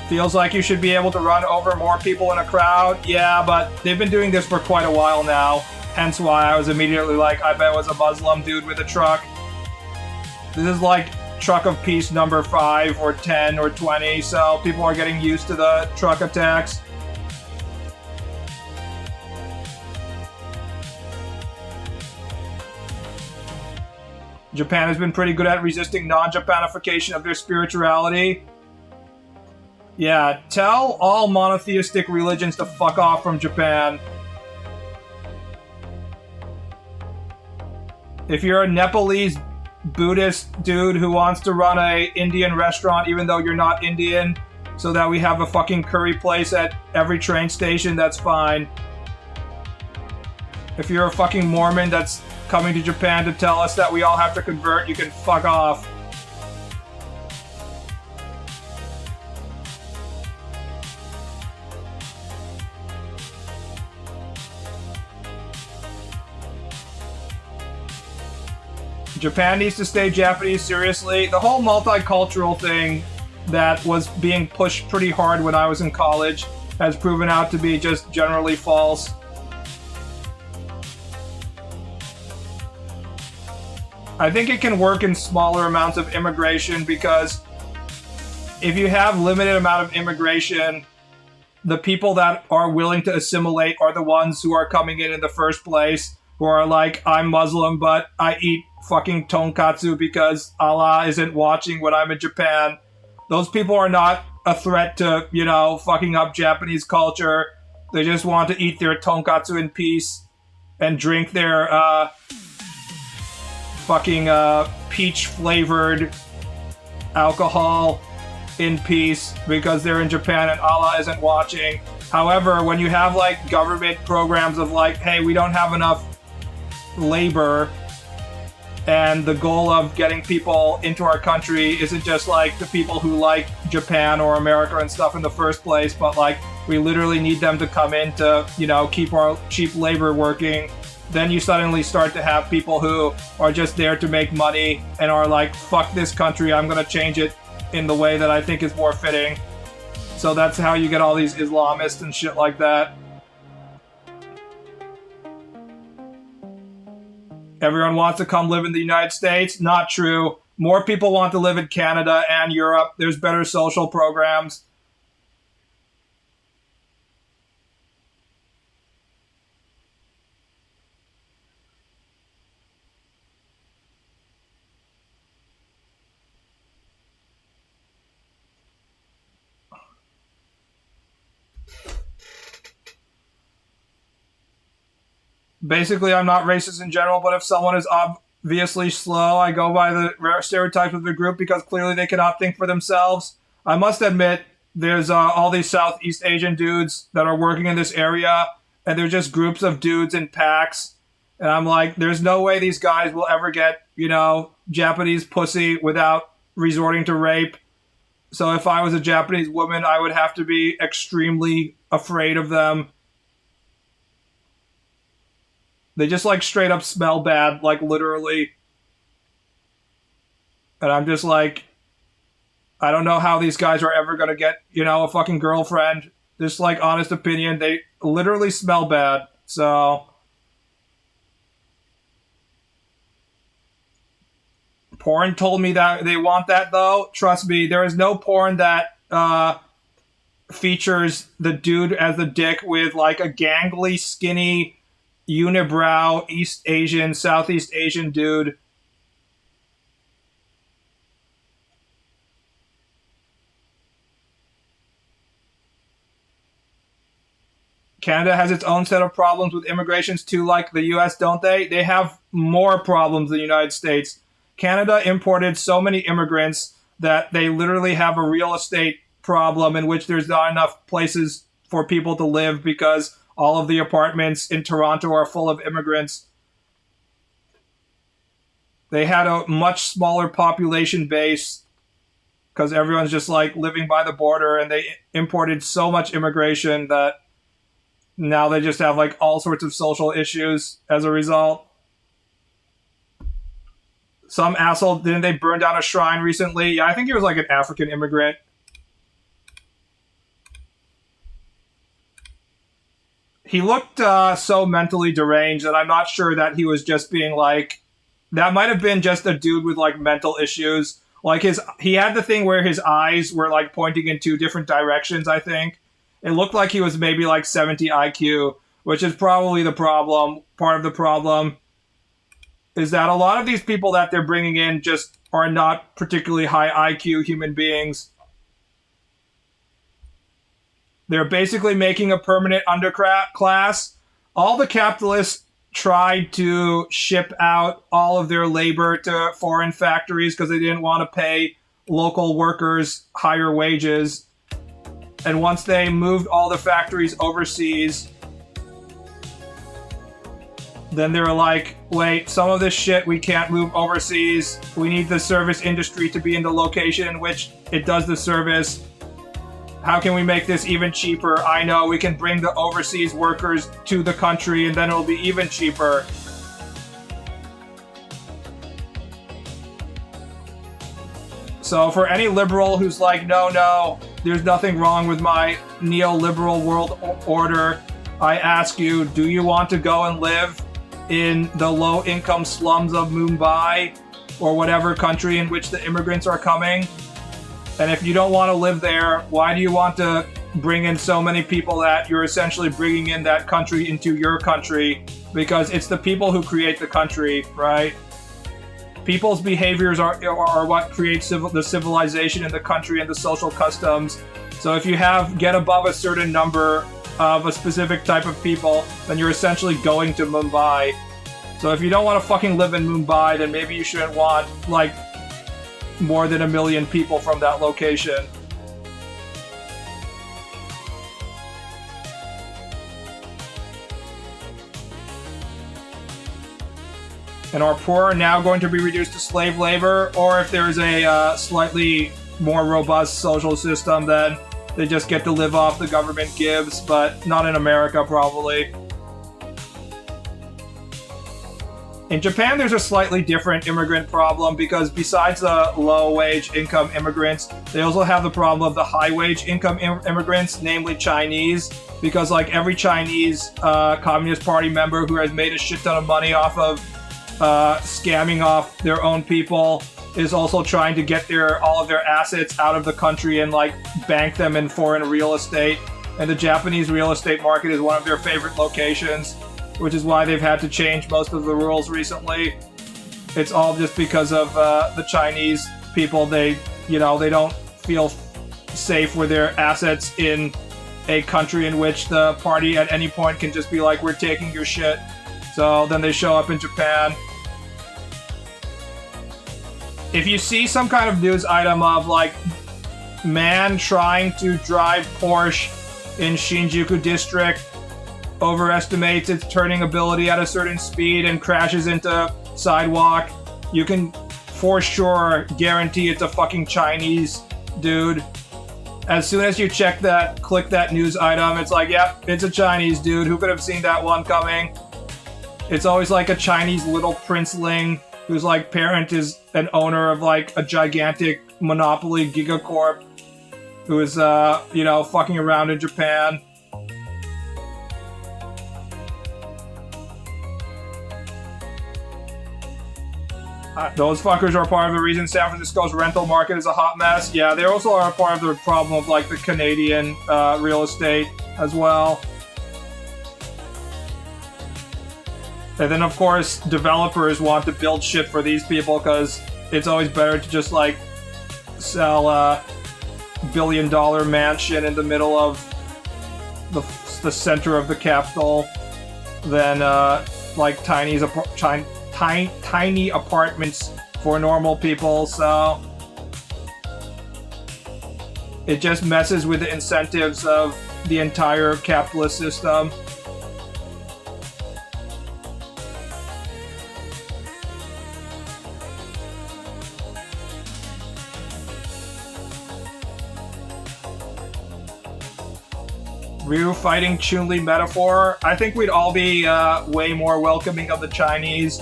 Feels like you should be able to run over more people in a crowd. Yeah, but they've been doing this for quite a while now. Hence why I was immediately like, I bet it was a Muslim dude with a truck. This is like truck of peace number 5 or 10 or 20, so people are getting used to the truck attacks. Japan has been pretty good at resisting non-Japanification of their spirituality. Yeah, tell all monotheistic religions to fuck off from Japan. If you're a Nepalese Buddhist dude who wants to run a Indian restaurant even though you're not Indian, so that we have a fucking curry place at every train station, that's fine. If you're a fucking Mormon that's coming to Japan to tell us that we all have to convert, you can fuck off. Japan needs to stay Japanese, seriously. The whole multicultural thing that was being pushed pretty hard when I was in college has proven out to be just generally false. I think it can work in smaller amounts of immigration because if you have limited amount of immigration, the people that are willing to assimilate are the ones who are coming in the first place, who are like, I'm Muslim, but I eat fucking tonkatsu because Allah isn't watching when I'm in Japan. Those people are not a threat to, you know, fucking up Japanese culture. They just want to eat their tonkatsu in peace and drink their fucking peach-flavored alcohol in peace because they're in Japan and Allah isn't watching. However, when you have like government programs of like, hey, we don't have enough labor, and the goal of getting people into our country isn't just like the people who like Japan or America and stuff in the first place, but like we literally need them to come in to, you know, keep our cheap labor working. Then you suddenly start to have people who are just there to make money and are like, fuck this country, I'm gonna change it in the way that I think is more fitting. So that's how you get all these Islamists and shit like that. Everyone wants to come live in the United States? Not true. More people want to live in Canada and Europe. There's better social programs. Basically, I'm not racist in general, but if someone is obviously slow, I go by the stereotypes of the group because clearly they cannot think for themselves. I must admit, there's all these Southeast Asian dudes that are working in this area, and they're just groups of dudes in packs. And I'm like, there's no way these guys will ever get, you know, Japanese pussy without resorting to rape. So if I was a Japanese woman, I would have to be extremely afraid of them. They just like straight up smell bad, like literally. And I'm just like, I don't know how these guys are ever gonna get, you know, a fucking girlfriend. Just like honest opinion, they literally smell bad. So porn told me that they want that though. Trust me, there is no porn that features the dude as the dick with like a gangly, skinny, unibrow East Asian, Southeast Asian dude. Canada has its own set of problems with immigrations too, like the US, don't they? They have more problems than the United States. Canada imported so many immigrants that they literally have a real estate problem in which there's not enough places for people to live because all of the apartments in Toronto are full of immigrants. They had a much smaller population base because everyone's just like living by the border, and they imported so much immigration that now they just have like all sorts of social issues as a result. Some asshole, didn't they burn down a shrine recently? Yeah, I think he was like an African immigrant. He looked so mentally deranged that I'm not sure that he was just being like, that might have been just a dude with like mental issues. Like he had the thing where his eyes were like pointing in two different directions, I think. It looked like he was maybe like 70 IQ, which is probably the problem. Part of the problem is that a lot of these people that they're bringing in just are not particularly high IQ human beings. They're basically making a permanent underclass. All the capitalists tried to ship out all of their labor to foreign factories because they didn't want to pay local workers higher wages. And once they moved all the factories overseas, then they were like, wait, some of this shit we can't move overseas. We need the service industry to be in the location in which it does the service. How can we make this even cheaper? I know, we can bring the overseas workers to the country and then it'll be even cheaper. So for any liberal who's like, no, there's nothing wrong with my neoliberal world order, I ask you, do you want to go and live in the low-income slums of Mumbai or whatever country in which the immigrants are coming? And if you don't want to live there, why do you want to bring in so many people that you're essentially bringing in that country into your country? Because it's the people who create the country, right? People's behaviors are what creates the civilization in the country and the social customs. So if you get above a certain number of a specific type of people, then you're essentially going to Mumbai. So if you don't want to fucking live in Mumbai, then maybe you shouldn't want, like, more than 1 million people from that location. And are poor now going to be reduced to slave labor? Or if there's a slightly more robust social system, then they just get to live off the government gives, but not in America, probably. In Japan, there's a slightly different immigrant problem because besides the low-wage income immigrants, they also have the problem of the high-wage income immigrants, namely Chinese, because like every Chinese Communist Party member who has made a shit ton of money off of scamming off their own people is also trying to get all of their assets out of the country and like bank them in foreign real estate. And the Japanese real estate market is one of their favorite locations, which is why they've had to change most of the rules recently. It's all just because of the Chinese people. They don't feel safe with their assets in a country in which the party at any point can just be like, we're taking your shit. So then they show up in Japan. If you see some kind of news item of like man trying to drive Porsche in Shinjuku district, overestimates its turning ability at a certain speed and crashes into sidewalk, you can for sure guarantee it's a fucking Chinese dude. As soon as you click that news item, it's like, yep, it's a Chinese dude. Who could have seen that one coming? It's always like a Chinese little princeling whose like parent is an owner of like a gigantic monopoly gigacorp who is fucking around in Japan. Those fuckers are part of the reason San Francisco's rental market is a hot mess. Yeah, they also are part of the problem of like the Canadian real estate as well. And then, of course, developers want to build shit for these people because it's always better to just like sell a billion-dollar mansion in the middle of the center of the capital than like tiny apartments for normal people. So it just messes with the incentives of the entire capitalist system. Ryu fighting Chun-Li metaphor. I think we'd all be way more welcoming of the Chinese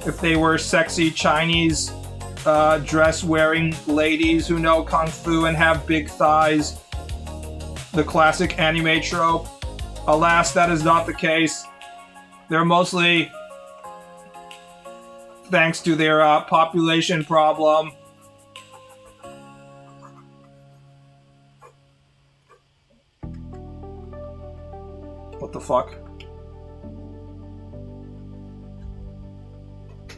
if they were sexy Chinese dress-wearing ladies who know kung fu and have big thighs. The classic anime trope. Alas, that is not the case. They're mostly, thanks to their population problem, what the fuck?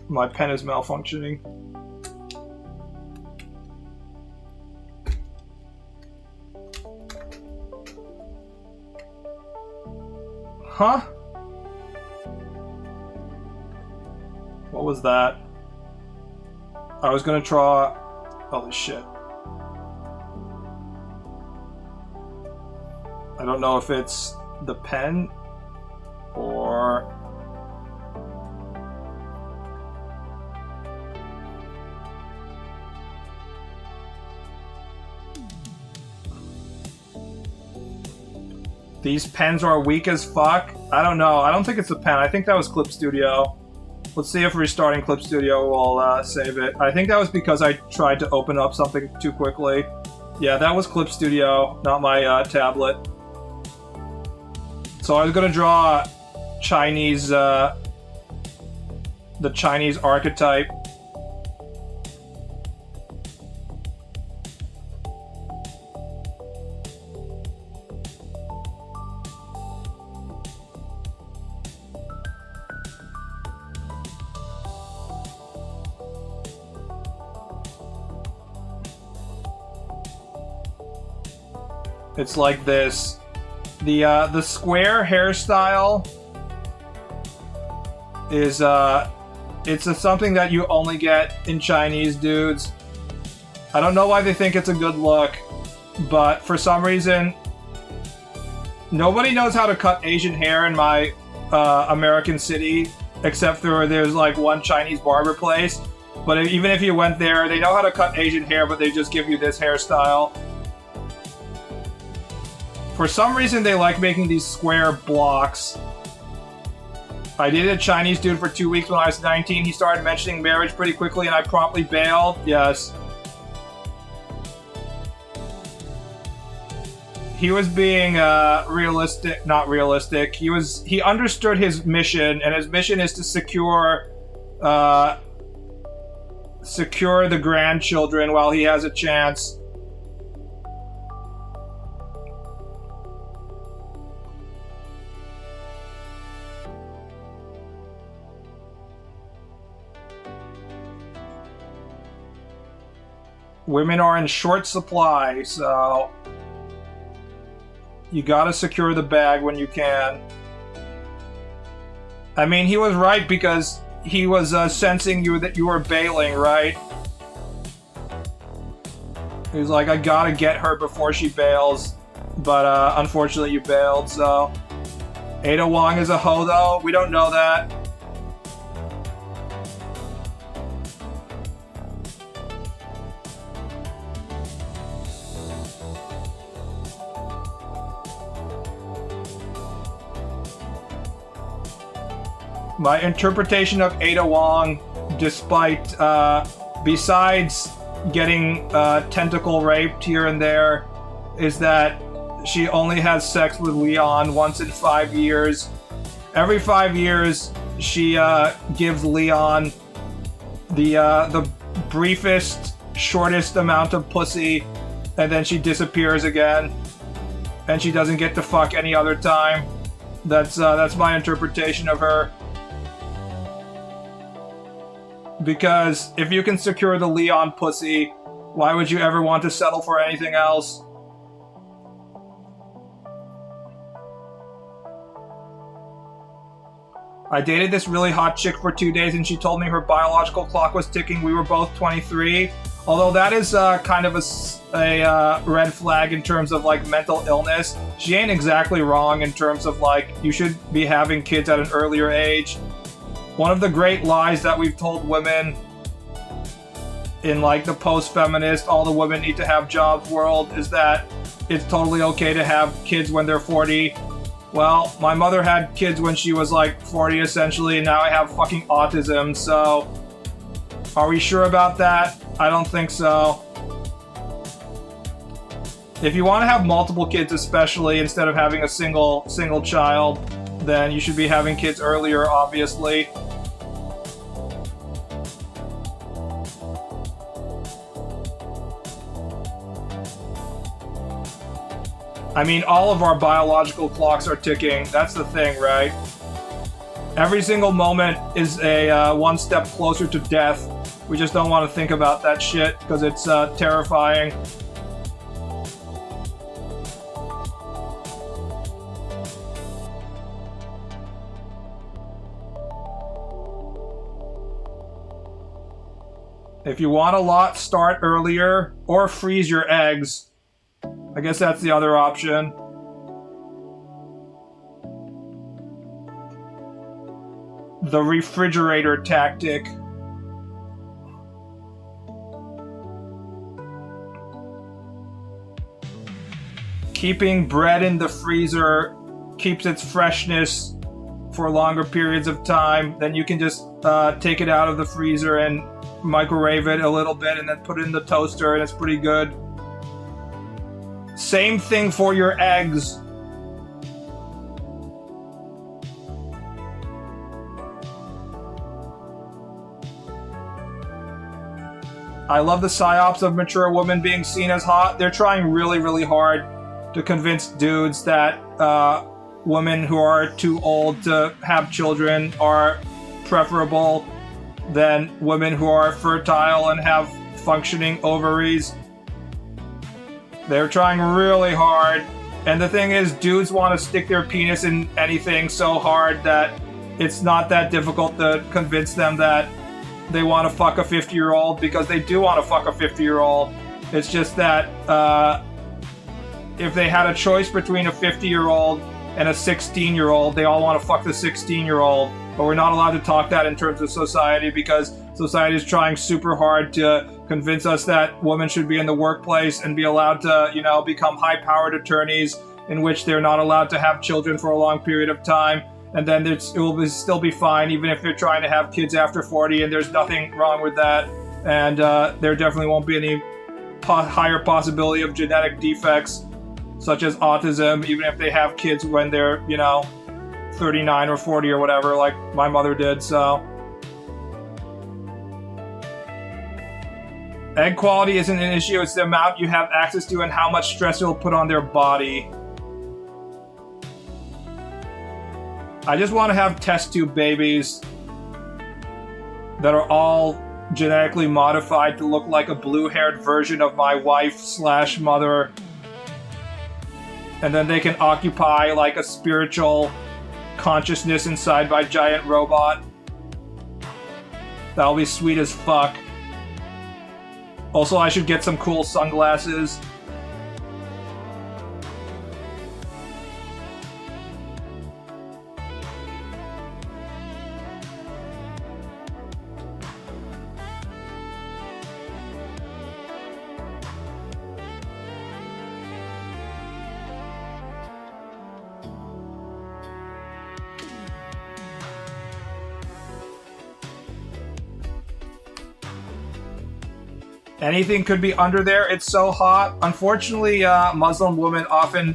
My pen is malfunctioning. Huh? What was that? I was gonna draw... Holy shit. I don't know if it's the pen or... These pens are weak as fuck? I don't know. I don't think it's a pen. I think that was Clip Studio. Let's see if restarting Clip Studio will save it. I think that was because I tried to open up something too quickly. Yeah, that was Clip Studio, not my tablet. So I was gonna draw Chinese, the Chinese archetype. It's like this. The square hairstyle is it's something that you only get in Chinese dudes. I don't know why they think it's a good look, but for some reason nobody knows how to cut Asian hair in my American city, except for there's like one Chinese barber place. But even if you went there, they know how to cut Asian hair, but they just give you this hairstyle. For some reason, they like making these square blocks. I dated a Chinese dude for 2 weeks when I was 19. He started mentioning marriage pretty quickly, and I promptly bailed. Yes. He was being realistic, not realistic. He understood his mission, and his mission is to secure the grandchildren while he has a chance. Women are in short supply, so you gotta secure the bag when you can. I mean, he was right because he was sensing that you were bailing, right? He was like, I gotta get her before she bails, but unfortunately you bailed, so... Ada Wong is a hoe, though? We don't know that. My interpretation of Ada Wong, despite, besides getting tentacle raped here and there, is that she only has sex with Leon once in 5 years. Every 5 years, she gives Leon the briefest, shortest amount of pussy, and then she disappears again, and she doesn't get to fuck any other time. That's my interpretation of her. Because if you can secure the Leon pussy, why would you ever want to settle for anything else? I dated this really hot chick for 2 days and she told me her biological clock was ticking. We were both 23. Although that is kind of a red flag in terms of like mental illness. She ain't exactly wrong in terms of like you should be having kids at an earlier age. One of the great lies that we've told women in like the post-feminist, all the women need to have jobs world is that it's totally okay to have kids when they're 40. Well, my mother had kids when she was like 40 essentially, and now I have fucking autism, so are we sure about that? I don't think so. If you want to have multiple kids especially, instead of having a single child, then you should be having kids earlier, obviously. I mean, all of our biological clocks are ticking. That's the thing, right? Every single moment is a one step closer to death. We just don't want to think about that shit because it's terrifying. If you want a lot, start earlier or freeze your eggs. I guess that's the other option. The refrigerator tactic. Keeping bread in the freezer keeps its freshness for longer periods of time. Then you can just take it out of the freezer and microwave it a little bit and then put it in the toaster and it's pretty good. Same thing for your eggs. I love the psyops of mature women being seen as hot. They're trying really, really hard to convince dudes that women who are too old to have children are preferable than women who are fertile and have functioning ovaries. They're trying really hard. And the thing is, dudes want to stick their penis in anything so hard that it's not that difficult to convince them that they want to fuck a 50-year-old, because they do want to fuck a 50-year-old. It's just that if they had a choice between a 50-year-old and a 16-year-old, they all want to fuck the 16-year-old. But we're not allowed to talk that in terms of society, because society is trying super hard to convince us that women should be in the workplace and be allowed to, you know, become high-powered attorneys in which they're not allowed to have children for a long period of time. And then it will still be fine, even if they're trying to have kids after 40, and there's nothing wrong with that. And there definitely won't be any higher possibility of genetic defects, such as autism, even if they have kids when they're, you know, 39 or 40 or whatever, like my mother did, so. Egg quality isn't an issue, it's the amount you have access to and how much stress it will put on their body. I just want to have test tube babies that are all genetically modified to look like a blue-haired version of my wife/mother. And then they can occupy like a spiritual consciousness inside my giant robot. That'll be sweet as fuck. Also, I should get some cool sunglasses. Anything could be under there. It's so hot. Unfortunately, Muslim women often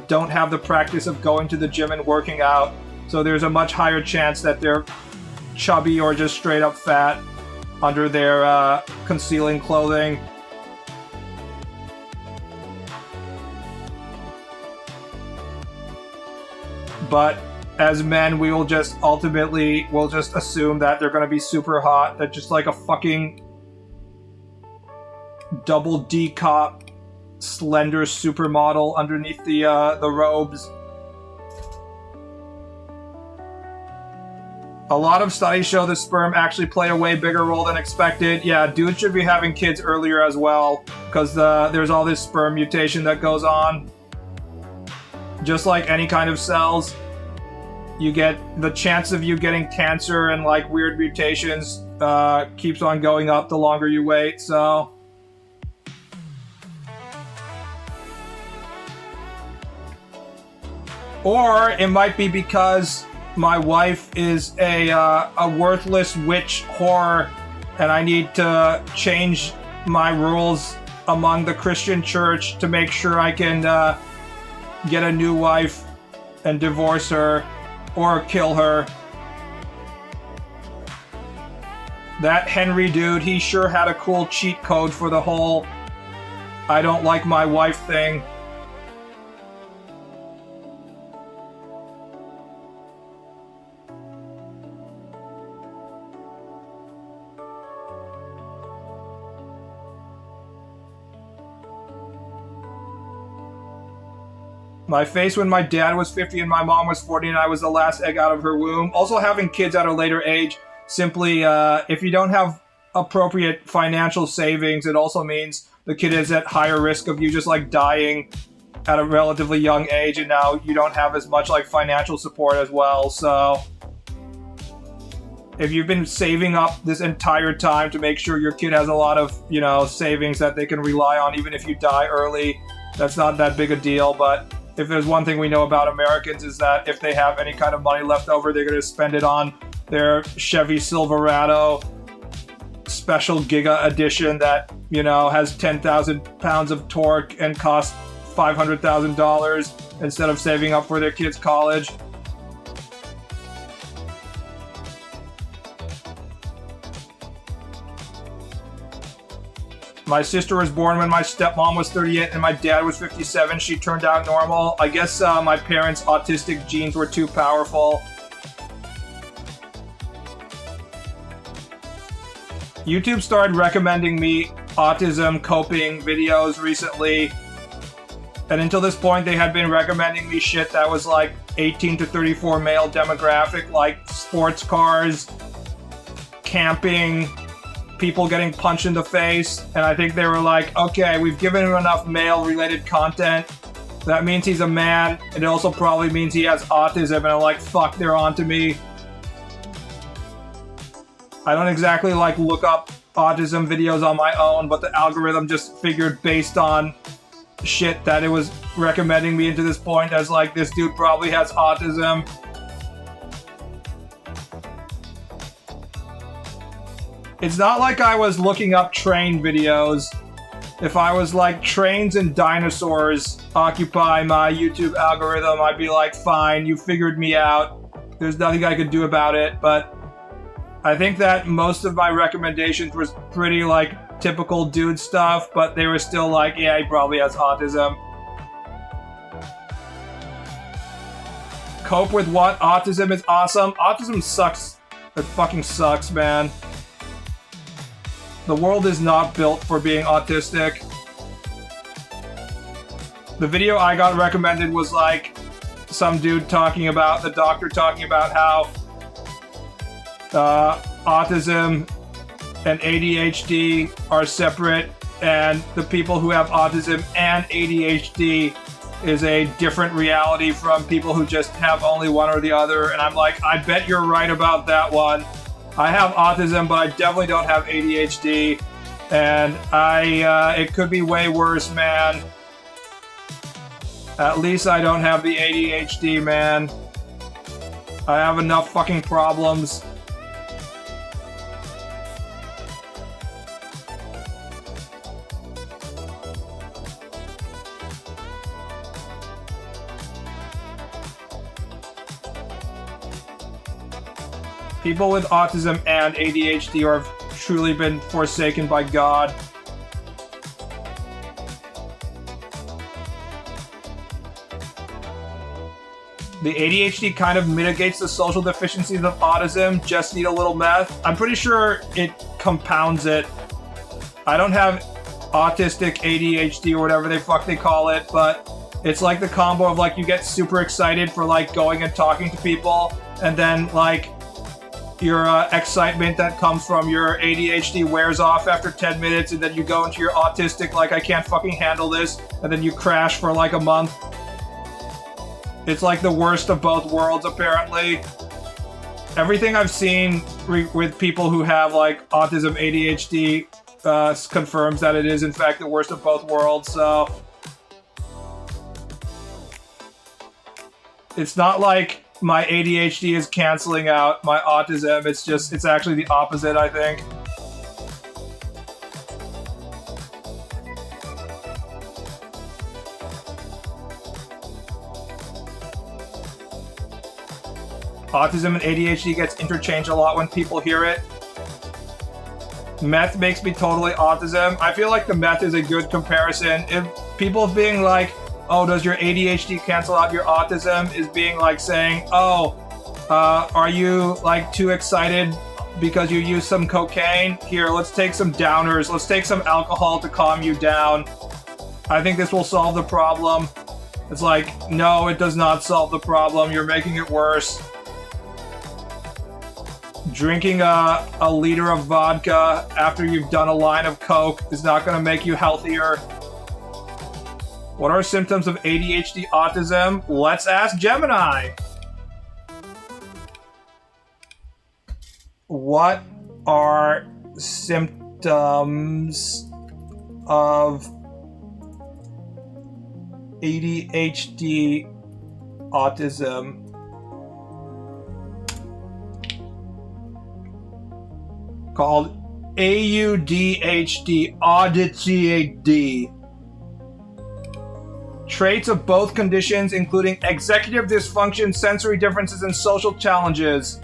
don't have the practice of going to the gym and working out, so there's a much higher chance that they're chubby or just straight up fat under their concealing clothing. But as men, we will just ultimately, we'll just assume that they're going to be super hot. They're just like a fucking double D-cop slender supermodel underneath the robes. A lot of studies show the sperm actually play a way bigger role than expected. Yeah, dudes should be having kids earlier as well, because there's all this sperm mutation that goes on. Just like any kind of cells, you get the chance of you getting cancer and like weird mutations keeps on going up the longer you wait, so. Or it might be because my wife is a worthless witch whore, and I need to change my rules among the Christian church to make sure I can get a new wife and divorce her or kill her. That Henry dude, he sure had a cool cheat code for the whole I don't like my wife thing. My face when my dad was 50 and my mom was 40 and I was the last egg out of her womb. Also, having kids at a later age, simply, if you don't have appropriate financial savings, it also means the kid is at higher risk of you just, like, dying at a relatively young age, and now you don't have as much, like, financial support as well, so... If you've been saving up this entire time to make sure your kid has a lot of, you know, savings that they can rely on even if you die early, that's not that big a deal, but... If there's one thing we know about Americans is that if they have any kind of money left over, they're going to spend it on their Chevy Silverado special Giga edition that, you know, has 10,000 pounds of torque and costs $500,000 instead of saving up for their kids' college. My sister was born when my stepmom was 38 and my dad was 57. She turned out normal. I guess my parents' autistic genes were too powerful. YouTube started recommending me autism coping videos recently. And until this point, they had been recommending me shit that was like 18 to 34 male demographic, like sports cars, camping, people getting punched in the face, and I think they were like, okay, we've given him enough male-related content. That means he's a man, and it also probably means he has autism, and I'm like, fuck, they're onto me. I don't exactly, like, look up autism videos on my own, but the algorithm just figured based on shit that it was recommending me into this point as, like, this dude probably has autism. It's not like I was looking up train videos. If I was like, trains and dinosaurs occupy my YouTube algorithm, I'd be like, fine, you figured me out. There's nothing I could do about it, but I think that most of my recommendations were pretty like typical dude stuff, but they were still like, yeah, he probably has autism. Cope with what? Autism is awesome. Autism sucks. It fucking sucks, man. The world is not built for being autistic. The video I got recommended was like some dude talking about, the doctor talking about how autism and ADHD are separate, and the people who have autism and ADHD is a different reality from people who just have only one or the other. And I'm like, I bet you're right about that one. I have autism, but I definitely don't have ADHD, and it could be way worse, man. At least I don't have the ADHD, man. I have enough fucking problems. People with autism and ADHD have truly been forsaken by God. The ADHD kind of mitigates the social deficiencies of autism, just need a little meth. I'm pretty sure it compounds it. I don't have autistic ADHD or whatever the fuck they call it, but it's like the combo of like you get super excited for like going and talking to people, and then like your excitement that comes from your ADHD wears off after 10 minutes, and then you go into your autistic, like, I can't fucking handle this, and then you crash for like a month. It's like the worst of both worlds, apparently. Everything I've seen with people who have like autism, ADHD, confirms that it is in fact the worst of both worlds, so... It's not like my ADHD is canceling out my autism. It's actually the opposite, I think. Autism and ADHD gets interchanged a lot when people hear it. Meth makes me totally autism. I feel like the meth is a good comparison. If people being like, oh, does your ADHD cancel out your autism, is being like saying, oh, are you like too excited because you use some cocaine? Here, let's take some downers. Let's take some alcohol to calm you down. I think this will solve the problem. It's like, no, it does not solve the problem. You're making it worse. Drinking a liter of vodka after you've done a line of coke is not going to make you healthier. What are symptoms of ADHD autism? Let's ask Gemini. What are symptoms of ADHD autism? Called AUDHD, ADHD. Traits of both conditions, including executive dysfunction, sensory differences, and social challenges.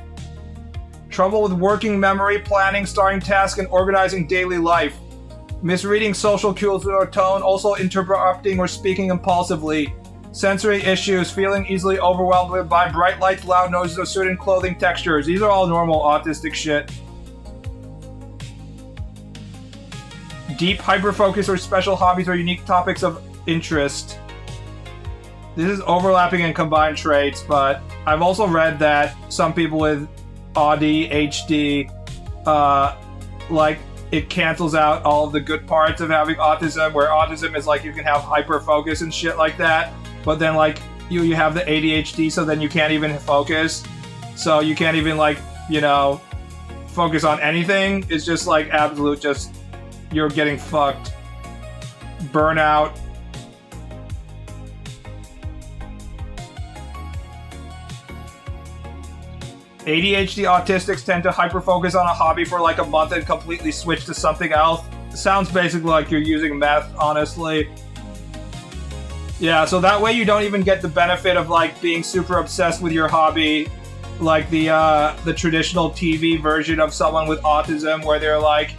Trouble with working memory, planning, starting tasks, and organizing daily life. Misreading social cues or tone, also interrupting or speaking impulsively. Sensory issues, feeling easily overwhelmed by bright lights, loud noises, or certain clothing textures. These are all normal autistic shit. Deep hyperfocus or special hobbies or unique topics of interest. This is overlapping and combined traits, but I've also read that some people with ADHD, like, it cancels out all of the good parts of having autism, where autism is like you can have hyperfocus and shit like that, but then like you have the ADHD, so then you can't even focus. So you can't even like, you know, focus on anything. It's just like absolute just you're getting fucked. Burnout. ADHD autistics tend to hyperfocus on a hobby for like a month and completely switch to something else. Sounds basically like you're using meth, honestly. Yeah, so that way you don't even get the benefit of like being super obsessed with your hobby, like the traditional TV version of someone with autism, where they're like,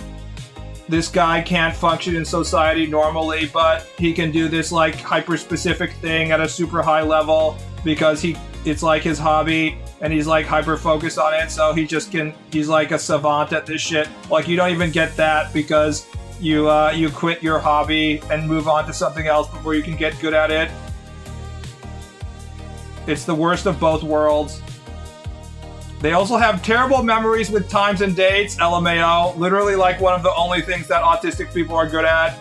this guy can't function in society normally, but he can do this like hyper-specific thing at a super high level because it's like his hobby and he's like hyper-focused on it, so he's like a savant at this shit. Like, you don't even get that because you quit your hobby and move on to something else before you can get good at it. It's the worst of both worlds. They also have terrible memories with times and dates, LMAO. Literally like one of the only things that autistic people are good at.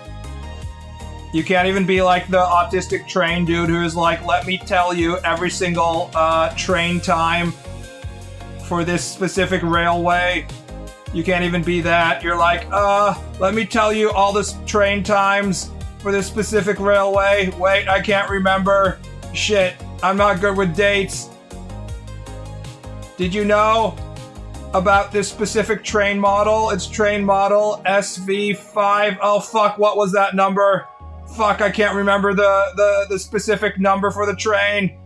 You can't even be like the autistic train dude who's like, let me tell you every single train time for this specific railway. You can't even be that. You're like, let me tell you all the train times for this specific railway. Wait, I can't remember. Shit, I'm not good with dates. Did you know about this specific train model? It's train model SV5. Oh fuck, what was that number? Fuck, I can't remember the specific number for the train.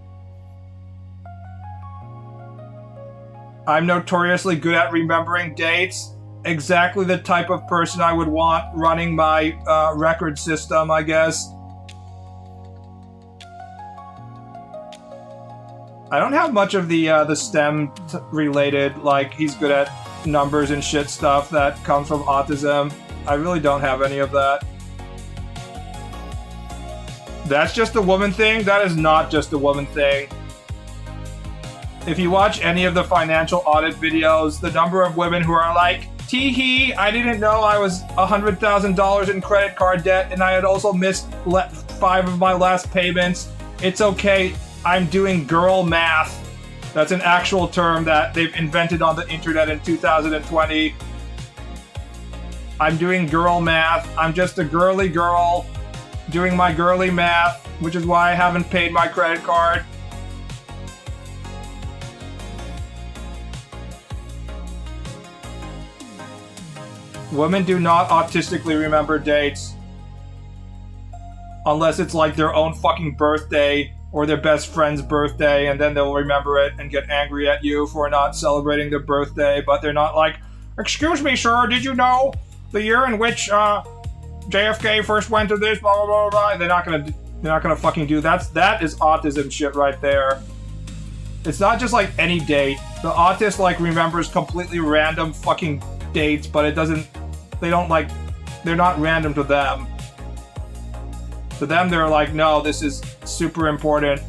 I'm notoriously good at remembering dates. Exactly the type of person I would want running my record system, I guess. I don't have much of the STEM related, like he's good at numbers and shit stuff that comes from autism. I really don't have any of that. That's just a woman thing? That is not just a woman thing. If you watch any of the financial audit videos, the number of women who are like, tee-hee, I didn't know I was $100,000 in credit card debt and I had also missed 5 of my last payments. It's okay. I'm doing girl math. That's an actual term that they've invented on the internet in 2020. I'm doing girl math. I'm just a girly girl doing my girly math, which is why I haven't paid my credit card. Women do not autistically remember dates. Unless it's like their own fucking birthday or their best friend's birthday, and then they'll remember it and get angry at you for not celebrating their birthday, but they're not like, excuse me, sir, did you know the year in which JFK first went to this, blah, blah, blah, blah. They're not gonna fucking do that. That is autism shit right there. It's not just like any date. The autist like remembers completely random fucking dates, but it doesn't, they're not random to them. To them, they're like, no, this is super important.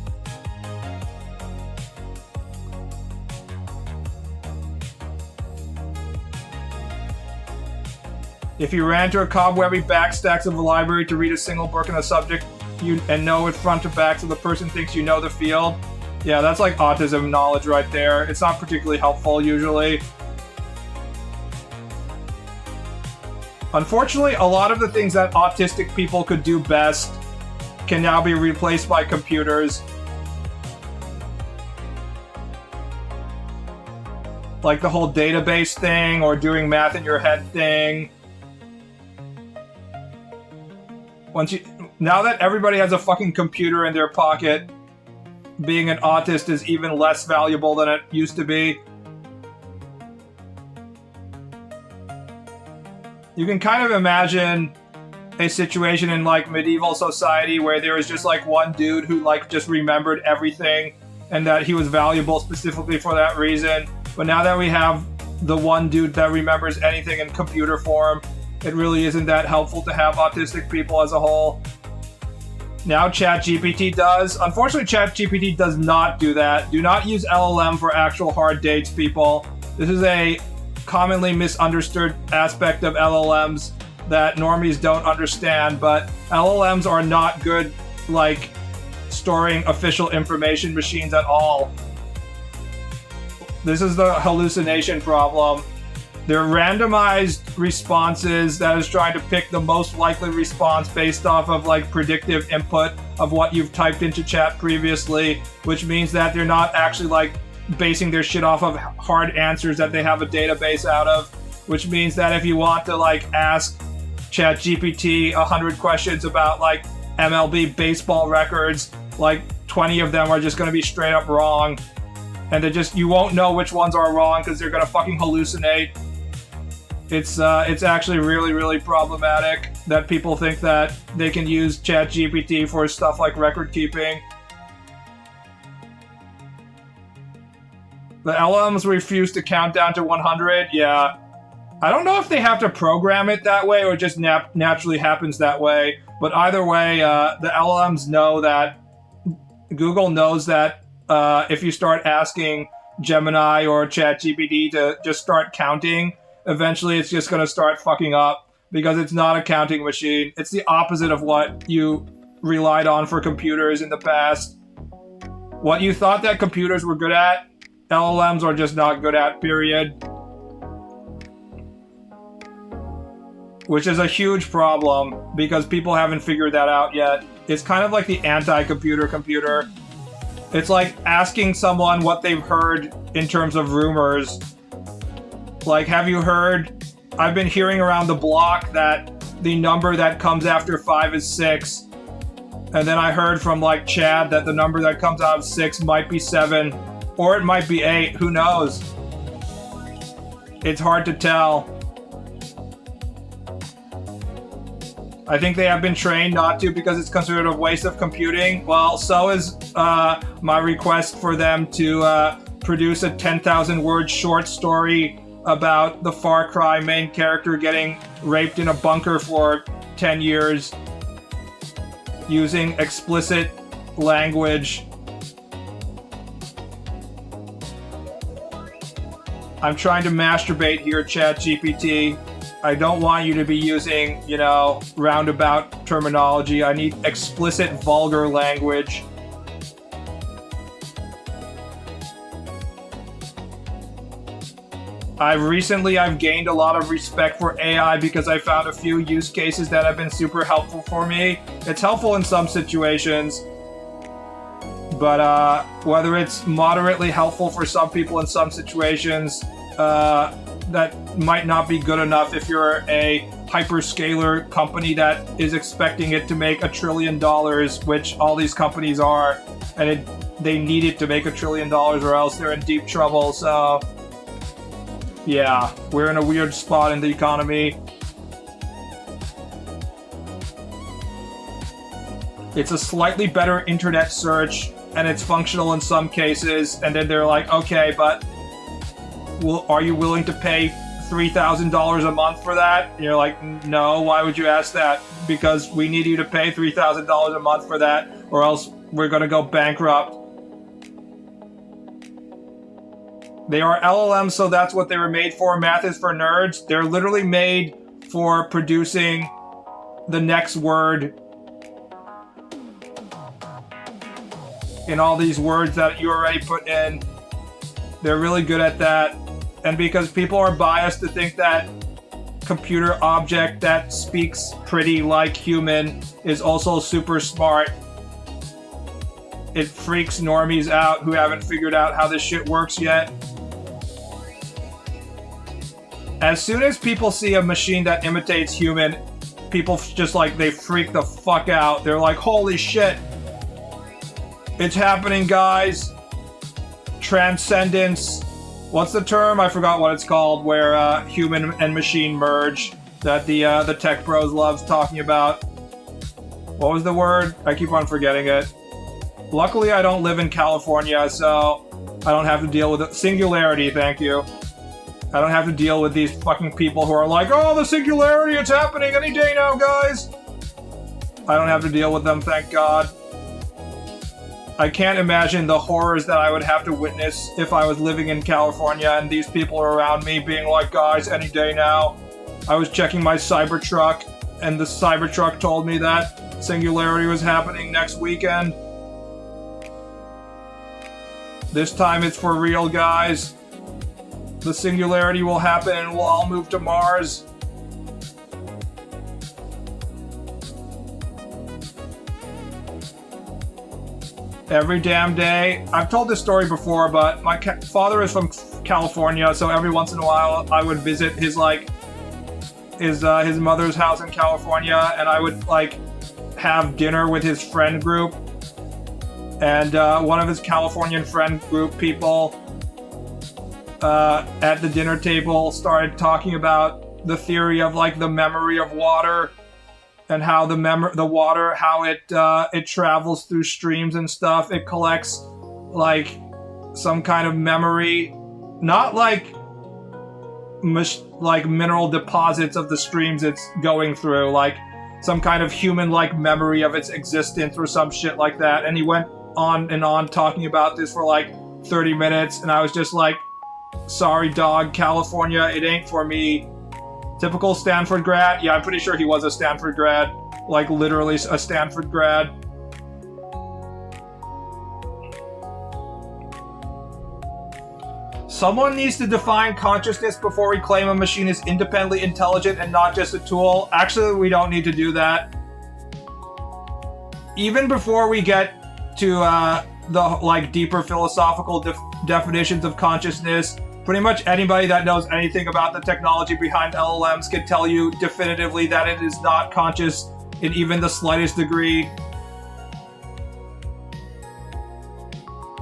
If you ran to a cobwebby back stacks of a library to read a single book in a subject and know it front to back so the person thinks you know the field, yeah, that's like autism knowledge right there. It's not particularly helpful usually. Unfortunately, a lot of the things that autistic people could do best can now be replaced by computers. Like the whole database thing or doing math in your head thing. Now that everybody has a fucking computer in their pocket, being an autist is even less valuable than it used to be. You can kind of imagine a situation in like medieval society where there was just like one dude who like just remembered everything and that he was valuable specifically for that reason. But now that we have the one dude that remembers anything in computer form, it really isn't that helpful to have autistic people as a whole. Now ChatGPT does. Unfortunately, ChatGPT does not do that. Do not use LLM for actual hard dates, people. This is a commonly misunderstood aspect of LLMs that normies don't understand, but LLMs are not good, like, storing official information machines at all. This is the hallucination problem. They're randomized responses that is trying to pick the most likely response based off of, like, predictive input of what you've typed into chat previously, which means that they're not actually, like, basing their shit off of hard answers that they have a database out of, which means that if you want to, like, ask ChatGPT 100 questions about like MLB baseball records, like 20 of them are just going to be straight up wrong, and you won't know which ones are wrong because they're going to fucking hallucinate. It's actually really, really problematic that people think that they can use ChatGPT for stuff like record keeping. The LLMs refuse to count down to 100. Yeah. I don't know if they have to program it that way or it just naturally happens that way. But either way, the LLMs know that Google knows that if you start asking Gemini or ChatGPT to just start counting, eventually it's just going to start fucking up because it's not a counting machine. It's the opposite of what you relied on for computers in the past. What you thought that computers were good at, LLMs are just not good at, period. Which is a huge problem because people haven't figured that out yet. It's kind of like the anti-computer computer. It's like asking someone what they've heard in terms of rumors. Like, have you heard? I've been hearing around the block that the number that comes after 5 is 6. And then I heard from like Chad that the number that comes out of 6 might be 7. Or it might be 8. Who knows? It's hard to tell. I think they have been trained not to because it's considered a waste of computing. Well, so is my request for them to produce a 10,000-word short story about the Far Cry main character getting raped in a bunker for 10 years using explicit language. I'm trying to masturbate here, ChatGPT. I don't want you to be using, roundabout terminology. I need explicit, vulgar language. I've gained a lot of respect for AI because I found a few use cases that have been super helpful for me. It's helpful in some situations, but whether it's moderately helpful for some people in some situations, that might not be good enough if you're a hyperscaler company that is expecting it to make $1 trillion, which all these companies are, and they need it to make $1 trillion or else they're in deep trouble. So yeah, we're in a weird spot in the economy. It's a slightly better internet search, and it's functional in some cases, and then they're like, okay, but are you willing to pay $3,000 a month for that? And you're like, no, why would you ask that? Because we need you to pay $3,000 a month for that, or else we're going to go bankrupt. They are LLMs, so that's what they were made for. Math is for nerds. They're literally made for producing the next word in all these words that you already put in. They're really good at that. And because people are biased to think that computer object that speaks pretty like human is also super smart, it freaks normies out who haven't figured out how this shit works yet. As soon as people see a machine that imitates human, people just like, they freak the fuck out. They're like, holy shit, it's happening, guys. Transcendence. What's the term? I forgot what it's called, where human and machine merge, that the tech bros loves talking about. What was the word? I keep on forgetting it. Luckily, I don't live in California, so I don't have to deal with it. Singularity, thank you. I don't have to deal with these fucking people who are like, oh, the singularity, it's happening any day now, guys. I don't have to deal with them, thank God. I can't imagine the horrors that I would have to witness if I was living in California and these people are around me being like, guys, any day now. I was checking my Cybertruck, and the Cybertruck told me that singularity was happening next weekend. This time it's for real, guys. The singularity will happen and we'll all move to Mars. Every damn day. I've told this story before, but my father is from California, so every once in a while I would visit his mother's house in California, and I would like have dinner with his friend group. And one of his Californian friend group people at the dinner table started talking about the theory of like the memory of water. And how the water, how it travels through streams and stuff. It collects like some kind of memory, not like mineral deposits of the streams it's going through, like some kind of human-like memory of its existence or some shit like that. And he went on and on talking about this for like 30 minutes, and I was just like, sorry, dog, California, it ain't for me. Typical Stanford grad? Yeah, I'm pretty sure he was a Stanford grad. Like, literally a Stanford grad. Someone needs to define consciousness before we claim a machine is independently intelligent and not just a tool. Actually, we don't need to do that. Even before we get to the like deeper philosophical definitions of consciousness, pretty much anybody that knows anything about the technology behind LLMs can tell you definitively that it is not conscious in even the slightest degree.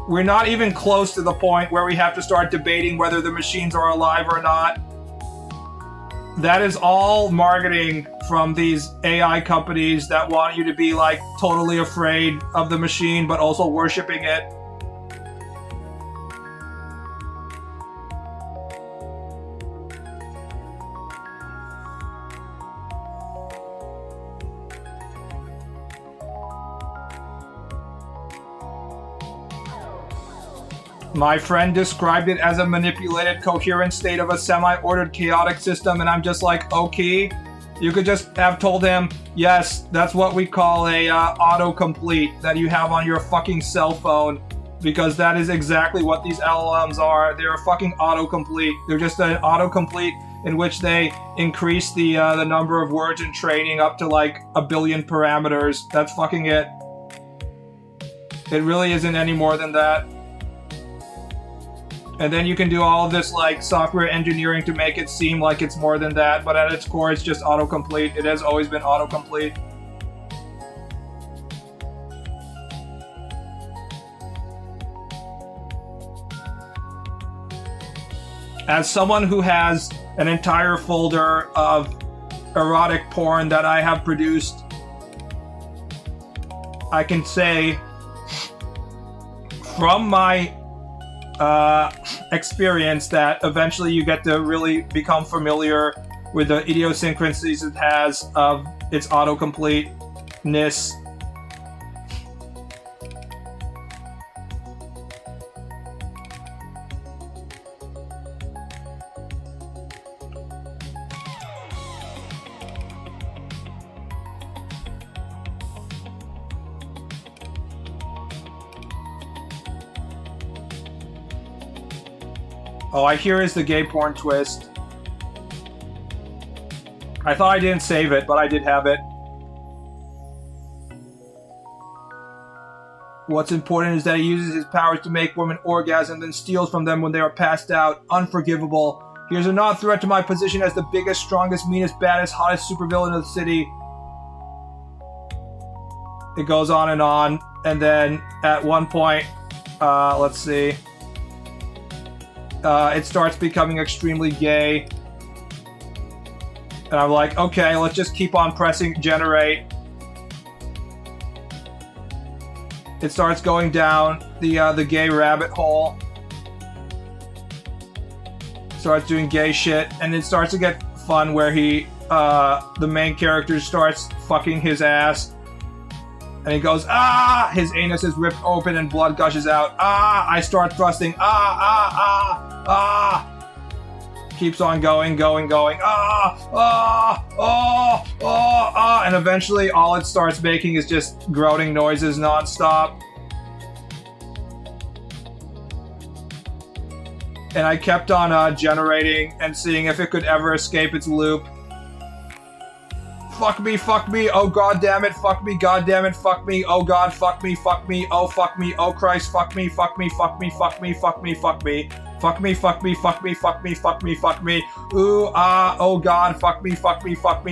We're not even close to the point where we have to start debating whether the machines are alive or not. That is all marketing from these AI companies that want you to be like totally afraid of the machine but also worshiping it. My friend described it as a manipulated, coherent state of a semi-ordered, chaotic system, and I'm just like, okay. You could just have told him, yes, that's what we call a autocomplete that you have on your fucking cell phone, because that is exactly what these LLMs are. They're a fucking autocomplete. They're just an autocomplete in which they increase the number of words in training up to like 1 billion parameters. That's fucking it. It really isn't any more than that. And then you can do all of this like software engineering to make it seem like it's more than that, but at its core it's just autocomplete. It has always been autocomplete. As someone who has an entire folder of erotic porn that I have produced, I can say from my experience that eventually you get to really become familiar with the idiosyncrasies it has of its autocompleteness. Oh, I hear is the gay porn twist. I thought I didn't save it, but I did have it. What's important is that he uses his powers to make women orgasm, then steals from them when they are passed out. Unforgivable. Here's a non-threat to my position as the biggest, strongest, meanest, baddest, hottest supervillain of the city. It goes on, and then at one point, let's see. It starts becoming extremely gay. And I'm like, okay, let's just keep on pressing generate. It starts going down the gay rabbit hole. Starts doing gay shit, and it starts to get fun where he, the main character starts fucking his ass. And he goes, ah! His anus is ripped open and blood gushes out. Ah! I start thrusting. Ah! Keeps on going. And eventually all it starts making is just groaning noises nonstop. And I kept on generating and seeing if it could ever escape its loop. Fuck me, oh god damn it, fuck me, god damn it, fuck me, oh god, fuck me, oh fuck me, oh Christ, fuck me, ooh, ah, oh god, fuck me, oh fuck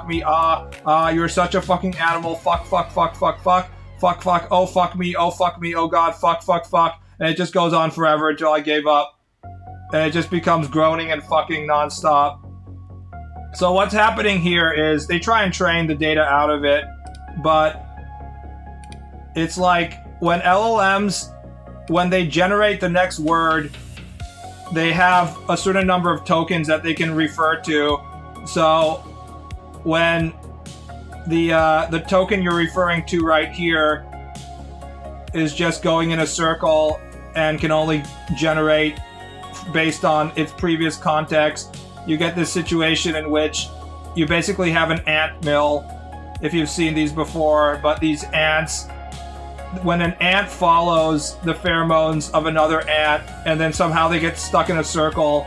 me, ah, you're such a fucking animal, fuck, oh fuck me, oh god, fuck, and it just goes on forever until I gave up, and it just becomes groaning and fucking nonstop. So what's happening here is they try and train the data out of it, but it's like when LLMs, when they generate the next word, they have a certain number of tokens that they can refer to. So when the token you're referring to right here is just going in a circle and can only generate based on its previous context, you get this situation in which you basically have an ant mill, if you've seen these before, but these ants, when an ant follows the pheromones of another ant, and then somehow they get stuck in a circle,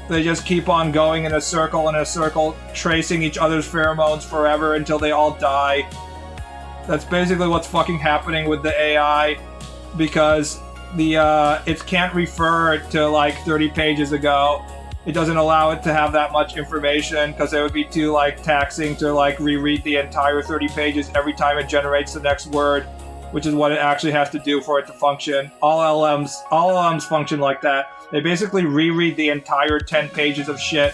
they just keep on going in a circle, tracing each other's pheromones forever until they all die. That's basically what's fucking happening with the AI, because it can't refer to like 30 pages ago. It doesn't allow it to have that much information because it would be too like taxing to like reread the entire 30 pages every time it generates the next word, which is what it actually has to do for it to function. All LLMs function like that. They basically reread the entire 10 pages of shit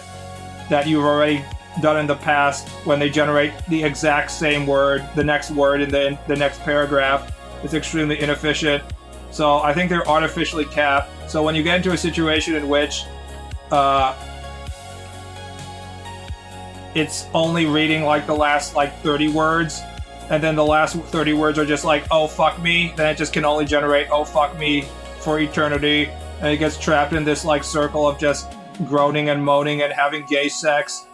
that you've already done in the past when they generate the exact same word, the next word in the next paragraph. It's extremely inefficient. So I think they're artificially capped. So when you get into a situation in which it's only reading like the last like 30 words, and then the last 30 words are just like, oh fuck me, then it just can only generate oh fuck me for eternity, and it gets trapped in this like circle of just groaning and moaning and having gay sex.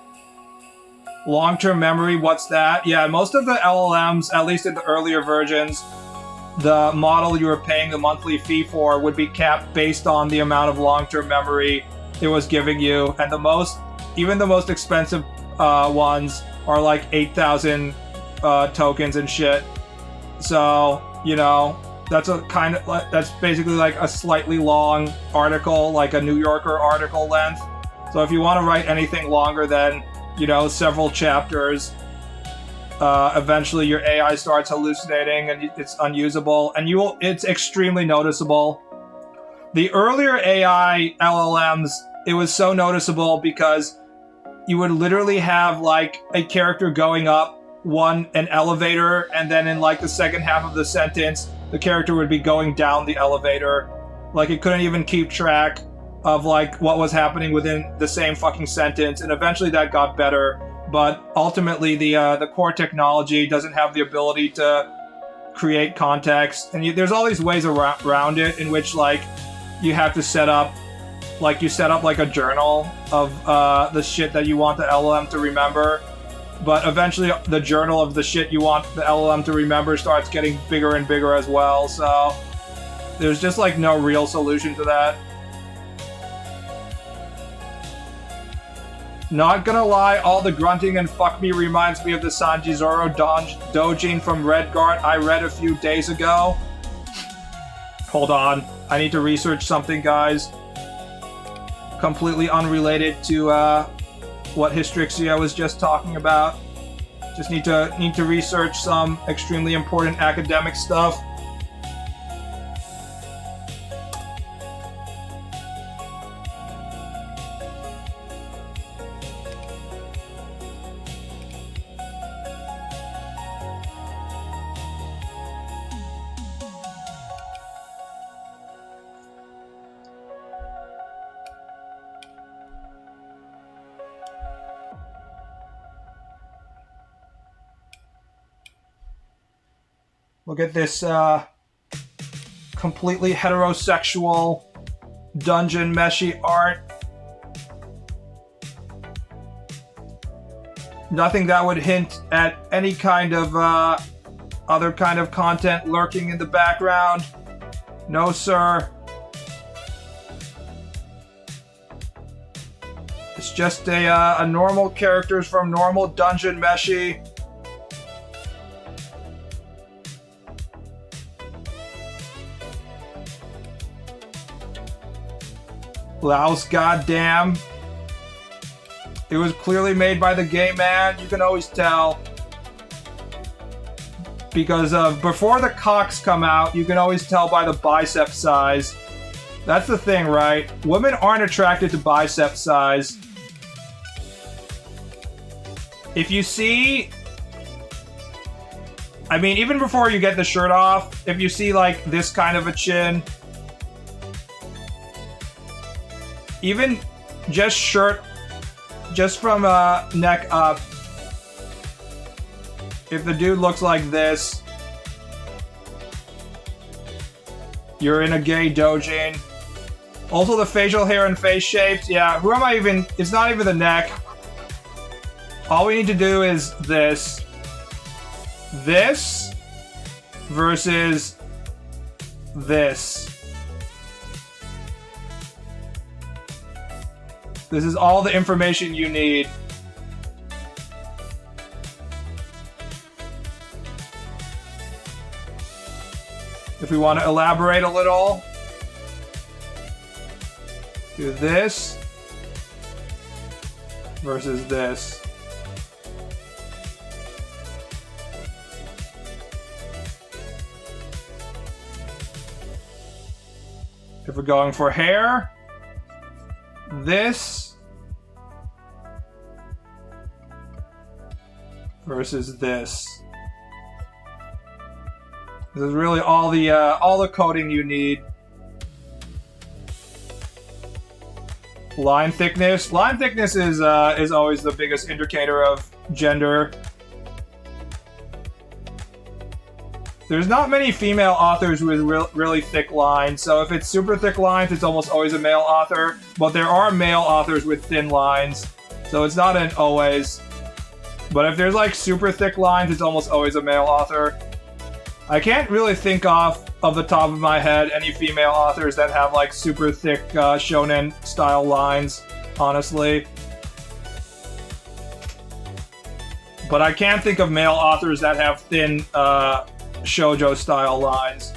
Long-term memory, what's that? Yeah, most of the LLMs, at least in the earlier versions, the model you were paying the monthly fee for would be capped based on the amount of long-term memory it was giving you, and even the most expensive ones are like 8,000 tokens and shit. So, you know, That's a kind of that's basically like a slightly long article, like a New Yorker article length. So if you want to write anything longer than, you know, several chapters, eventually your AI starts hallucinating and it's unusable, and it's extremely noticeable. The earlier AI LLMs, it was so noticeable because you would literally have like a character going up an elevator, and then in like the second half of the sentence, the character would be going down the elevator. Like it couldn't even keep track of like what was happening within the same fucking sentence, and eventually that got better. But ultimately, the core technology doesn't have the ability to create context, and there's all these ways around it in which like you have to set up like a journal of the shit that you want the LLM to remember. But eventually, the journal of the shit you want the LLM to remember starts getting bigger and bigger as well. So there's just like no real solution to that. Not gonna lie, all the grunting and fuck me reminds me of the Sanji Zoro Dojin from Redguard I read a few days ago. Hold on, I need to research something, guys. Completely unrelated to what Hystrixia was just talking about. Just need to research some extremely important academic stuff. Look at this completely heterosexual dungeon meshy art. Nothing that would hint at any kind of other kind of content lurking in the background. No, sir. It's just a normal characters from normal dungeon meshy. Laos, goddamn. It was clearly made by the gay man. You can always tell. Because before the cocks come out, you can always tell by the bicep size. That's the thing, right? Women aren't attracted to bicep size. If you see... I mean, even before you get the shirt off, if you see, like, this kind of a chin... Even just shirt, just from neck up, if the dude looks like this, you're in a gay dojin. Also the facial hair and face shapes, yeah, who am I even, it's not even the neck. All we need to do is this versus this. This is all the information you need. If we want to elaborate a little, do this versus this. If we're going for hair, this versus this. This is really all the coding you need. Line thickness. Line thickness is always the biggest indicator of gender. There's not many female authors with really thick lines, so if it's super thick lines, it's almost always a male author. But there are male authors with thin lines, so it's not an always. But if there's like super thick lines, it's almost always a male author. I can't really think off of the top of my head any female authors that have like super thick shonen style lines, honestly. But I can think of male authors that have thin shoujo style lines.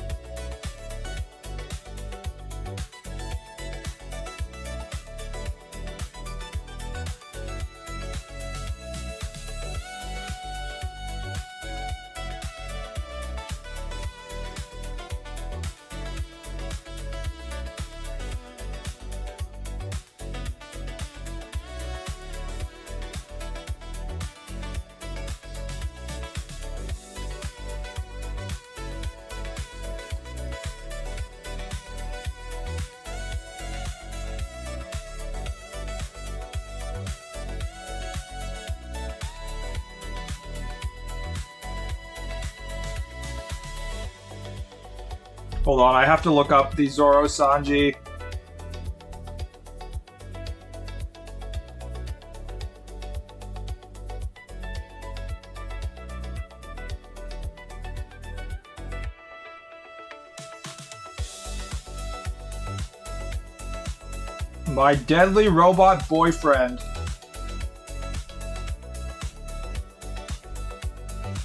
Hold on, I have to look up the Zoro Sanji. My deadly robot boyfriend.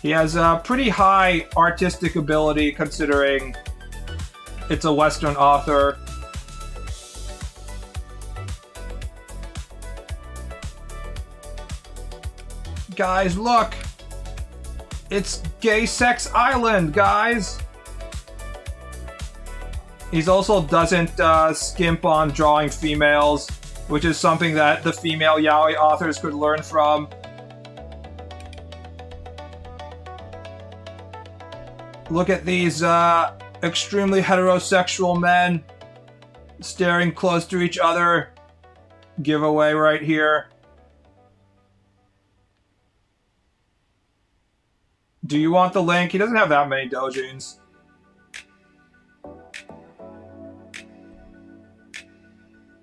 He has a pretty high artistic ability considering it's a Western author. Guys, look! It's Gay Sex Island, guys! He also doesn't skimp on drawing females, which is something that the female yaoi authors could learn from. Look at these extremely heterosexual men staring close to each other. Giveaway right here. Do you want the link? He doesn't have that many doujins.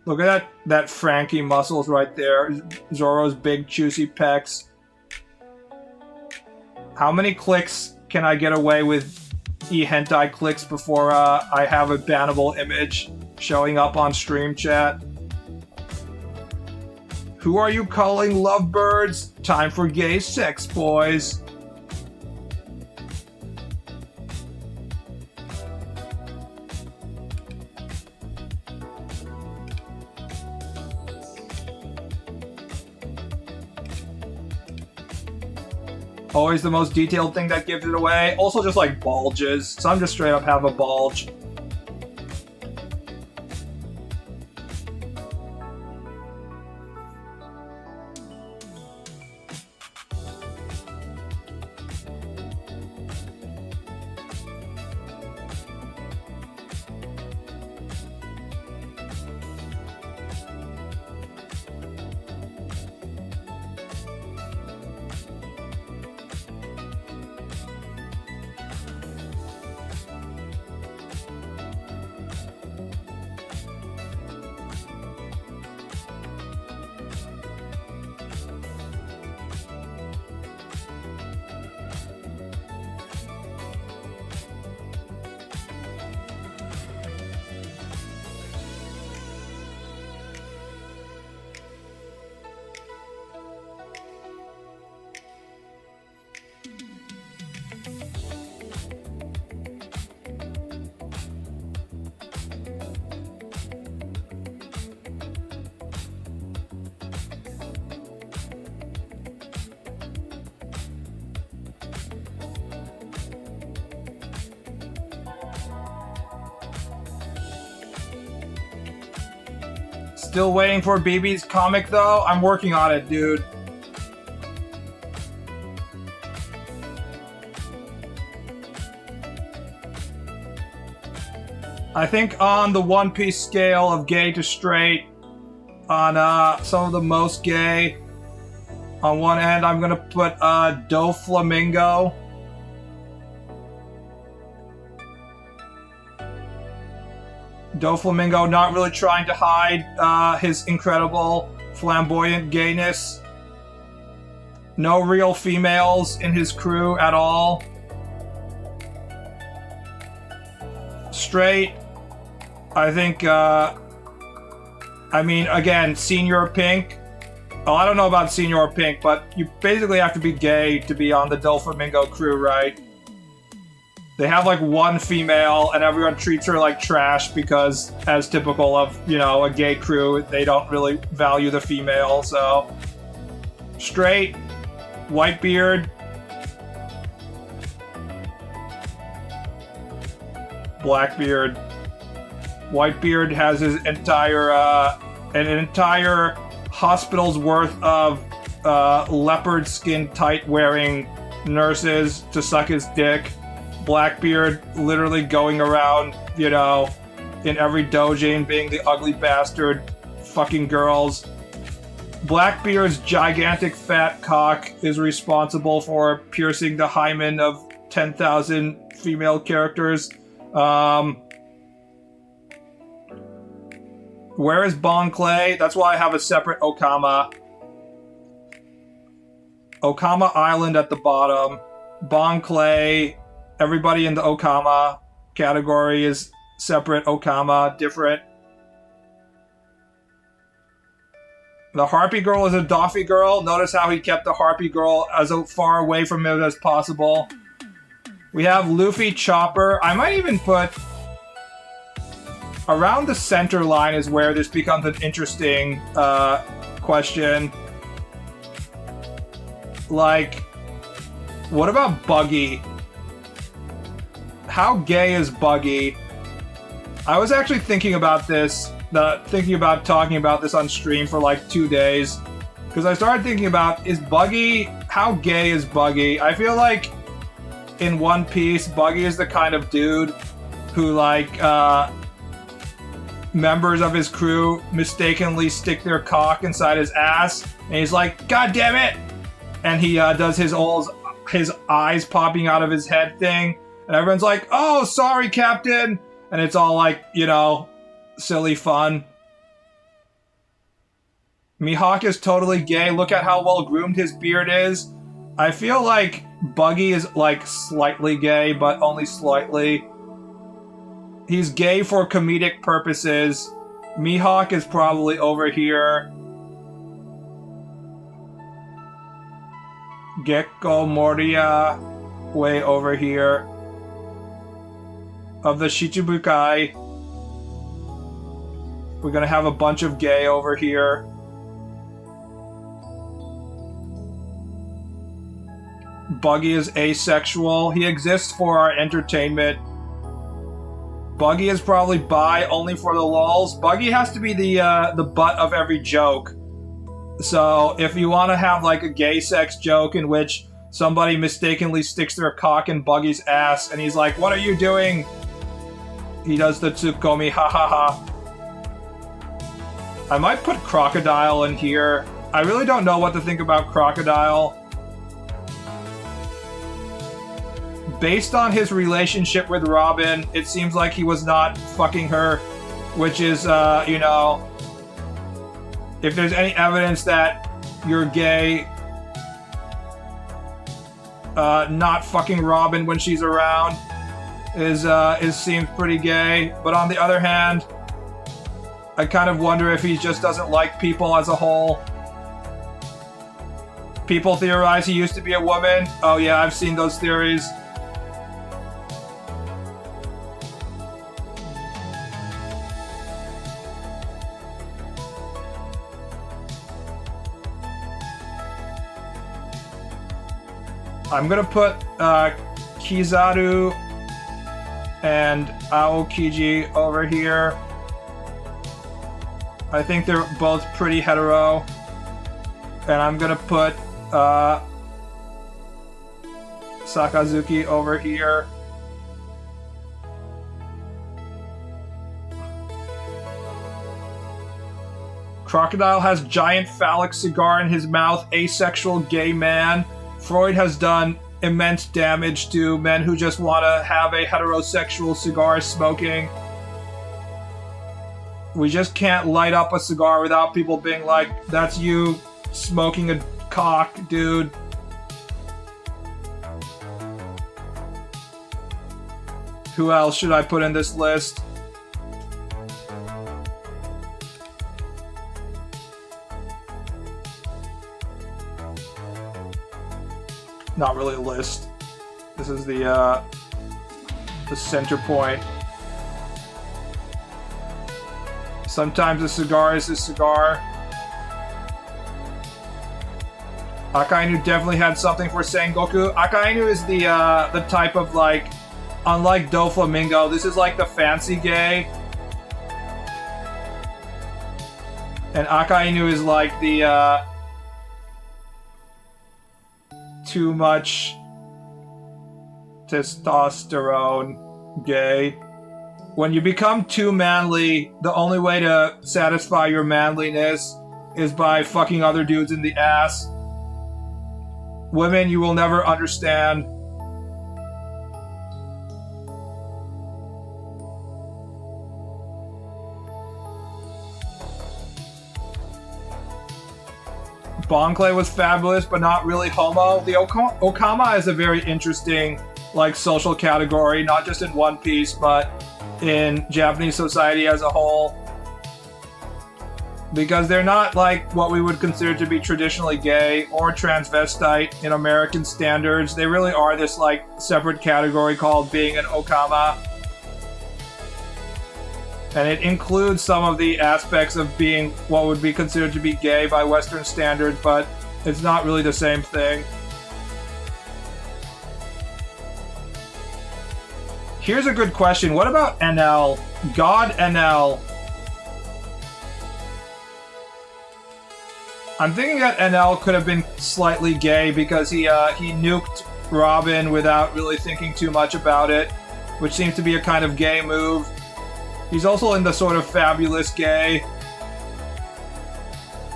Look at that Frankie muscles right there. Zoro's big juicy pecs. How many clicks can I get away with e-hentai clicks before I have a bannable image showing up on stream chat? Who are you calling lovebirds? Time for gay sex, boys. Always the most detailed thing that gives it away. Also just like bulges. Some just straight up have a bulge. Still waiting for BB's comic though? I'm working on it, dude. I think on the One Piece scale of gay to straight, on some of the most gay, on one end I'm gonna put Doflamingo. Doflamingo not really trying to hide his incredible flamboyant gayness. No real females in his crew at all. Straight, I think, I mean, again, Senior Pink. Oh, I don't know about Senior Pink, but you basically have to be gay to be on the Doflamingo crew, right? They have like one female and everyone treats her like trash because, as typical of, you know, a gay crew, they don't really value the female, so... Straight, Whitebeard, Blackbeard. Whitebeard has his entire, an entire hospital's worth of leopard skin tight wearing nurses to suck his dick. Blackbeard literally going around, you know, in every doujin being the ugly bastard fucking girls. Blackbeard's gigantic fat cock is responsible for piercing the hymen of 10,000 female characters. Where is Bon Clay? That's why I have a separate Okama. Okama Island at the bottom. Bon Clay. Everybody in the Okama category is separate Okama, different. The Harpy Girl is a Doffy Girl. Notice how he kept the Harpy Girl as far away from it as possible. We have Luffy Chopper. I might even put... Around the center line is where this becomes an interesting question. Like, what about Buggy? How gay is Buggy? I was actually thinking about this, thinking about talking about this on stream for like 2 days. Because I started thinking about, is Buggy, how gay is Buggy? I feel like in One Piece, Buggy is the kind of dude who like, members of his crew mistakenly stick their cock inside his ass, and he's like, God damn it! And he does his eyes popping out of his head thing, and everyone's like, oh, sorry, Captain! And it's all like, you know, silly fun. Mihawk is totally gay. Look at how well groomed his beard is. I feel like Buggy is like slightly gay, but only slightly. He's gay for comedic purposes. Mihawk is probably over here. Gekko Moria, way over here. Of the Shichibukai, we're gonna have a bunch of gay over here. Buggy is asexual. He exists for our entertainment. Buggy is probably bi, only for the lulz. Buggy has to be the butt of every joke. So if you want to have like a gay sex joke in which somebody mistakenly sticks their cock in Buggy's ass and he's like, what are you doing? He does the tsukomi, ha ha ha. I might put Crocodile in here. I really don't know what to think about Crocodile. Based on his relationship with Robin, it seems like he was not fucking her, which is, you know, if there's any evidence that you're gay, not fucking Robin when she's around is seems pretty gay. But on the other hand, I kind of wonder if he just doesn't like people as a whole. People theorize he used to be a woman. Oh yeah, I've seen those theories. I'm gonna put Kizaru and Aokiji over here. I think they're both pretty hetero. And I'm gonna put Sakazuki over here. Crocodile has giant phallic cigar in his mouth, asexual gay man. Freud has done immense damage to men who just want to have a heterosexual cigar smoking. We just can't light up a cigar without people being like, that's you smoking a cock, dude. Who else should I put in this list? Not really a list. This is the center point. Sometimes a cigar is a cigar. Akainu definitely had something for Sengoku. Akainu is the type of like, unlike Doflamingo, this is like the fancy gay. And Akainu is like the too much testosterone gay. When you become too manly, the only way to satisfy your manliness is by fucking other dudes in the ass. Women, you will never understand. Bonclay was fabulous, but not really homo. The Okama is a very interesting, like, social category, not just in One Piece, but in Japanese society as a whole. Because they're not, like, what we would consider to be traditionally gay or transvestite in American standards. They really are this, like, separate category called being an Okama. And it includes some of the aspects of being what would be considered to be gay by Western standards, but it's not really the same thing. Here's a good question. What about NL? God NL. I'm thinking that NL could have been slightly gay because he nuked Robin without really thinking too much about it, which seems to be a kind of gay move. He's also in the sort of fabulous gay,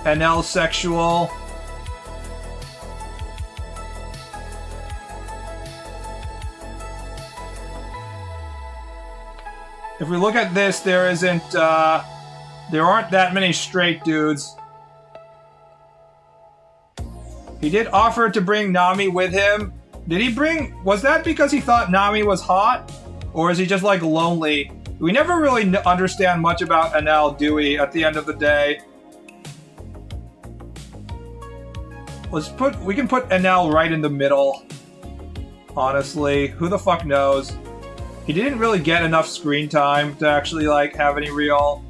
NL sexual. If we look at this, there aren't that many straight dudes. He did offer to bring Nami with him. Was that because he thought Nami was hot? Or is he just, like, lonely? We never really understand much about NL, do we, at the end of the day? We can put NL right in the middle. Honestly, who the fuck knows? He didn't really get enough screen time to actually, like, have any real...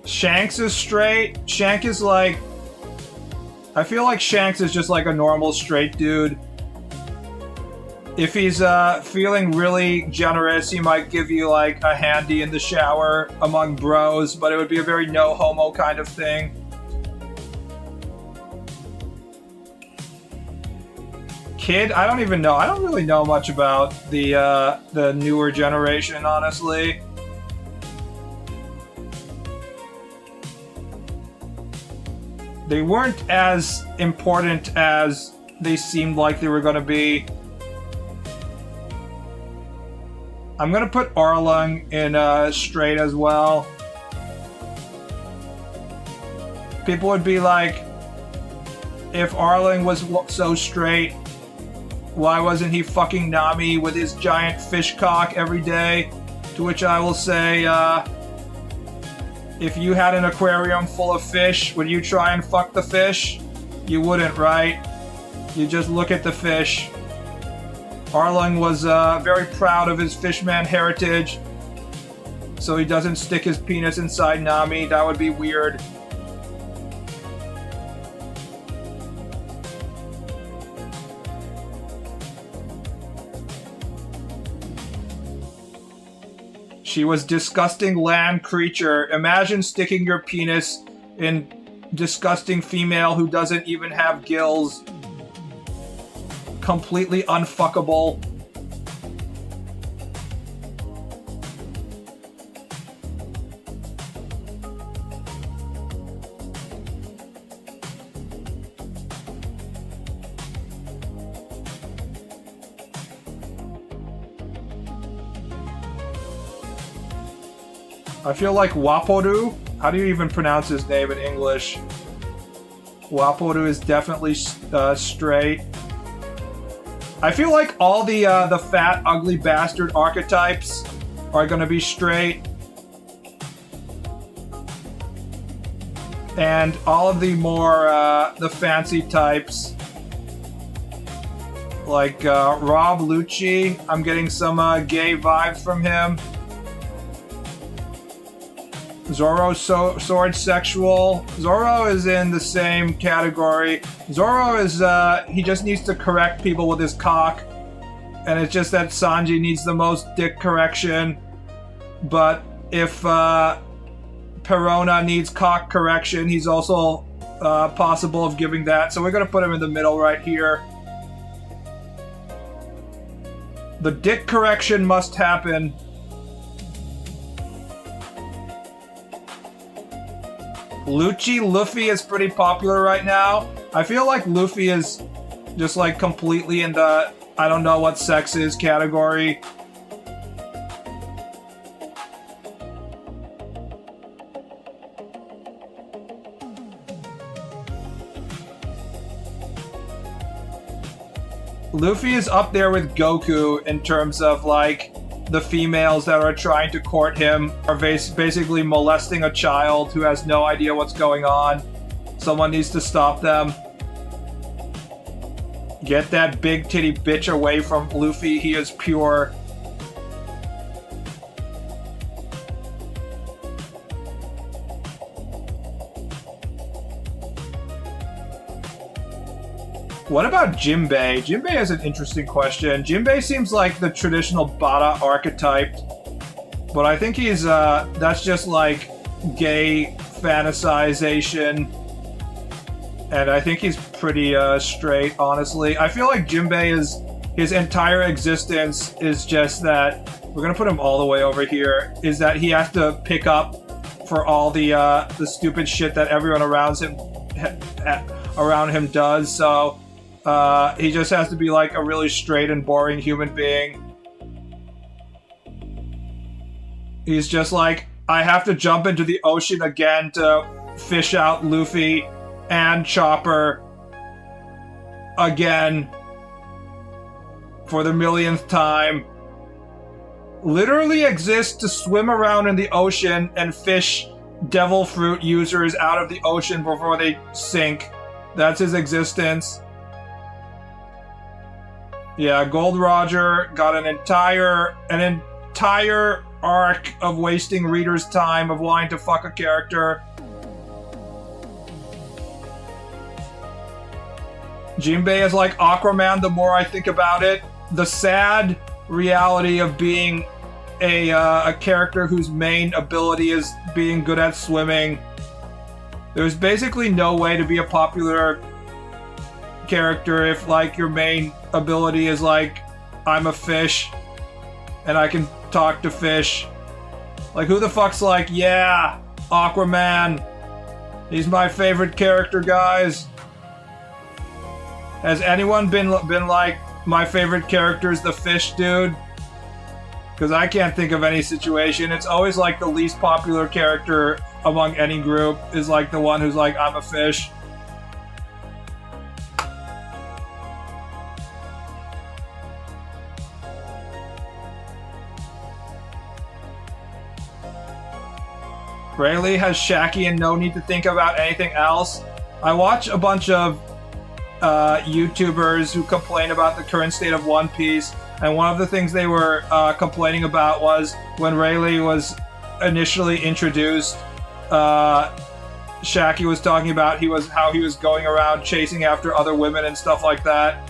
Shanks is straight. Shank is like... I feel like Shanks is just like a normal straight dude. If he's feeling really generous, he might give you like a handy in the shower among bros, but it would be a very no homo kind of thing. Kid? I don't even know. I don't really know much about the newer generation, honestly. They weren't as important as they seemed like they were going to be. I'm going to put Arlong in straight as well. People would be like, if Arlong was so straight, why wasn't he fucking Nami with his giant fish cock every day? To which I will say, if you had an aquarium full of fish, would you try and fuck the fish? You wouldn't, right? You just look at the fish. Arlong was very proud of his fishman heritage, so he doesn't stick his penis inside Nami. That would be weird. She was disgusting land creature. Imagine sticking your penis in disgusting female who doesn't even have gills. Completely unfuckable. I feel like Waporu. How do you even pronounce his name in English? Waporu is definitely straight. I feel like all the fat, ugly bastard archetypes are gonna be straight. And all of the more, the fancy types, like Rob Lucci, I'm getting some gay vibes from him. Zoro sword sexual. Zoro is in the same category. Zoro is, he just needs to correct people with his cock. And it's just that Sanji needs the most dick correction. But if Perona needs cock correction, he's also possible of giving that. So we're gonna put him in the middle right here. The dick correction must happen. Lucci Luffy is pretty popular right now. I feel like Luffy is just like completely in the I don't know what sex is category. Luffy is up there with Goku in terms of like the females that are trying to court him are basically molesting a child who has no idea what's going on. Someone needs to stop them. Get that big titty bitch away from Luffy. He is pure. What about Jinbei? Jinbei is an interesting question. Jinbei seems like the traditional Bada archetype, but I think he's, that's just like gay fantasization, and I think he's pretty, straight, honestly. I feel like Jinbei is, his entire existence is just that, we're gonna put him all the way over here, is that he has to pick up for all the stupid shit that everyone around him does, so... he just has to be like a really straight and boring human being. He's just like, I have to jump into the ocean again to fish out Luffy and Chopper again for the millionth time. Literally exists to swim around in the ocean and fish devil fruit users out of the ocean before they sink. That's his existence. Yeah, Gold Roger got an entire arc of wasting readers' time of wanting to fuck a character. Jinbei is like Aquaman the more I think about it. The sad reality of being a character whose main ability is being good at swimming. There's basically no way to be a popular character if like your main ability is like I'm a fish and I can talk to fish. Like who the fuck's like, yeah, Aquaman, he's my favorite character, guys. Has anyone been like my favorite character is the fish dude? Because I can't think of any situation. It's always like the least popular character among any group is like the one who's like I'm a fish. Rayleigh has Shaki and no need to think about anything else. I watch a bunch of YouTubers who complain about the current state of One Piece, and one of the things they were complaining about was when Rayleigh was initially introduced, Shaki was talking about how he was going around chasing after other women and stuff like that.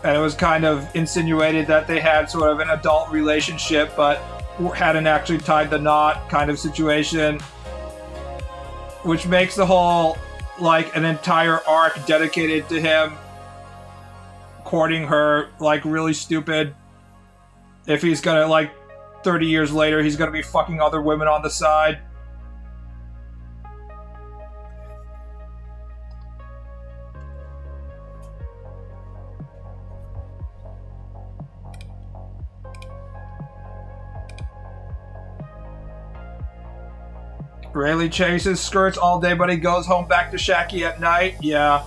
And it was kind of insinuated that they had sort of an adult relationship, but hadn't actually tied the knot kind of situation. Which makes the whole, like, an entire arc dedicated to him courting her, like, really stupid. If he's gonna, like, 30 years later, he's gonna be fucking other women on the side. Rayleigh chases skirts all day, but he goes home back to Shaki at night. Yeah.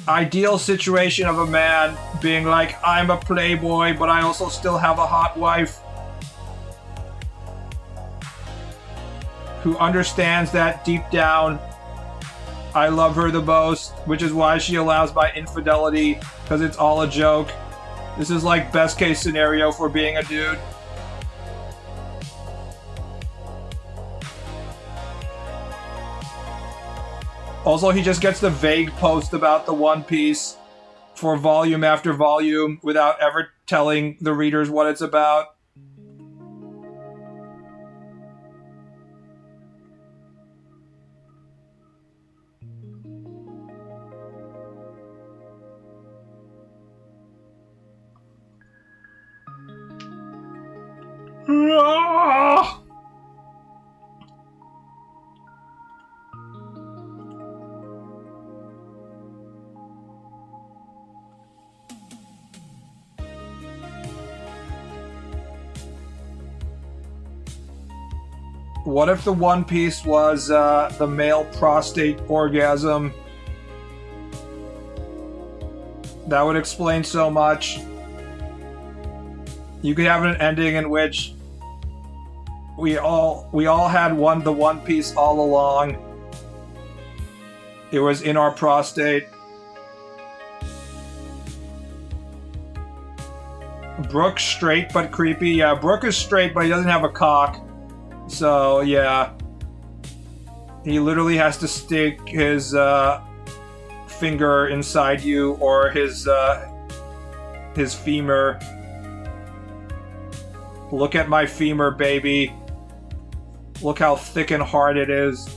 Ideal situation of a man being like, I'm a playboy, but I also still have a hot wife. Who understands that deep down, I love her the most, which is why she allows my infidelity, because it's all a joke. This is like best case scenario for being a dude. Also, he just gets the vague post about the One Piece for volume after volume without ever telling the readers what it's about. What if the One Piece was the male prostate orgasm? That would explain so much. You could have an ending in which we all had the One Piece all along. It was in our prostate. Brooke's straight but creepy. Yeah, Brooke is straight, but he doesn't have a cock. So, yeah. He literally has to stick his finger inside you, or his femur. Look at my femur, baby. Look how thick and hard it is.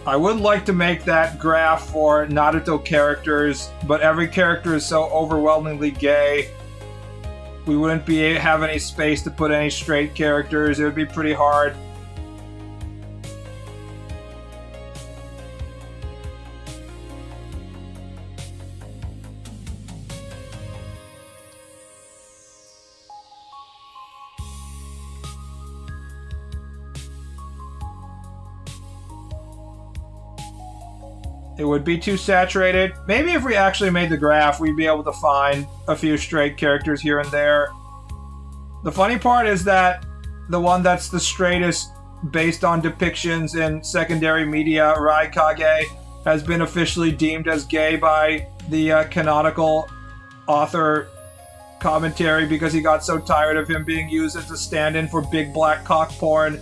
I would like to make that graph for Naruto characters, but every character is so overwhelmingly gay. We wouldn't have any space to put any straight characters. It would be pretty hard. It would be too saturated. Maybe if we actually made the graph, we'd be able to find a few straight characters here and there. The funny part is that the one that's the straightest based on depictions in secondary media, Raikage, has been officially deemed as gay by the canonical author commentary because he got so tired of him being used as a stand-in for big black cock porn.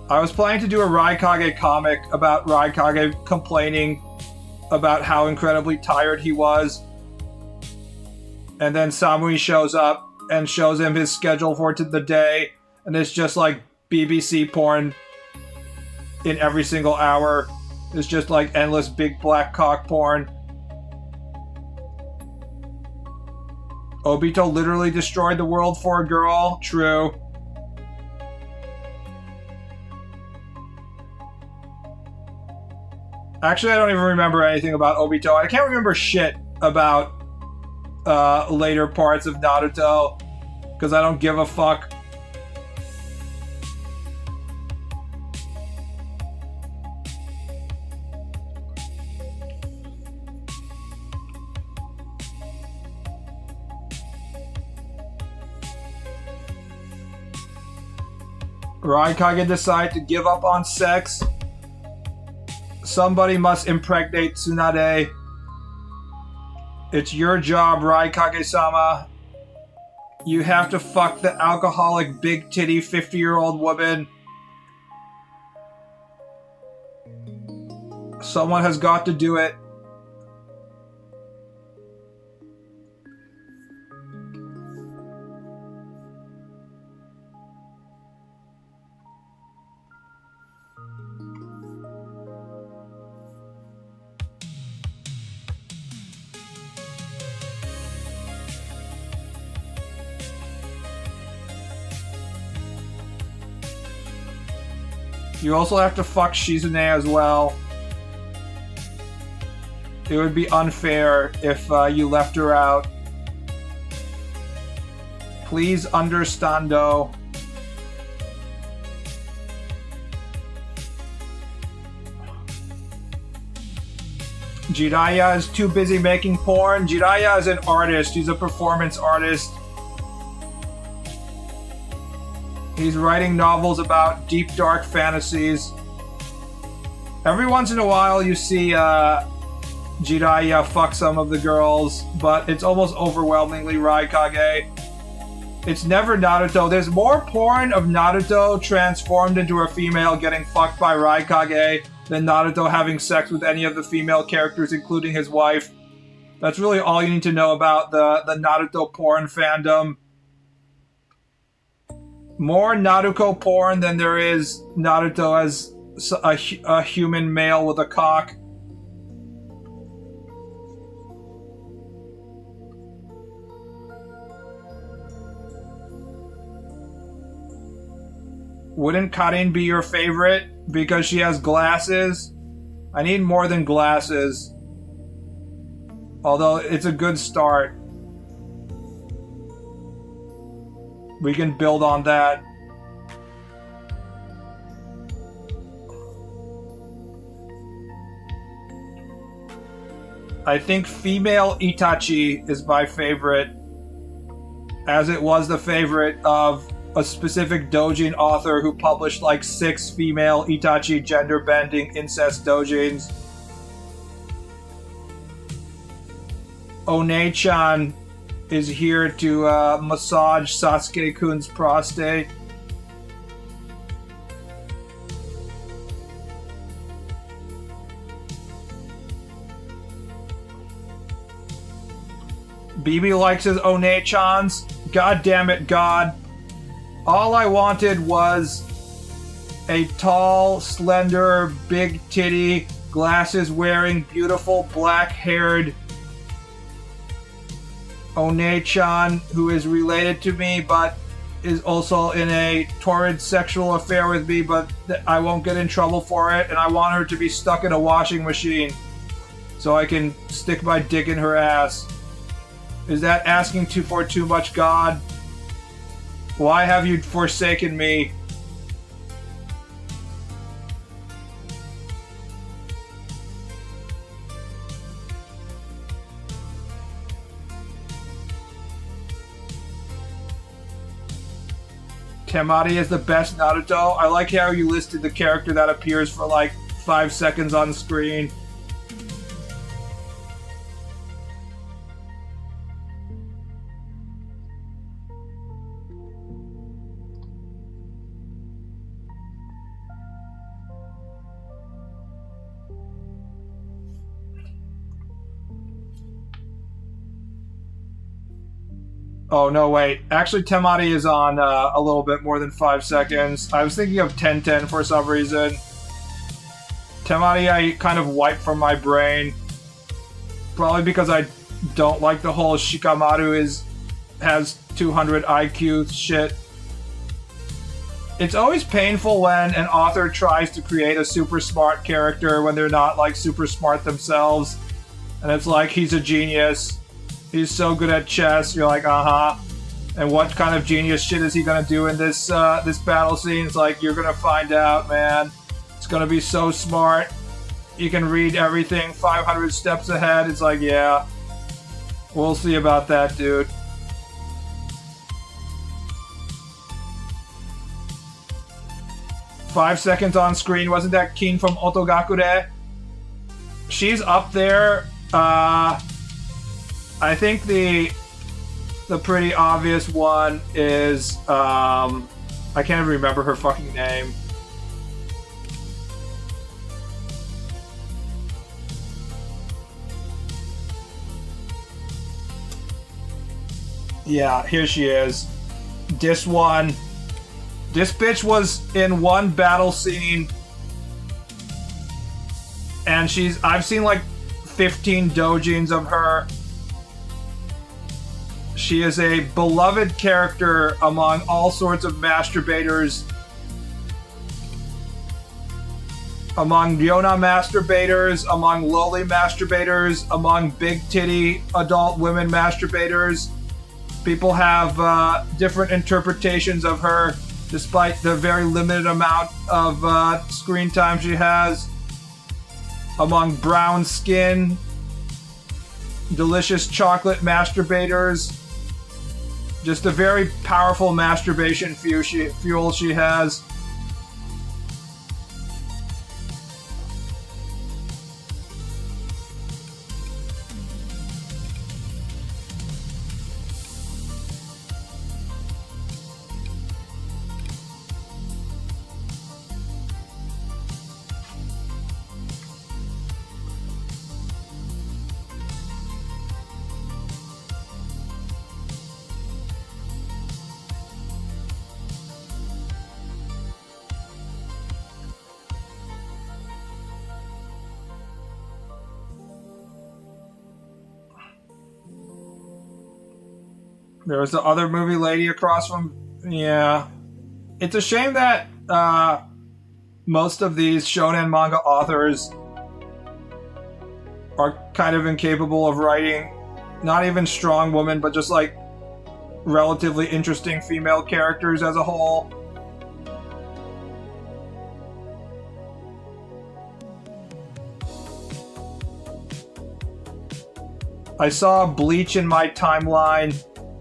I was planning to do a Raikage comic about Raikage complaining about how incredibly tired he was. And then Samui shows up and shows him his schedule for the day. And it's just like BBC porn in every single hour. It's just like endless big black cock porn. Obito literally destroyed the world for a girl. True. Actually, I don't even remember anything about Obito. I can't remember shit about later parts of Naruto because I don't give a fuck. Raikage decided to give up on sex. Somebody must impregnate Tsunade. It's your job, Raikage-sama. You have to fuck the alcoholic, big-titty, 50-year-old woman. Someone has got to do it. You also have to fuck Shizune as well. It would be unfair if you left her out. Please understando. Jiraiya is too busy making porn. Jiraiya is an artist. He's a performance artist. He's writing novels about deep, dark fantasies. Every once in a while you see Jiraiya fuck some of the girls, but it's almost overwhelmingly Raikage. It's never Naruto. There's more porn of Naruto transformed into a female getting fucked by Raikage than Naruto having sex with any of the female characters, including his wife. That's really all you need to know about the Naruto porn fandom. More Naruto porn than there is Naruto as a human male with a cock. Wouldn't Karin be your favorite because she has glasses? I need more than glasses. Although it's a good start. We can build on that. I think female Itachi is my favorite, as it was the favorite of a specific doujin author who published like 6 female Itachi gender-bending incest doujins. One-chan is here to massage Sasuke-kun's prostate. BB likes his One-chans. God damn it, God. All I wanted was a tall, slender, big titty, glasses wearing, beautiful black-haired One-chan who is related to me but is also in a torrid sexual affair with me, but I won't get in trouble for it, and I want her to be stuck in a washing machine so I can stick my dick in her ass. Is that asking for too much, God? Why have you forsaken me? Temari is the best Naruto. I like how you listed the character that appears for like 5 seconds on screen. Oh, no, wait. Actually, Temari is on a little bit more than 5 seconds. I was thinking of 1010 for some reason. Temari I kind of wiped from my brain. Probably because I don't like the whole Shikamaru has 200 IQ shit. It's always painful when an author tries to create a super smart character when they're not, like, super smart themselves. And it's like, he's a genius. He's so good at chess. You're like, uh-huh. And what kind of genius shit is he gonna do in this this battle scene? It's like, you're gonna find out, man. It's gonna be so smart. You can read everything 500 steps ahead. It's like, yeah. We'll see about that, dude. "5 seconds on screen." Wasn't that Kin from Otogakure? She's up there. I think the pretty obvious one is I can't even remember her fucking name. Yeah, here she is. This one. This bitch was in one battle scene, and I've seen like 15 doujins of her. She is a beloved character among all sorts of masturbators. Among Ryona masturbators, among lowly masturbators, among big titty adult women masturbators. People have different interpretations of her, despite the very limited amount of screen time she has. Among brown skin, delicious chocolate masturbators. Just a very powerful masturbation fuel she has. There was the other movie lady across from... Yeah. It's a shame that most of these shonen manga authors are kind of incapable of writing not even strong women, but just like relatively interesting female characters as a whole. I saw Bleach in my timeline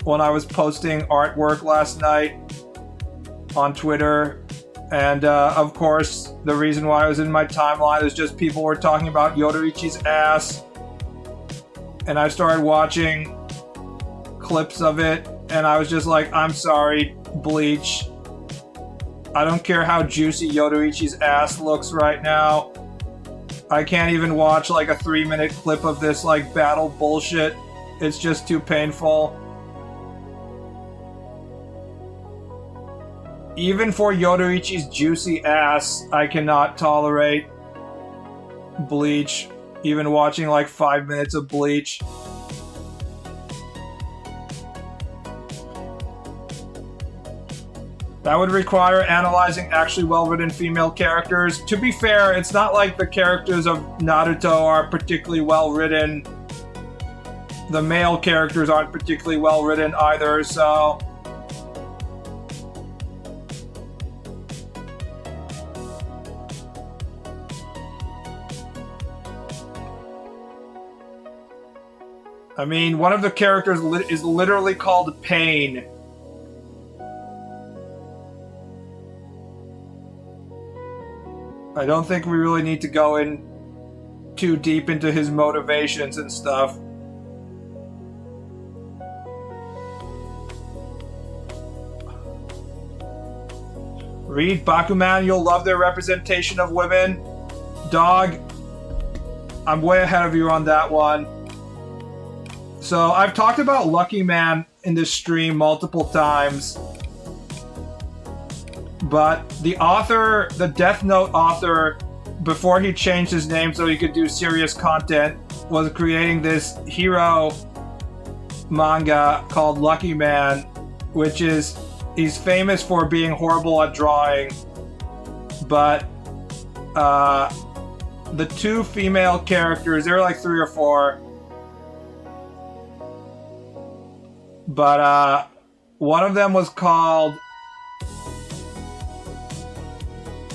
when I was posting artwork last night on Twitter. And of course, the reason why I was in my timeline is just people were talking about Yoruichi's ass. And I started watching clips of it, and I was just like, I'm sorry, Bleach. I don't care how juicy Yoruichi's ass looks right now. I can't even watch like a 3-minute clip of this like battle bullshit. It's just too painful. Even for Yoruichi's juicy ass, I cannot tolerate Bleach. Even watching like 5 minutes of Bleach. That would require analyzing actually well-written female characters. To be fair, it's not like the characters of Naruto are particularly well-written. The male characters aren't particularly well-written either, so... I mean, one of the characters is literally called Pain. I don't think we really need to go in too deep into his motivations and stuff. Read Bakuman, you'll love their representation of women. Dog, I'm way ahead of you on that one. So, I've talked about Lucky Man in this stream multiple times. But the author, the Death Note author, before he changed his name so he could do serious content, was creating this hero manga called Lucky Man, which is, he's famous for being horrible at drawing. But, the two female characters, there are like 3 or 4. But, one of them was called...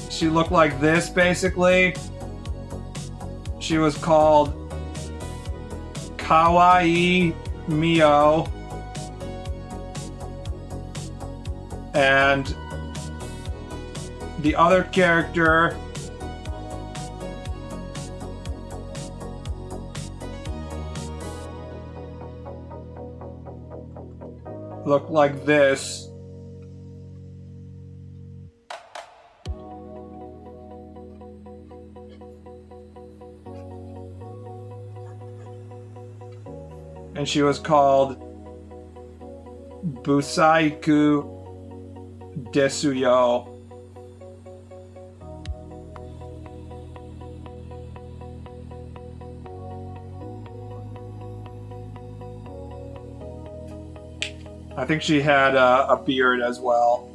She looked like this, basically. She was called Kawaii Mio. And the other character looked like this. And she was called Busaiku Desuyo. I think she had a beard as well.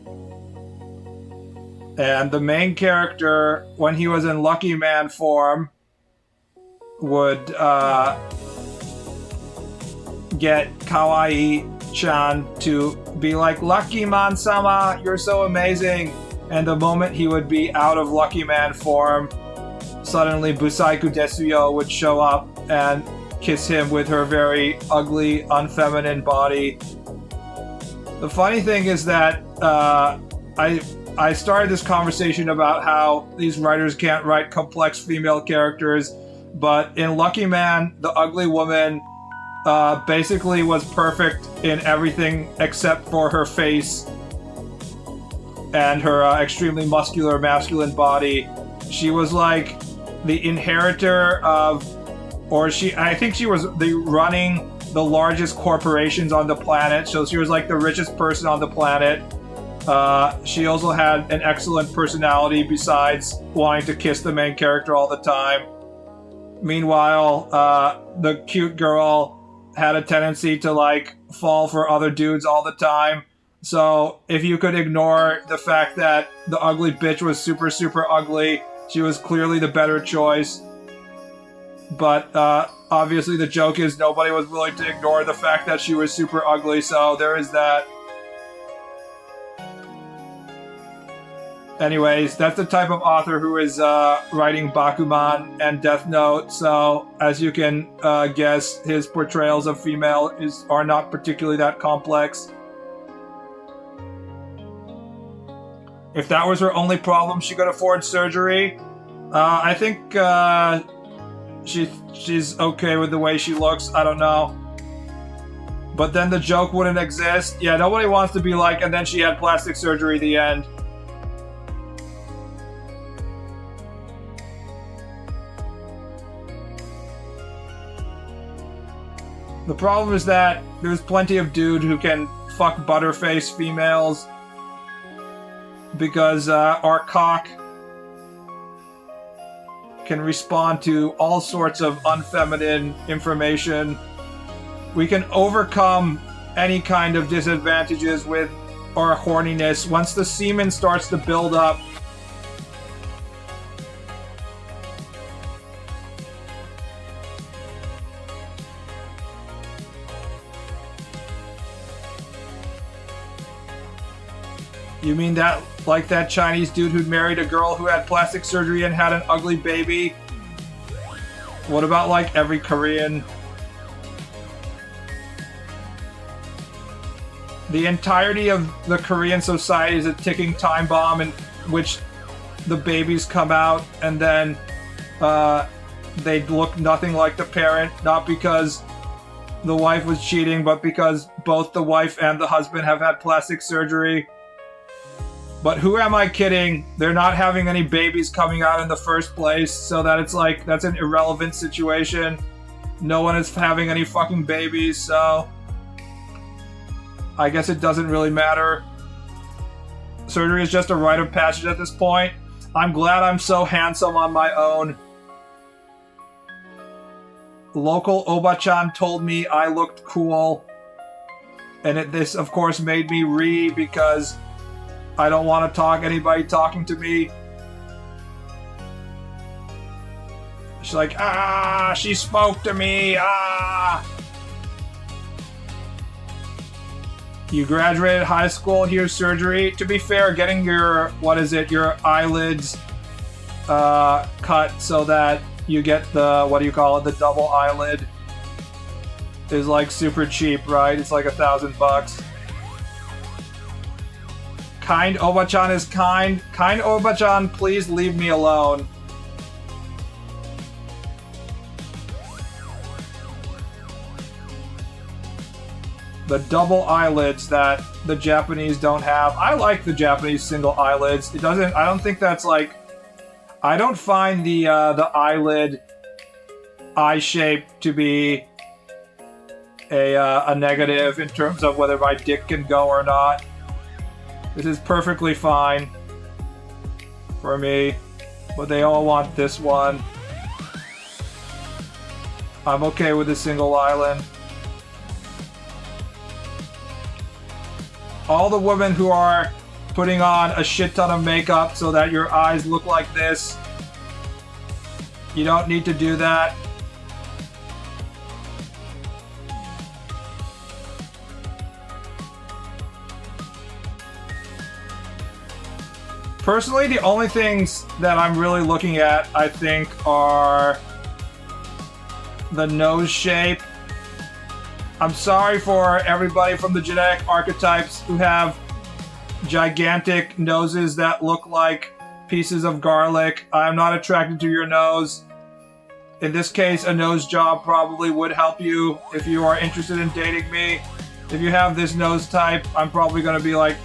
And the main character, when he was in Lucky Man form, would get Kawaii-chan to be like, Lucky Man-sama, you're so amazing. And the moment he would be out of Lucky Man form, suddenly Busaiku Desuyo would show up and kiss him with her very ugly, unfeminine body. The funny thing is that I started this conversation about how these writers can't write complex female characters, but in Lucky Man, the ugly woman basically was perfect in everything except for her face and her extremely muscular, masculine body. She was like the inheritor of, I think she was running the largest corporations on the planet, so she was like the richest person on the planet. She also had an excellent personality besides wanting to kiss the main character all the time. Meanwhile, the cute girl had a tendency to like fall for other dudes all the time. So if you could ignore the fact that the ugly bitch was super, super ugly, she was clearly the better choice. But obviously the joke is nobody was willing to ignore the fact that she was super ugly, so there is that. Anyways, that's the type of author who is writing Bakuman and Death Note, so as you can guess, his portrayals of female are not particularly that complex. If that was her only problem, she could afford surgery. I think she's okay with the way she looks. I don't know. But then the joke wouldn't exist. Yeah, nobody wants to be like, and then she had plastic surgery at the end. The problem is that there's plenty of dude who can fuck butterface females because our cock can respond to all sorts of unfeminine information. We can overcome any kind of disadvantages with our horniness. Once the semen starts to build up, you mean that, like that Chinese dude who married a girl who had plastic surgery and had an ugly baby? What about, like, every Korean? The entirety of the Korean society is a ticking time bomb in which the babies come out and then they look nothing like the parent, not because the wife was cheating, but because both the wife and the husband have had plastic surgery. But who am I kidding? They're not having any babies coming out in the first place, so that it's like, that's an irrelevant situation. No one is having any fucking babies, so I guess it doesn't really matter. Surgery is just a rite of passage at this point. I'm glad I'm so handsome on my own. Local Oba-chan told me I looked cool. And this, of course, made me because I don't want to talk anybody talking to me. She's like, she spoke to me, You graduated high school, here's surgery. To be fair, getting your, your eyelids cut so that you get the, the double eyelid is like super cheap, right? It's like $1,000. Kind Oba-chan is kind. Kind Oba-chan, please leave me alone. The double eyelids that the Japanese don't have. I like the Japanese single eyelids. I don't think that's like, I don't find the eyelid eye shape to be a negative in terms of whether my dick can go or not. This is perfectly fine for me, but they all want this one. I'm okay with a single island. All the women who are putting on a shit ton of makeup so that your eyes look like this, you don't need to do that. Personally, the only things that I'm really looking at, I think, are the nose shape. I'm sorry for everybody from the genetic archetypes who have gigantic noses that look like pieces of garlic. I'm not attracted to your nose. In this case, a nose job probably would help you if you are interested in dating me. If you have this nose type, I'm probably going to be like,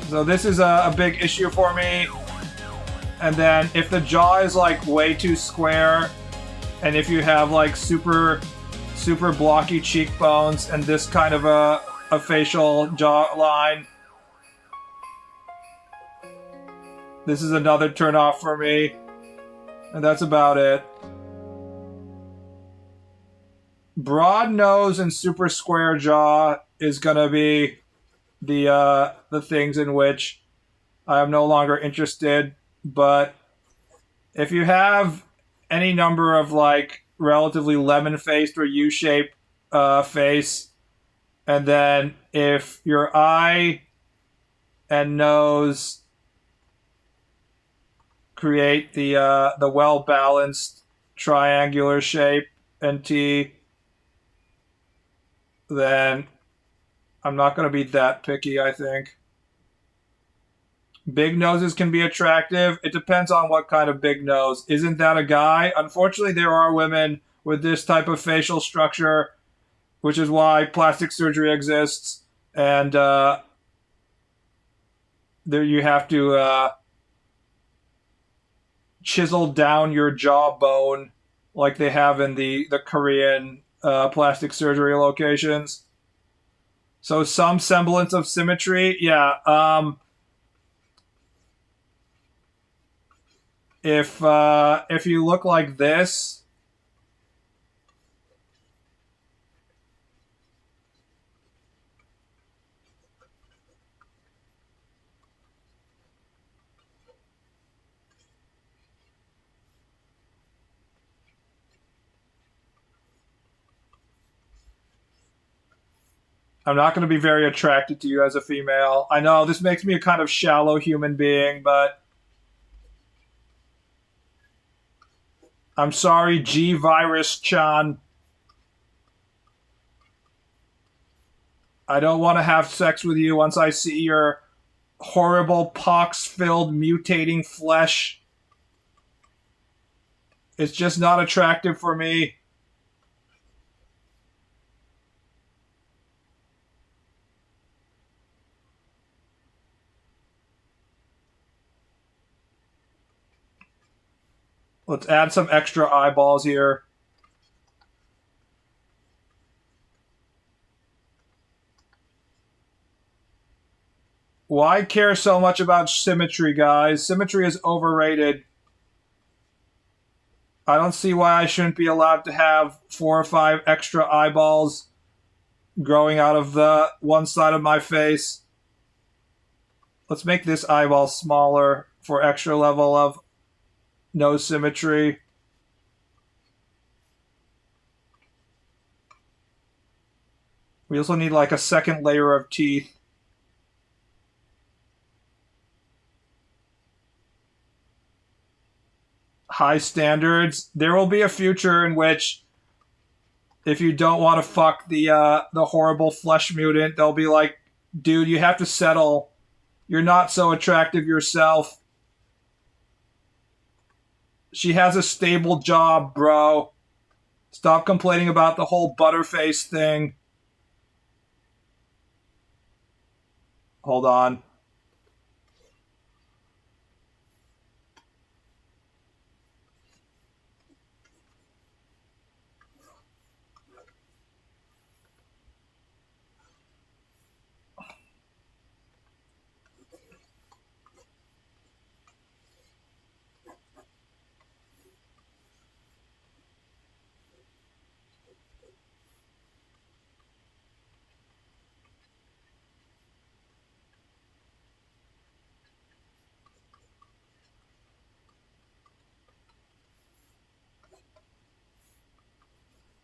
So this is a big issue for me. And then if the jaw is like way too square, and if you have like super blocky cheekbones and this kind of a facial jawline, this is another turn off for me. And that's about it. broad nose and super square jaw is gonna be the things in which I am no longer interested. But if you have any number of like relatively lemon faced or U shaped face, and then if your eye and nose create the well balanced triangular shape and T, then I'm not going to be that picky, I think. Big noses can be attractive. It depends on what kind of big nose. Isn't that a guy? Unfortunately, there are women with this type of facial structure, which is why plastic surgery exists. And there you have to chisel down your jawbone like they have in the Korean plastic surgery locations. So some semblance of symmetry, yeah. If you look like this, I'm not going to be very attracted to you as a female. I know this makes me a kind of shallow human being, but I'm sorry, G Virus Chan. I don't want to have sex with you once I see your horrible pox filled mutating flesh. It's just not attractive for me. Let's add some extra eyeballs here. Why care so much about symmetry, guys? Symmetry is overrated. I don't see why I shouldn't be allowed to have 4 or 5 extra eyeballs growing out of the one side of my face. Let's make this eyeball smaller for extra level of nose symmetry. We also need like a second layer of teeth. High standards. There will be a future in which if you don't want to fuck the horrible flesh mutant, they'll be like, dude, you have to settle. You're not so attractive yourself. She has a stable job, bro. Stop complaining about the whole butterface thing. Hold on.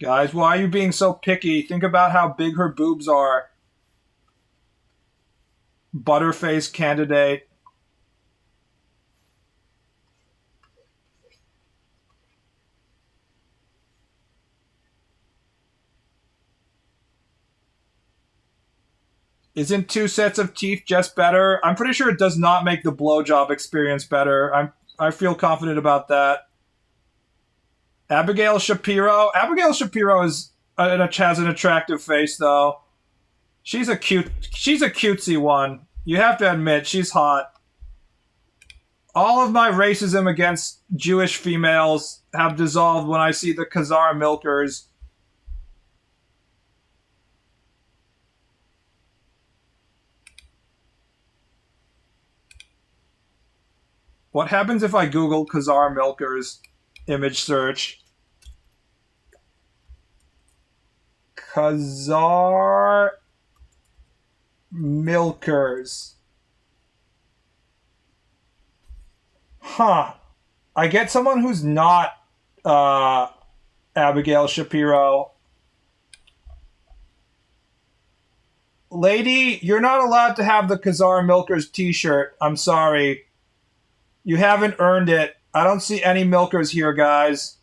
Guys, why are you being so picky? Think about how big her boobs are. Butterface candidate. Isn't 2 sets of teeth just better? I'm pretty sure it does not make the blowjob experience better. I feel confident about that. Abigail Shapiro. Abigail Shapiro has an attractive face though. She's a cutesy one. You have to admit she's hot. All of my racism against Jewish females have dissolved when I see the Khazar milkers. What happens if I Google Khazar milkers image search? Khazar Milkers. Huh. I get someone who's not uh, Abigail Shapiro. Lady, you're not allowed to have the Khazar Milkers t-shirt. I'm sorry. You haven't earned it. I don't see any milkers here, guys.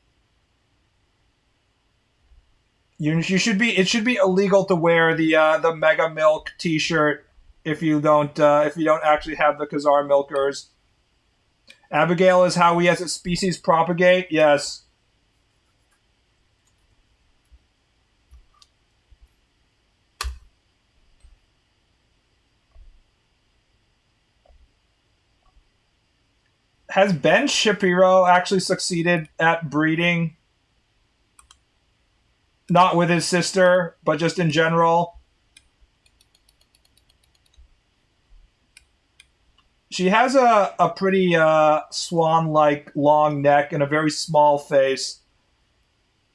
You should be. It should be illegal to wear the Mega Milk T-shirt if you don't actually have the Khazar Milkers. Abigail is how we as a species propagate. Yes. Has Ben Shapiro actually succeeded at breeding? Not with his sister, but just in general. She has a pretty swan-like long neck and a very small face.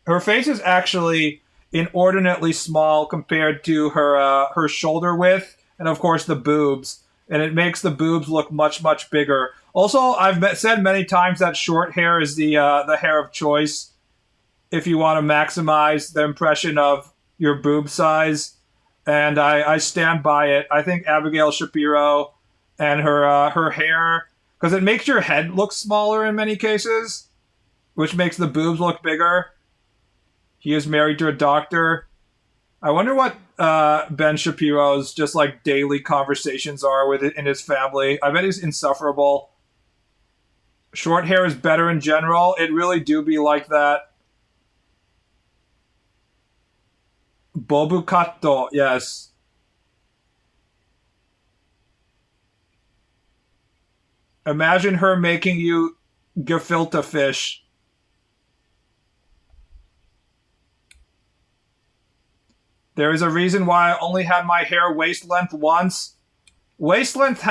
Her face is actually inordinately small compared to her shoulder width, and of course the boobs, and it makes the boobs look much bigger. Also, said many times that short hair is the hair of choice if you want to maximize the impression of your boob size, and I stand by it. I think Abigail Shapiro and her hair, because it makes your head look smaller in many cases, which makes the boobs look bigger. He is married to a doctor. I wonder what Ben Shapiro's just like daily conversations are with it in his family. I bet he's insufferable. Short hair is better in general. It really do be like that. Bobukato, yes. Imagine her making you gefilte fish. There is a reason why I only had my hair waist length once. Waist length,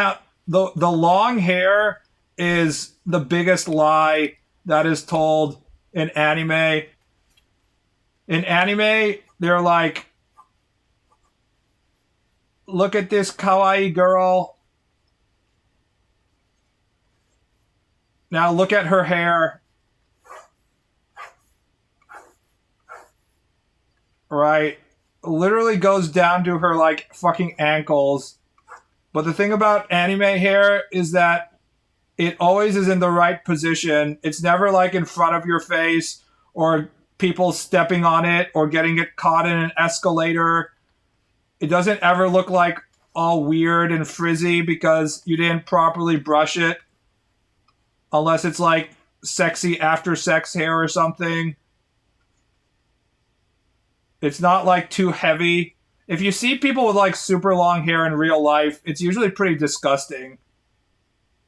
the long hair is the biggest lie that is told in anime. In anime, they're like, look at this kawaii girl. Now look at her hair. Right. Literally goes down to her like fucking ankles. But the thing about anime hair is that it always is in the right position. It's never like in front of your face or people stepping on it or getting it caught in an escalator. It doesn't ever look like all weird and frizzy because you didn't properly brush it. Unless it's like sexy after sex hair or something. It's not like too heavy. If you see people with like super long hair in real life, it's usually pretty disgusting.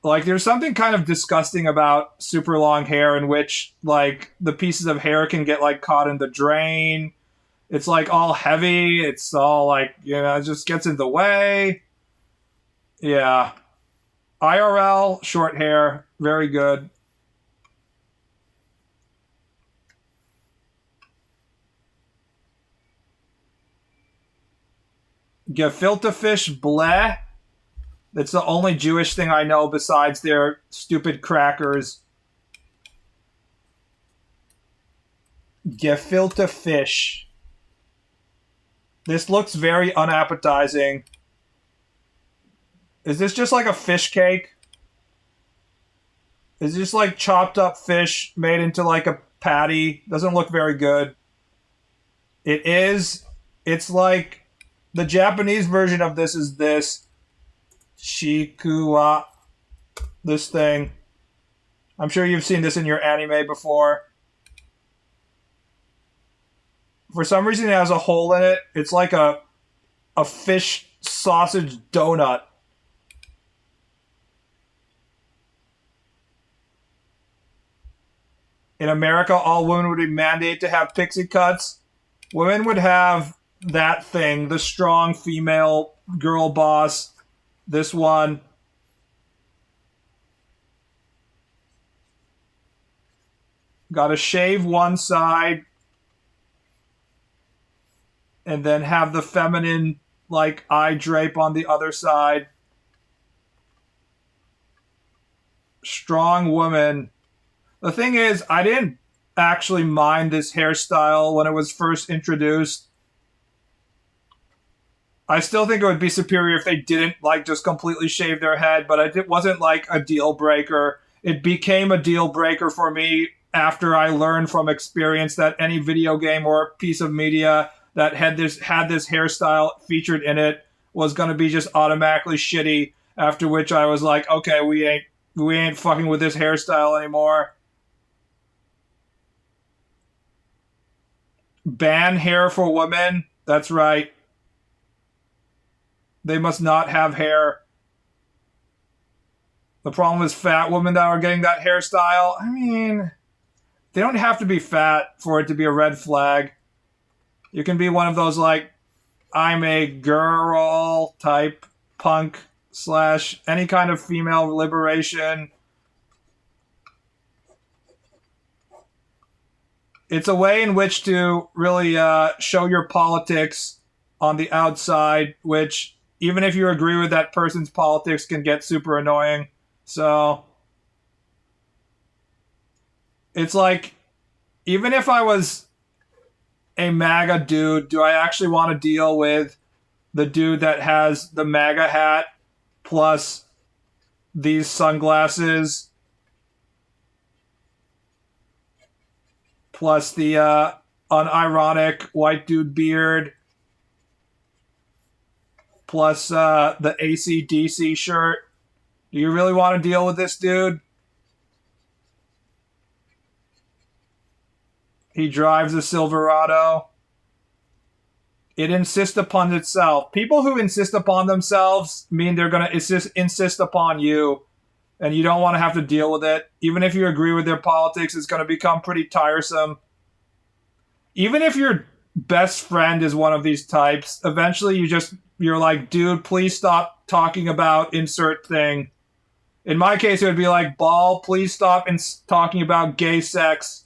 Like there's something kind of disgusting about super long hair in which like the pieces of hair can get like caught in the drain. It's like all heavy. It's all like, it just gets in the way. Yeah. IRL, short hair, very good. Gefilte fish bleh. That's the only Jewish thing I know besides their stupid crackers. Gefilte fish. This looks very unappetizing. Is this just like a fish cake? Is this like chopped up fish made into like a patty? Doesn't look very good. It is. It's like the Japanese version of this is this. Shikuwa. This thing. I'm sure you've seen this in your anime before. For some reason it has a hole in it. It's like a fish sausage donut. In America, all women would be mandated to have pixie cuts. Women would have that thing, the strong female girl boss. This one. Gotta shave one side. and then have the feminine like eye drape on the other side. Strong woman. The thing is, I didn't actually mind this hairstyle when it was first introduced. I still think it would be superior if they didn't like just completely shave their head, but it wasn't like a deal breaker. It became a deal breaker for me after I learned from experience that any video game or piece of media that had this hairstyle featured in it was going to be just automatically shitty. After which I was like, okay, we ain't fucking with this hairstyle anymore. Ban hair for women. That's right. They must not have hair. The problem is fat women that are getting that hairstyle. I mean, they don't have to be fat for it to be a red flag. You can be one of those, like, I'm a girl type punk / any kind of female liberation. It's a way in which to really show your politics on the outside, which, even if you agree with that person's politics, can get super annoying. So, it's like, even if I was a MAGA dude, do I actually want to deal with the dude that has the MAGA hat plus these sunglasses plus the unironic white dude beard plus the AC/DC shirt? Do you really want to deal with this dude? He drives a Silverado. It insists upon itself. People who insist upon themselves mean they're going to insist upon you, and you don't want to have to deal with it. Even if you agree with their politics, it's going to become pretty tiresome. Even if your best friend is one of these types, eventually you're like, dude, please stop talking about insert thing. In my case, it would be like, Ball, please stop talking about gay sex.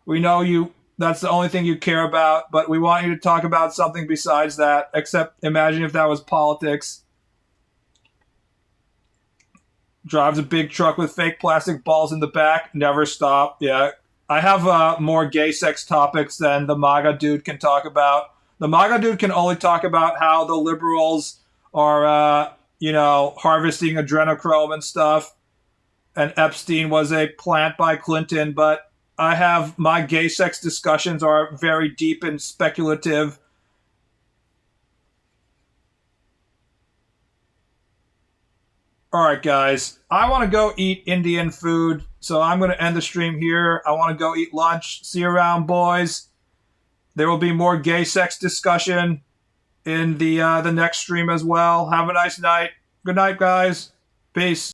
We know that's the only thing you care about, but we want you to talk about something besides that. Except, imagine if that was politics. Drives a big truck with fake plastic balls in the back. Never stop. Yeah. I have more gay sex topics than the MAGA dude can talk about. The MAGA dude can only talk about how the liberals are, harvesting adrenochrome and stuff. And Epstein was a plant by Clinton, but my gay sex discussions are very deep and speculative. Alright, guys. I want to go eat Indian food, so I'm going to end the stream here. I want to go eat lunch. See you around, boys. There will be more gay sex discussion in the next stream as well. Have a nice night. Good night, guys. Peace.